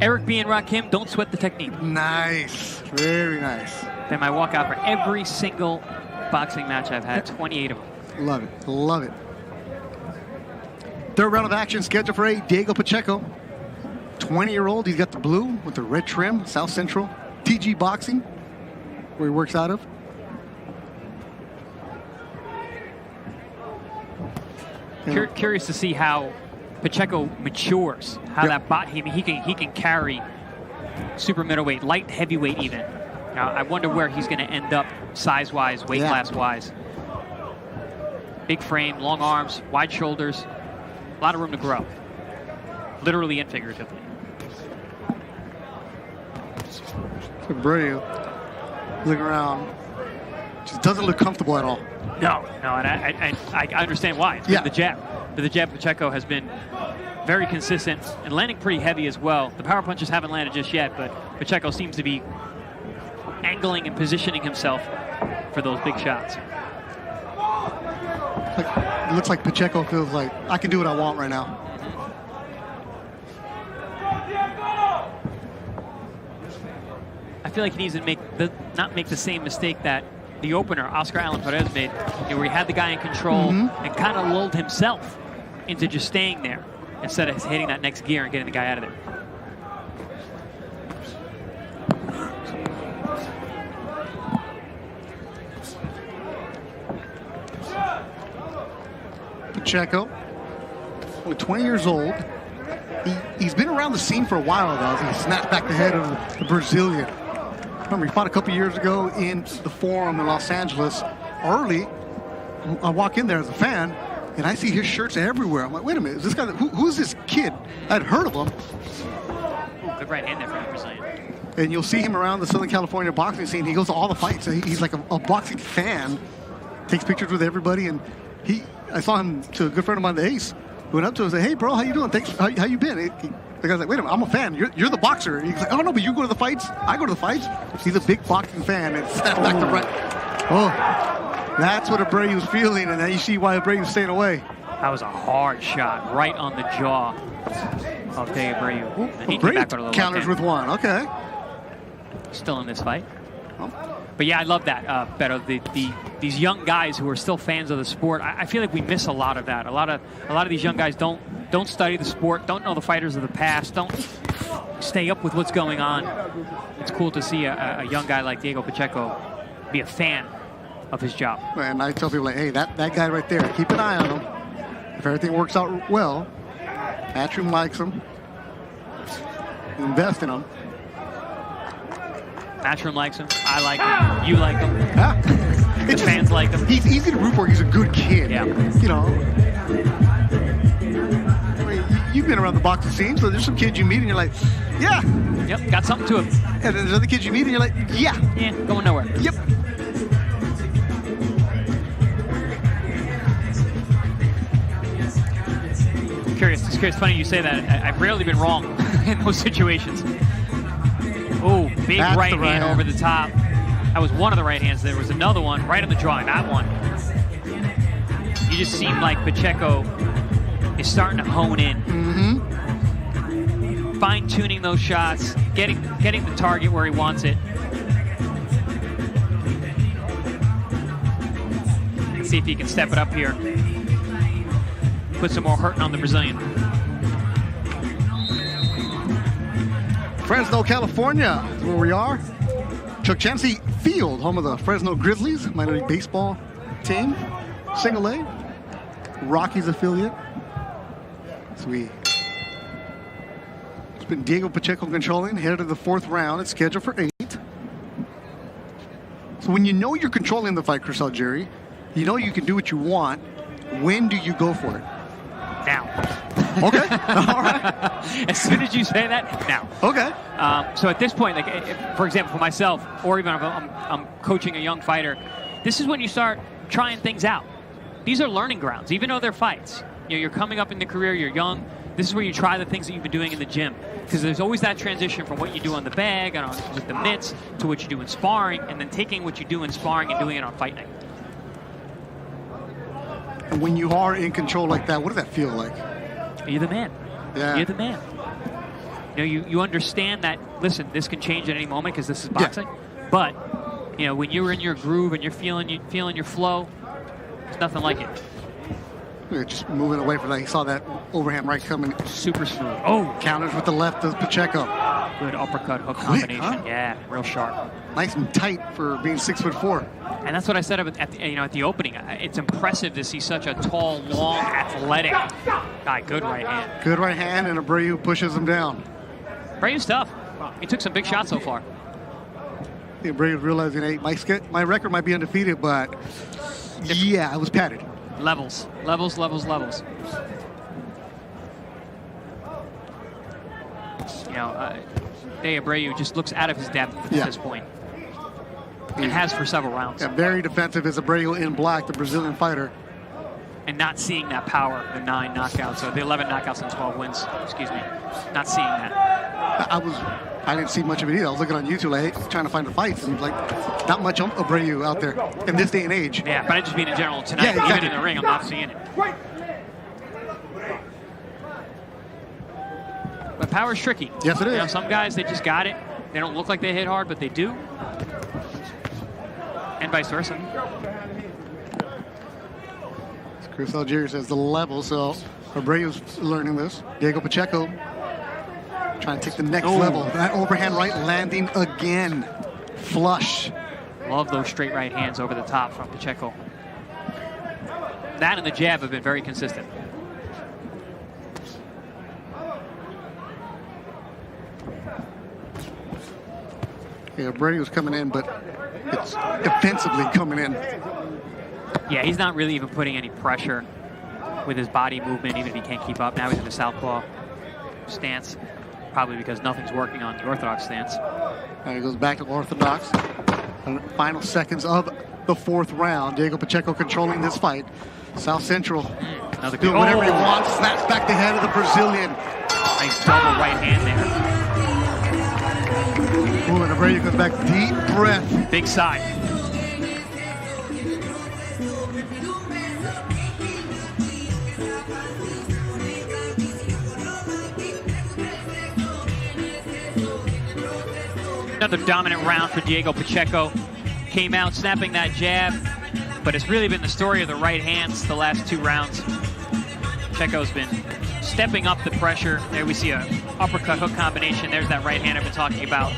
Eric B. and Rakim, Don't Sweat the Technique. Nice. Very nice. Then my walkout for every single boxing match I've had, 28 of them. Love it. Love it. Third round of action scheduled for Diego Pacheco. 20-year-old. He's got the blue with the red trim, South Central. TG Boxing, where he works out of. Curious to see how Pacheco matures. How he can carry super middleweight, light heavyweight even. Now, I wonder where he's going to end up size-wise, weight class-wise. Big frame, long arms, wide shoulders. A lot of room to grow, literally and figuratively. Brave. Looking around, just doesn't look comfortable at all. No, and I understand why. It's been the jab. But the jab Pacheco has been very consistent and landing pretty heavy as well. The power punches haven't landed just yet, but Pacheco seems to be angling and positioning himself for those big shots. It looks like Pacheco feels like, I can do what I want right now. I feel like he needs to not make the same mistake that the opener, Oscar Allen Perez, made, where he had the guy in control and kind of lulled himself into just staying there instead of hitting that next gear and getting the guy out of there. Pacheco, only 20 years old. He's been around the scene for a while, though. He snapped back the head of the Brazilian. Remember, he fought a couple years ago in the Forum in Los Angeles. Early, I walk in there as a fan, and I see his shirts everywhere. I'm like, wait a minute, is this guy? Who's this kid? I'd heard of him. Ooh, good right hand there for the Brazilian. And you'll see him around the Southern California boxing scene. He goes to all the fights. He's like a boxing fan. Takes pictures with everybody, and I saw him to a good friend of mine, the Ace, who went up to him and said, hey, bro, how you doing? Thanks. How you been? The guy's like, wait a minute, I'm a fan. You're the boxer. And he's like, oh, no, but you go to the fights? I go to the fights. He's a big boxing fan, and snapped back to right. Oh, that's what Abreu's feeling, and now you see why Abreu's staying away. That was a hard shot right on the jaw of Dave Abreu. And he came back with a little counters with one. Okay. Still in this fight. But yeah, I love that, Beto. These young guys who are still fans of the sport. I feel like we miss a lot of that. A lot of these young guys don't study the sport, don't know the fighters of the past, don't stay up with what's going on. It's cool to see a young guy like Diego Pacheco be a fan of his job. And I tell people, like, hey, that guy right there, keep an eye on him. If everything works out well, Matchroom likes him. Invest in him. Matchroom likes him. I like him. You like him. Yeah. The fans like him. He's easy to root for. He's a good kid. Yeah. You know. I mean, you've been around the boxing scene, so there's some kids you meet and you're like, yeah. Yep, got something to him. And then there's other kids you meet and you're like, yeah. Yeah, going nowhere. Yep. It's curious, funny you say that. I've rarely been wrong in those situations. Oh, big That's right the right hand over the top. That was one of the right hands. There was another one right on the drawing. That one. You just seem like Pacheco is starting to hone in. Mm-hmm. Fine-tuning those shots, getting the target where he wants it. Let's see if he can step it up here. Put some more hurting on the Brazilian. Fresno, California, is where we are. Chuck Chansey Field, home of the Fresno Grizzlies, minor league baseball team. Single A, Rockies affiliate. So it's been Diego Pacheco controlling, headed to the 4th round. It's scheduled for 8. So when you know you're controlling the fight, Chris Algieri, you know you can do what you want. When do you go for it? Now. Okay. All right. As soon as you say that, now. Okay. So at this point, like for example, for myself, or even if I'm coaching a young fighter, this is when you start trying things out. These are learning grounds, even though they're fights. You know, you're coming up in the career, you're young. This is where you try the things that you've been doing in the gym, because there's always that transition from what you do on the bag and with the mitts to what you do in sparring, and then taking what you do in sparring and doing it on fight night. When you are in control like that, what does that feel like? You're the man. Yeah. You're the man. You know, you understand that, listen, this can change at any moment because this is boxing. Yeah. But, you know, when you're in your groove and you're feeling your flow, there's nothing like it. You're just moving away from that. You saw that overhand right coming. Super smooth. Oh! Counters with the left of Pacheco. Good uppercut hook combination. Huh? Yeah, real sharp. Nice and tight for being 6'4". And that's what I said at the opening. It's impressive to see such a tall, long, athletic guy. Good right hand. Good right hand, and Abreu pushes him down. Abreu's tough. He took some big shots so far. I think Abreu's realizing, hey, my record might be undefeated, but yeah, I was padded. Levels. You know, Abreu just looks out of his depth at this point. And has for several rounds. Yeah, very defensive is Abreu in black, the Brazilian fighter. And not seeing that power, the 9 knockouts, or the 11 knockouts and 12 wins, excuse me. Not seeing that. I didn't see much of it either. I was looking on YouTube, like, trying to find the fights, and like, not much Abreu out there in this day and age. Yeah, but I just mean in general tonight, yeah, exactly. Even in the ring, I'm not seeing it. But power's tricky. Yes, it is. You know, some guys, they just got it. They don't look like they hit hard, but they do. And vice versa. Chris Algieri says the level, so Abreu's learning this. Diego Pacheco trying to take the next level. That overhand right landing again. Flush. Love those straight right hands over the top from Pacheco. That and the jab have been very consistent. Yeah, Abreu's coming in, but it's defensively coming in. Yeah, he's not really even putting any pressure with his body movement, even if he can't keep up. Now he's in the southpaw stance, probably because nothing's working on the orthodox stance. And he goes back to orthodox. Final seconds of the 4th round. Diego Pacheco controlling this fight. South Central doing whatever he wants. Snaps back the head of the Brazilian. Nice double right hand there. Ooh, and Abreu comes back. Deep breath. Big side. Another dominant round for Diego Pacheco. Came out snapping that jab, but it's really been the story of the right hands the last 2 rounds. Pacheco's been stepping up the pressure. There we see a uppercut hook combination. There's that right hand I've been talking about.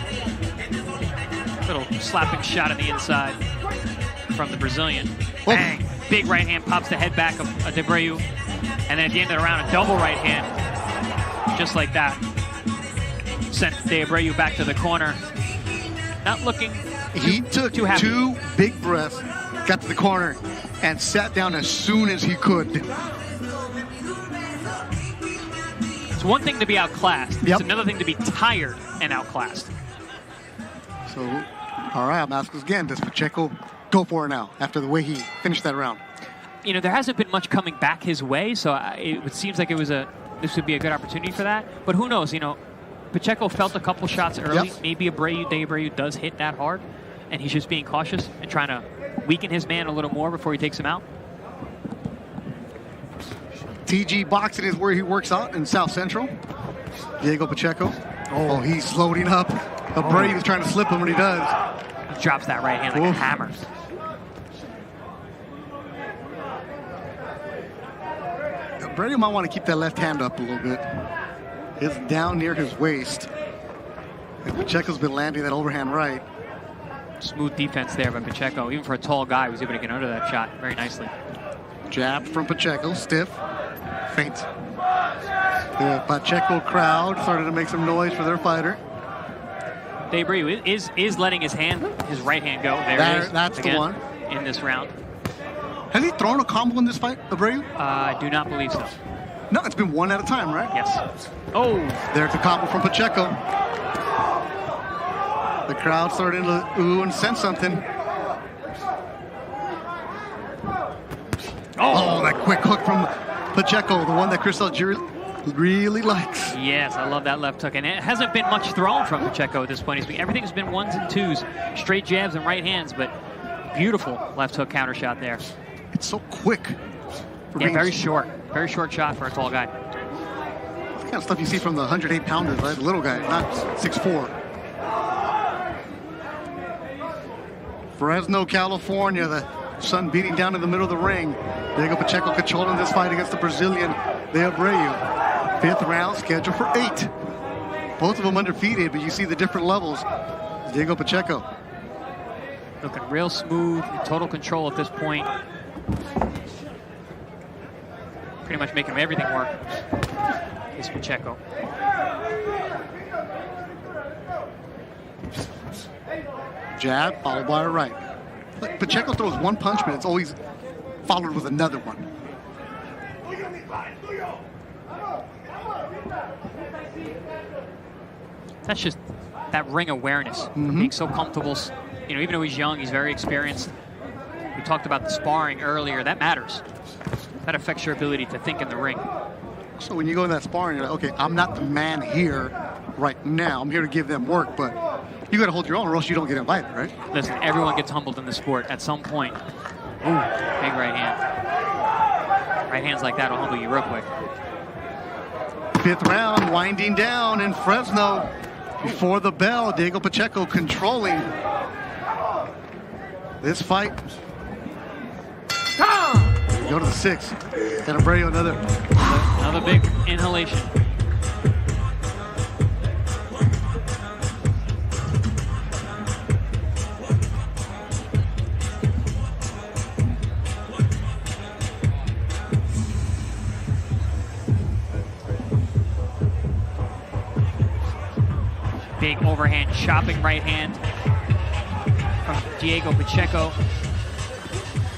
Little slapping shot on the inside from the Brazilian. Bang! Big right hand pops the head back of Abreu. And then at the end of the round, a double right hand. Just like that. Sent Abreu back to the corner. Not looking He took too happy. 2 big breaths, got to the corner, and sat down as soon as he could. It's one thing to be outclassed. It's another thing to be tired and outclassed. So, all right, I'm asking again, does Pacheco go for it now after the way he finished that round? You know, there hasn't been much coming back his way, so it seems like this would be a good opportunity for that. But who knows? You know, Pacheco felt a couple shots early. Maybe Abreu does hit that hard, and he's just being cautious and trying to weaken his man a little more before he takes him out. TG Boxing is where he works out in South Central. Diego Pacheco. Oh, he's loading up. Abreu is trying to slip him when he does. He drops that right hand like a hammer. Abreu might want to keep that left hand up a little bit. It's down near his waist. And Pacheco's been landing that overhand right. Smooth defense there by Pacheco. Even for a tall guy, he was able to get under that shot very nicely. Jab from Pacheco, stiff, feint. The Pacheco crowd started to make some noise for their fighter. Abreu is letting his right hand go. There it is. That's again, the one. In this round. Has he thrown a combo in this fight, Abreu? I do not believe so. No, it's been one at a time, right? Yes. Oh. There's the combo from Pacheco. The crowd started to ooh and sense something. Oh, that quick hook from Pacheco, the one that Chris Algieri really likes. Yes, I love that left hook. And it hasn't been much thrown from Pacheco at this point. Everything's been ones and twos, straight jabs and right hands, but beautiful left hook counter shot there. It's so quick. Yeah, very short shot for a tall guy. It's the kind of stuff you see from the 108-pounders, right? The little guy, not 6'4". Fresno, California, the sun beating down in the middle of the ring. Diego Pacheco controlling this fight against the Brazilian, De Abreu. 5th round, scheduled for 8. Both of them undefeated, but you see the different levels. Diego Pacheco. Looking real smooth, in total control at this point. Pretty much making everything work. Is Pacheco. Jab, followed by a right. Pacheco throws one punch, but it's always followed with another one. That's just that ring awareness. Being so comfortable. You know, even though he's young, he's very experienced. We talked about the sparring earlier. That matters. That affects your ability to think in the ring. So when you go in that sparring, you're like, okay, I'm not the man here right now. I'm here to give them work, but you got to hold your own or else you don't get invited, right? Listen, everyone gets humbled in the sport at some point. Ooh, big right hand. Right hands like that will humble you real quick. 5th round, winding down in Fresno. Before the bell, Diego Pacheco controlling this fight. Go to the 6th. And Abreu another big inhalation. Big overhand chopping right hand from Diego Pacheco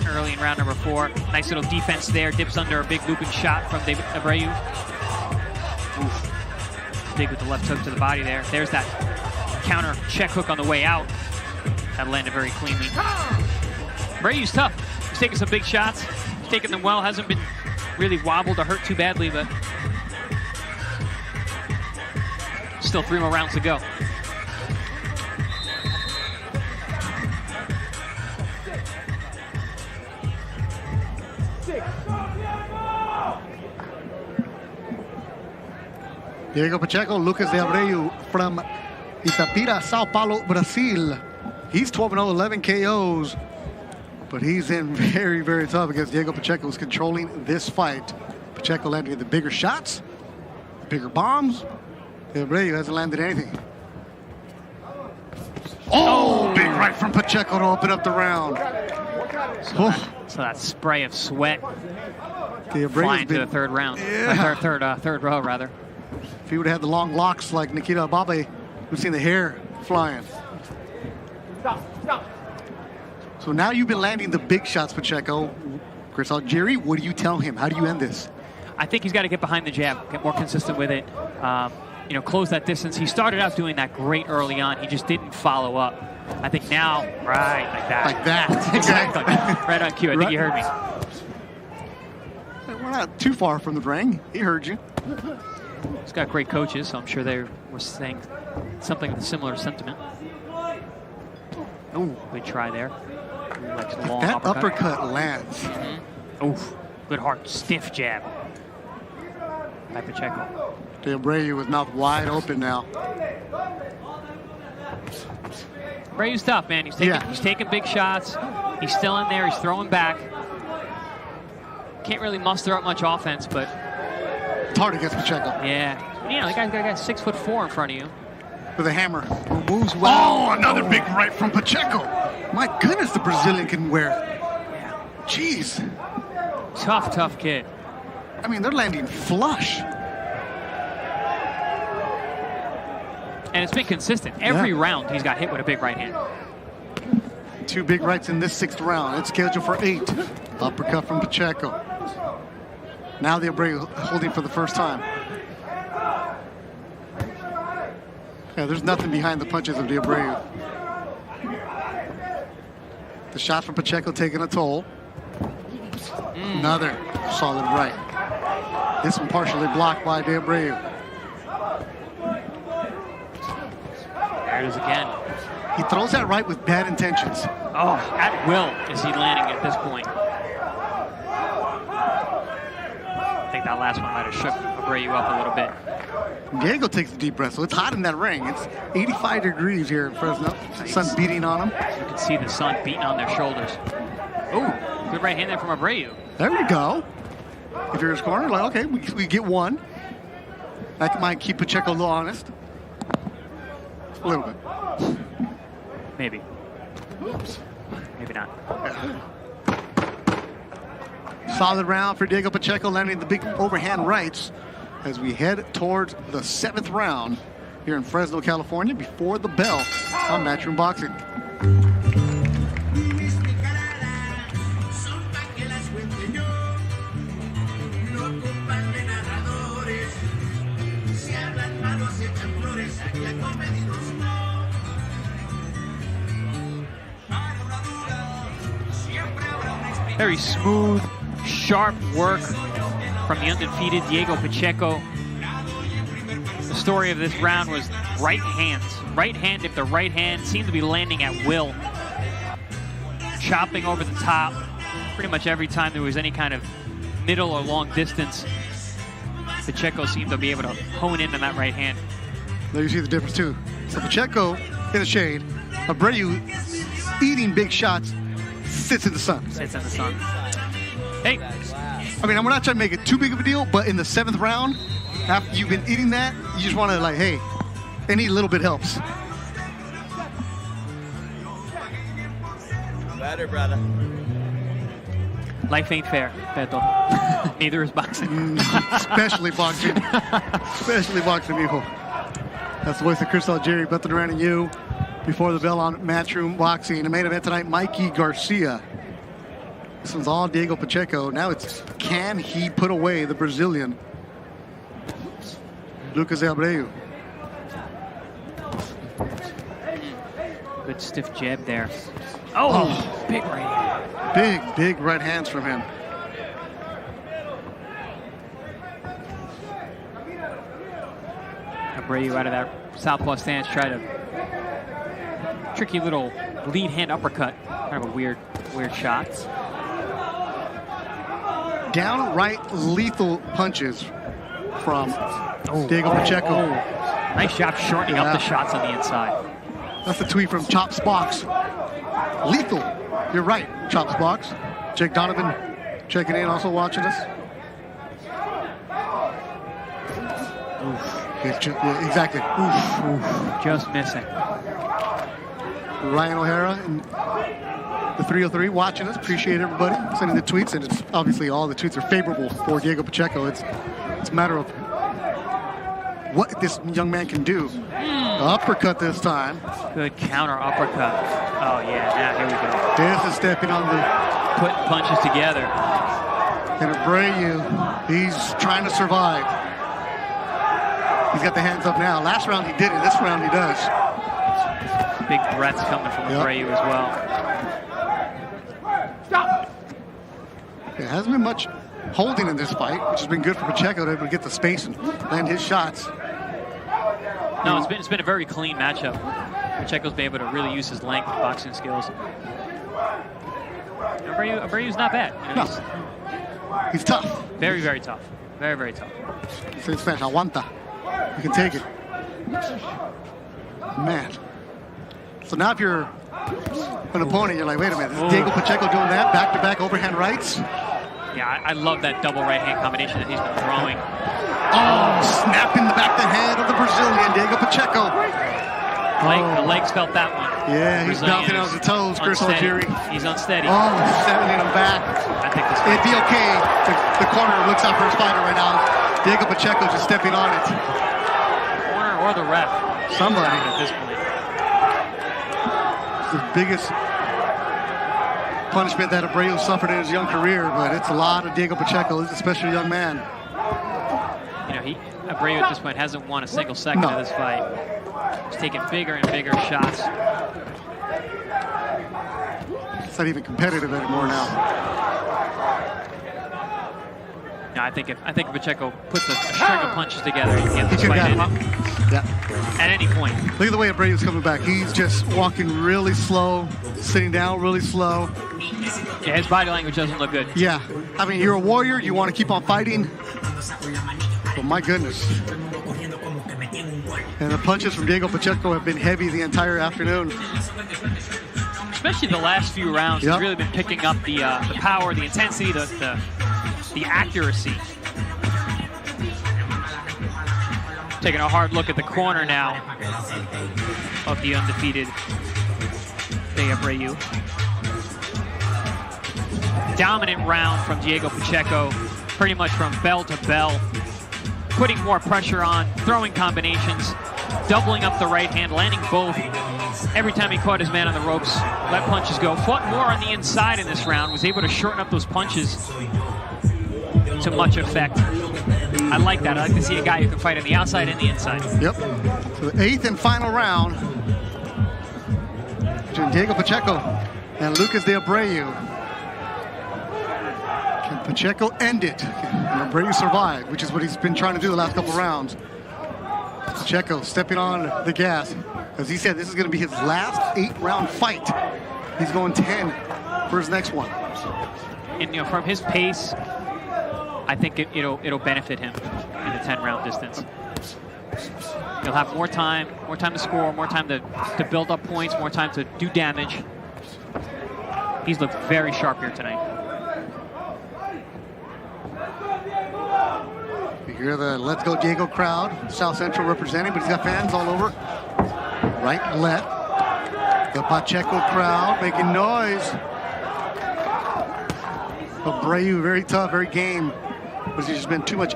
early in round number 4. Nice little defense there. Dips under a big looping shot from Abreu. Oof. Big with the left hook to the body there. There's that counter check hook on the way out. That landed very cleanly. Abreu's tough. He's taking some big shots. He's taking them well. Hasn't been really wobbled or hurt too badly, but still 3 more rounds to go. Diego Pacheco, Lucas de Abreu from Itapira, Sao Paulo, Brazil. He's 12-0, 11 KOs. But he's in very, very tough against Diego Pacheco, who's controlling this fight. Pacheco landing the bigger shots, bigger bombs. De Abreu hasn't landed anything. Oh, big right from Pacheco to open up the round. So that spray of sweat De Abreu's flying to the 3rd round. Yeah. Third row, rather. If he would have had the long locks like Nikita Ababe, we've seen the hair flying. So now you've been landing the big shots, Pacheco. Chris Algieri, what do you tell him? How do you end this? I think he's got to get behind the jab, get more consistent with it, you know, close that distance. He started out doing that great early on. He just didn't follow up. I think now, right, like that. Like that. Exactly. Right on cue. I think you heard me. We're not too far from the ring. He heard you. He's got great coaches, so I'm sure they were saying something of a similar sentiment. Oh, good try there. Like long that uppercut lands. Mm-hmm. Oof, good hard, stiff jab. By Pacheco. De Abreu with mouth wide open now. Abreu's tough, man. He's taking big shots. He's still in there. He's throwing back. Can't really muster up much offense, but it's hard against Pacheco. Yeah. You know, the guy's got 6'4" in front of you. With a hammer. Who moves well. Oh, another big right from Pacheco. My goodness, the Brazilian can wear it. Yeah. Jeez. Tough kid. I mean, they're landing flush. And it's been consistent. Every round he's got hit with a big right hand. 2 big rights in this 6th round. It's scheduled for 8. Uppercut from Pacheco. Now the Abreu holding for the first time. Yeah, there's nothing behind the punches of De Abreu. The shot from Pacheco taking a toll. Another solid right. This one partially blocked by De Abreu. There it is again. He throws that right with bad intentions. Oh, at will is he landing at this point. I think that last one might have shook Abreu up a little bit. Diego takes a deep breath, so it's hot in that ring. It's 85 degrees here in Fresno. Sun beating on them. You can see the sun beating on their shoulders. Oh, good right hand there from Abreu. There we go. If you're his corner, like, okay, we get one. That might keep Pacheco a little honest. A little bit. Maybe. Maybe not. Solid round for Diego Pacheco, landing the big overhand rights as we head towards the 7th round here in Fresno, California, before the bell on Matchroom Boxing. Very smooth, sharp work from the undefeated Diego Pacheco. The story of this round was right hands. Right hand after right hand seemed to be landing at will. Chopping over the top pretty much every time there was any kind of middle or long distance. Pacheco seemed to be able to hone in on that right hand. There you see the difference too. So Pacheco in the shade. Abreu eating big shots, sits in the sun. Sits in the sun. Hey. I mean, we're not trying to make it too big of a deal, but in the 7th round, after you've been eating that, you just want to like, hey, any little bit helps. Better, brother. Life ain't fair, Beto. Neither is boxing. Especially boxing. Especially boxing, mijo. That's the voice of Crystal Jerry, Beto Duran and you. Before the bell on Matchroom Boxing. The main event tonight, Mikey Garcia. This one's all Diego Pacheco. Now it's, can he put away the Brazilian? Lucas Abreu. Good stiff jab there. Oh, big right hand. Big right hands from him. Abreu out of that southpaw stance, try to tricky little lead hand uppercut. Kind of a weird shot. Downright lethal punches from Diego Pacheco. Nice job shortening up the shots on the inside. That's the tweet from Chops Box. Lethal. You're right, Chops Box. Jake Donovan checking in, also watching us. Yeah, exactly. Oof. Just missing. Ryan O'Hara and the 303 watching us. Appreciate everybody sending the tweets, and it's obviously all the tweets are favorable for Diego Pacheco. It's a matter of what this young man can do. Uppercut this time. Good counter uppercut. Oh yeah, now here we go. This is stepping on the... Putting punches together. And Abreu, he's trying to survive. He's got the hands up now. Last round he didn't. This round he does. Big threats coming from Abreu as well. There hasn't been much holding in this fight, which has been good for Pacheco to be able to get the space and land his shots. No, it's been a very clean matchup. Pacheco's been able to really use his length and boxing skills. Abreu's not bad. You know, he's tough. Very, very tough. Very, very tough. Says Spanish, aguanta. You can take it. Man. So now if you're an opponent, you're like, wait a minute, is Diego Pacheco doing that? Back-to-back overhand rights? Yeah, I love that double right-hand combination that he's been throwing. Oh, snapping the back the head of the Brazilian, Diego Pacheco. The legs felt that one. Yeah, he's bouncing on his toes, Chris Algieri. He's unsteady. Oh, settling him back. I think this it'd be okay. The corner looks out for his fighter right now. Diego Pacheco just stepping on it. Corner or the ref. Somebody. At this point. It's the biggest punishment that Abreu suffered in his young career, but it's a lot of Diego Pacheco. He's a special young man. You know, Abreu at this point hasn't won a single second of this fight. He's taking bigger and bigger shots. It's not even competitive anymore now. I think if Pacheco puts a string of punches together, he can get this fight in. At any point. Look at the way Abreu's coming back. He's just walking really slow, sitting down really slow. Yeah, his body language doesn't look good. Yeah. I mean, you're a warrior. You want to keep on fighting. But my goodness. And the punches from Diego Pacheco have been heavy the entire afternoon. Especially the last few rounds. He's really been picking up the power, the intensity, the accuracy. Taking a hard look at the corner now of the undefeated Abreu. Dominant round from Diego Pacheco, pretty much from bell to bell. Putting more pressure on, throwing combinations, doubling up the right hand, landing both. Every time he caught his man on the ropes, let punches go. Fought more on the inside in this round, was able to shorten up those punches to much effect. I like that. I like to see a guy who can fight on the outside and the inside. Yep. So the 8th and final round between Diego Pacheco and Lucas de Abreu. Can Pacheco end it? Can Abreu survive? Which is what he's been trying to do the last couple rounds. Pacheco stepping on the gas. As he said, this is going to be his last 8-round fight. He's going 10 for his next one. And you know, from his pace, I think it'll benefit him in the 10-round distance. He'll have more time to score, more time to build up points, more time to do damage. He's looked very sharp here tonight. You hear the Let's Go Diego crowd, South Central representing, but he's got fans all over. Right, left. The Pacheco crowd making noise. Abreu, very tough, very game. But he's just been too much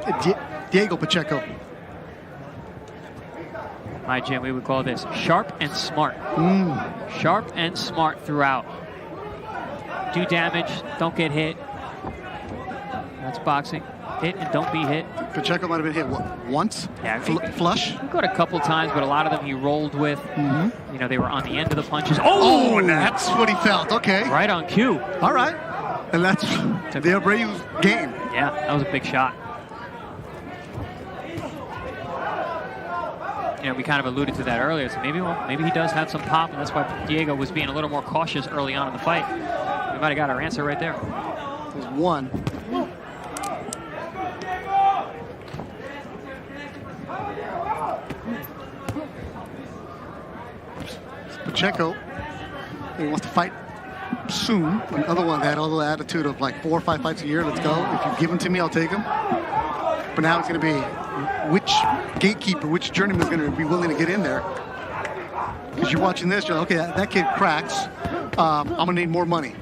Diego Pacheco. My Jim, we would call this sharp and smart. Sharp and smart throughout. Do damage, don't get hit. That's boxing. Hit and don't be hit. Pacheco might have been hit, what, once? Yeah. Flush? He got a couple times, but a lot of them he rolled with. You know, they were on the end of the punches. Oh, and that's what he felt. Okay. Right on cue. All right. And that's the Abreu's game. Yeah, that was a big shot. You know, we kind of alluded to that earlier. So maybe he does have some pop, and that's why Diego was being a little more cautious early on in the fight. We might have got our answer right there. There's one. Pacheco, he wants to fight soon. Another one that had all the attitude of like 4 or 5 fights a year. Let's go. If you give them to me, I'll take them. But now it's going to be which gatekeeper, which journeyman is going to be willing to get in there. Because you're watching this, you're like, okay, that kid cracks. I'm going to need more money.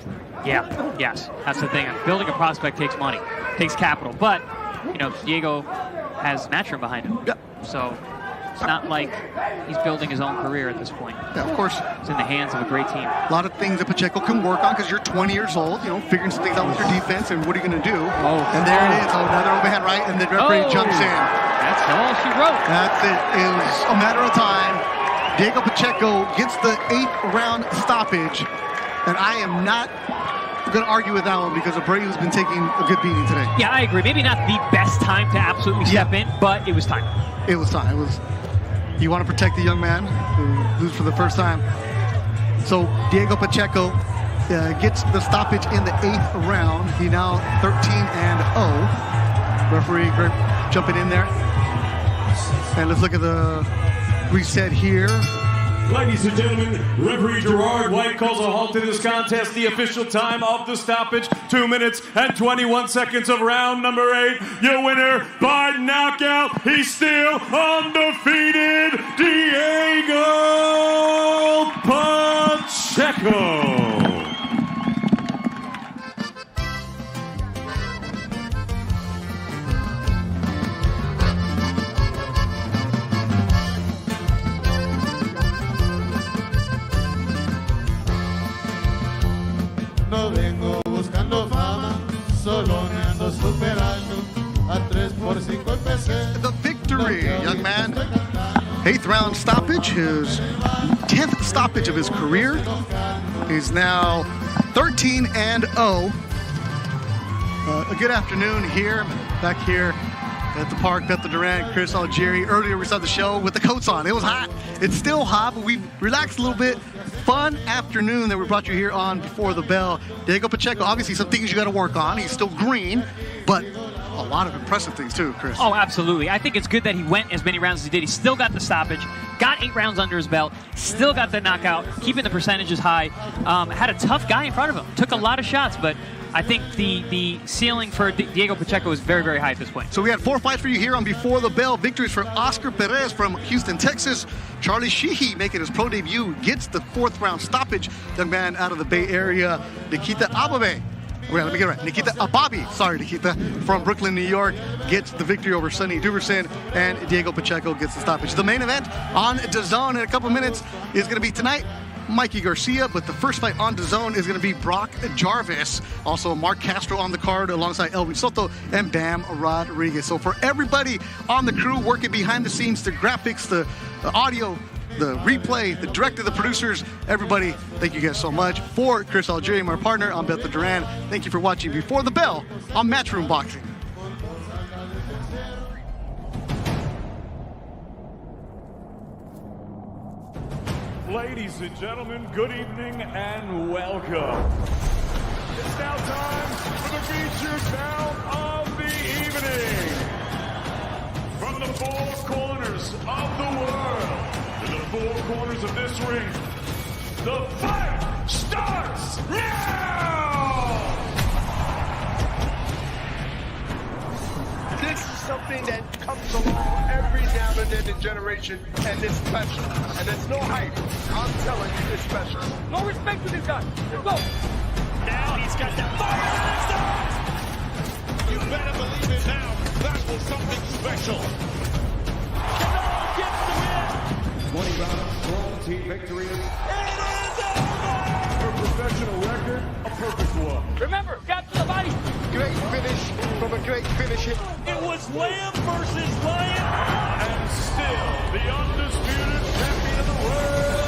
Yeah, yes, that's the thing. Building a prospect takes money, takes capital. But, you know, Diego has Matchroom behind him. Yep. So It's not like he's building his own career at this point. Yeah, of course. It's in the hands of a great team. A lot of things that Pacheco can work on because you're 20 years old, you know, figuring some things out with your defense and what are you going to do? And there it is. Another overhand right, and the referee jumps in. That's all she wrote. That's it. It was a matter of time. Diego Pacheco gets the 8th round stoppage, and I am not going to argue with that one because Abreu's been taking a good beating today. Yeah, I agree. Maybe not the best time to absolutely step in, but it was time. It was time. It was. You want to protect the young man who loses for the first time. So Diego Pacheco gets the stoppage in the 8th round. He now 13-0. Referee jumping in there. And let's look at the reset here. Ladies and gentlemen, referee Gerard White calls a halt to this contest. The official time of the stoppage, 2 minutes and 21 seconds of round number 8. Your winner by knockout, he's still undefeated, Diego Pacheco. No vengo buscando fama, solo me ando superando. A 3x5 empecé. The victory, young man. 8th round stoppage, his 10th stoppage of his career. He's now 13-0. A good afternoon here, back here at the park. Beth Duran, Chris Algieri. Earlier we started the show with the coats on. It was hot. It's still hot, but we relaxed a little bit. Fun afternoon that we brought you here on Before the Bell. Diego Pacheco, obviously some things you got to work on. He's still green, but a lot of impressive things too, Chris. Oh, absolutely. I think it's good that he went as many rounds as he did. He still got the stoppage, got 8 rounds under his belt, still got the knockout, keeping the percentages high. Had a tough guy in front of him. Took a lot of shots, but I think the ceiling for Diego Pacheco is very, very high at this point. So we had 4 fights for you here on Before the Bell. Victories for Oscar Perez from Houston, Texas. Charlie Sheehy making his pro debut, gets the 4th round stoppage. Young man out of the Bay Area, Nikita Ababe. Wait, let me get it right. Nikita Ababi, sorry, Nikita, from Brooklyn, New York, gets the victory over Sonny Duverson, and Diego Pacheco gets the stoppage. The main event on Dazn in a couple minutes is going to be tonight. Mikey Garcia, but the first fight on Dazn is going to be Brock Jarvis. Also, Mark Castro on the card alongside Elvin Soto and Bam Rodriguez. So for everybody on the crew working behind the scenes, the graphics, the audio, the replay, the director, the producers, everybody, thank you guys so much. For Chris Algieri, my partner, I'm Beth Duran. Thank you for watching Before the Bell on Matchroom Boxing. Ladies and gentlemen, good evening and welcome. It's now time for the featured bout of the evening. From the 4 corners of the world to the 4 corners of this ring, the fight starts now! This is something that comes along every now and then in generation, and it's special. And it's no hype. I'm telling you, it's special. No respect to this guy. Let's go. Now he's got that fire in his eyes. You better believe it now. That was something special. Sandor gets the win. 20-round strong team victory. It is over. Her professional record, a perfect one. Remember, capture the body. Great finish from a great finisher. It was Lamb versus Lion. And still the undisputed champion of the world.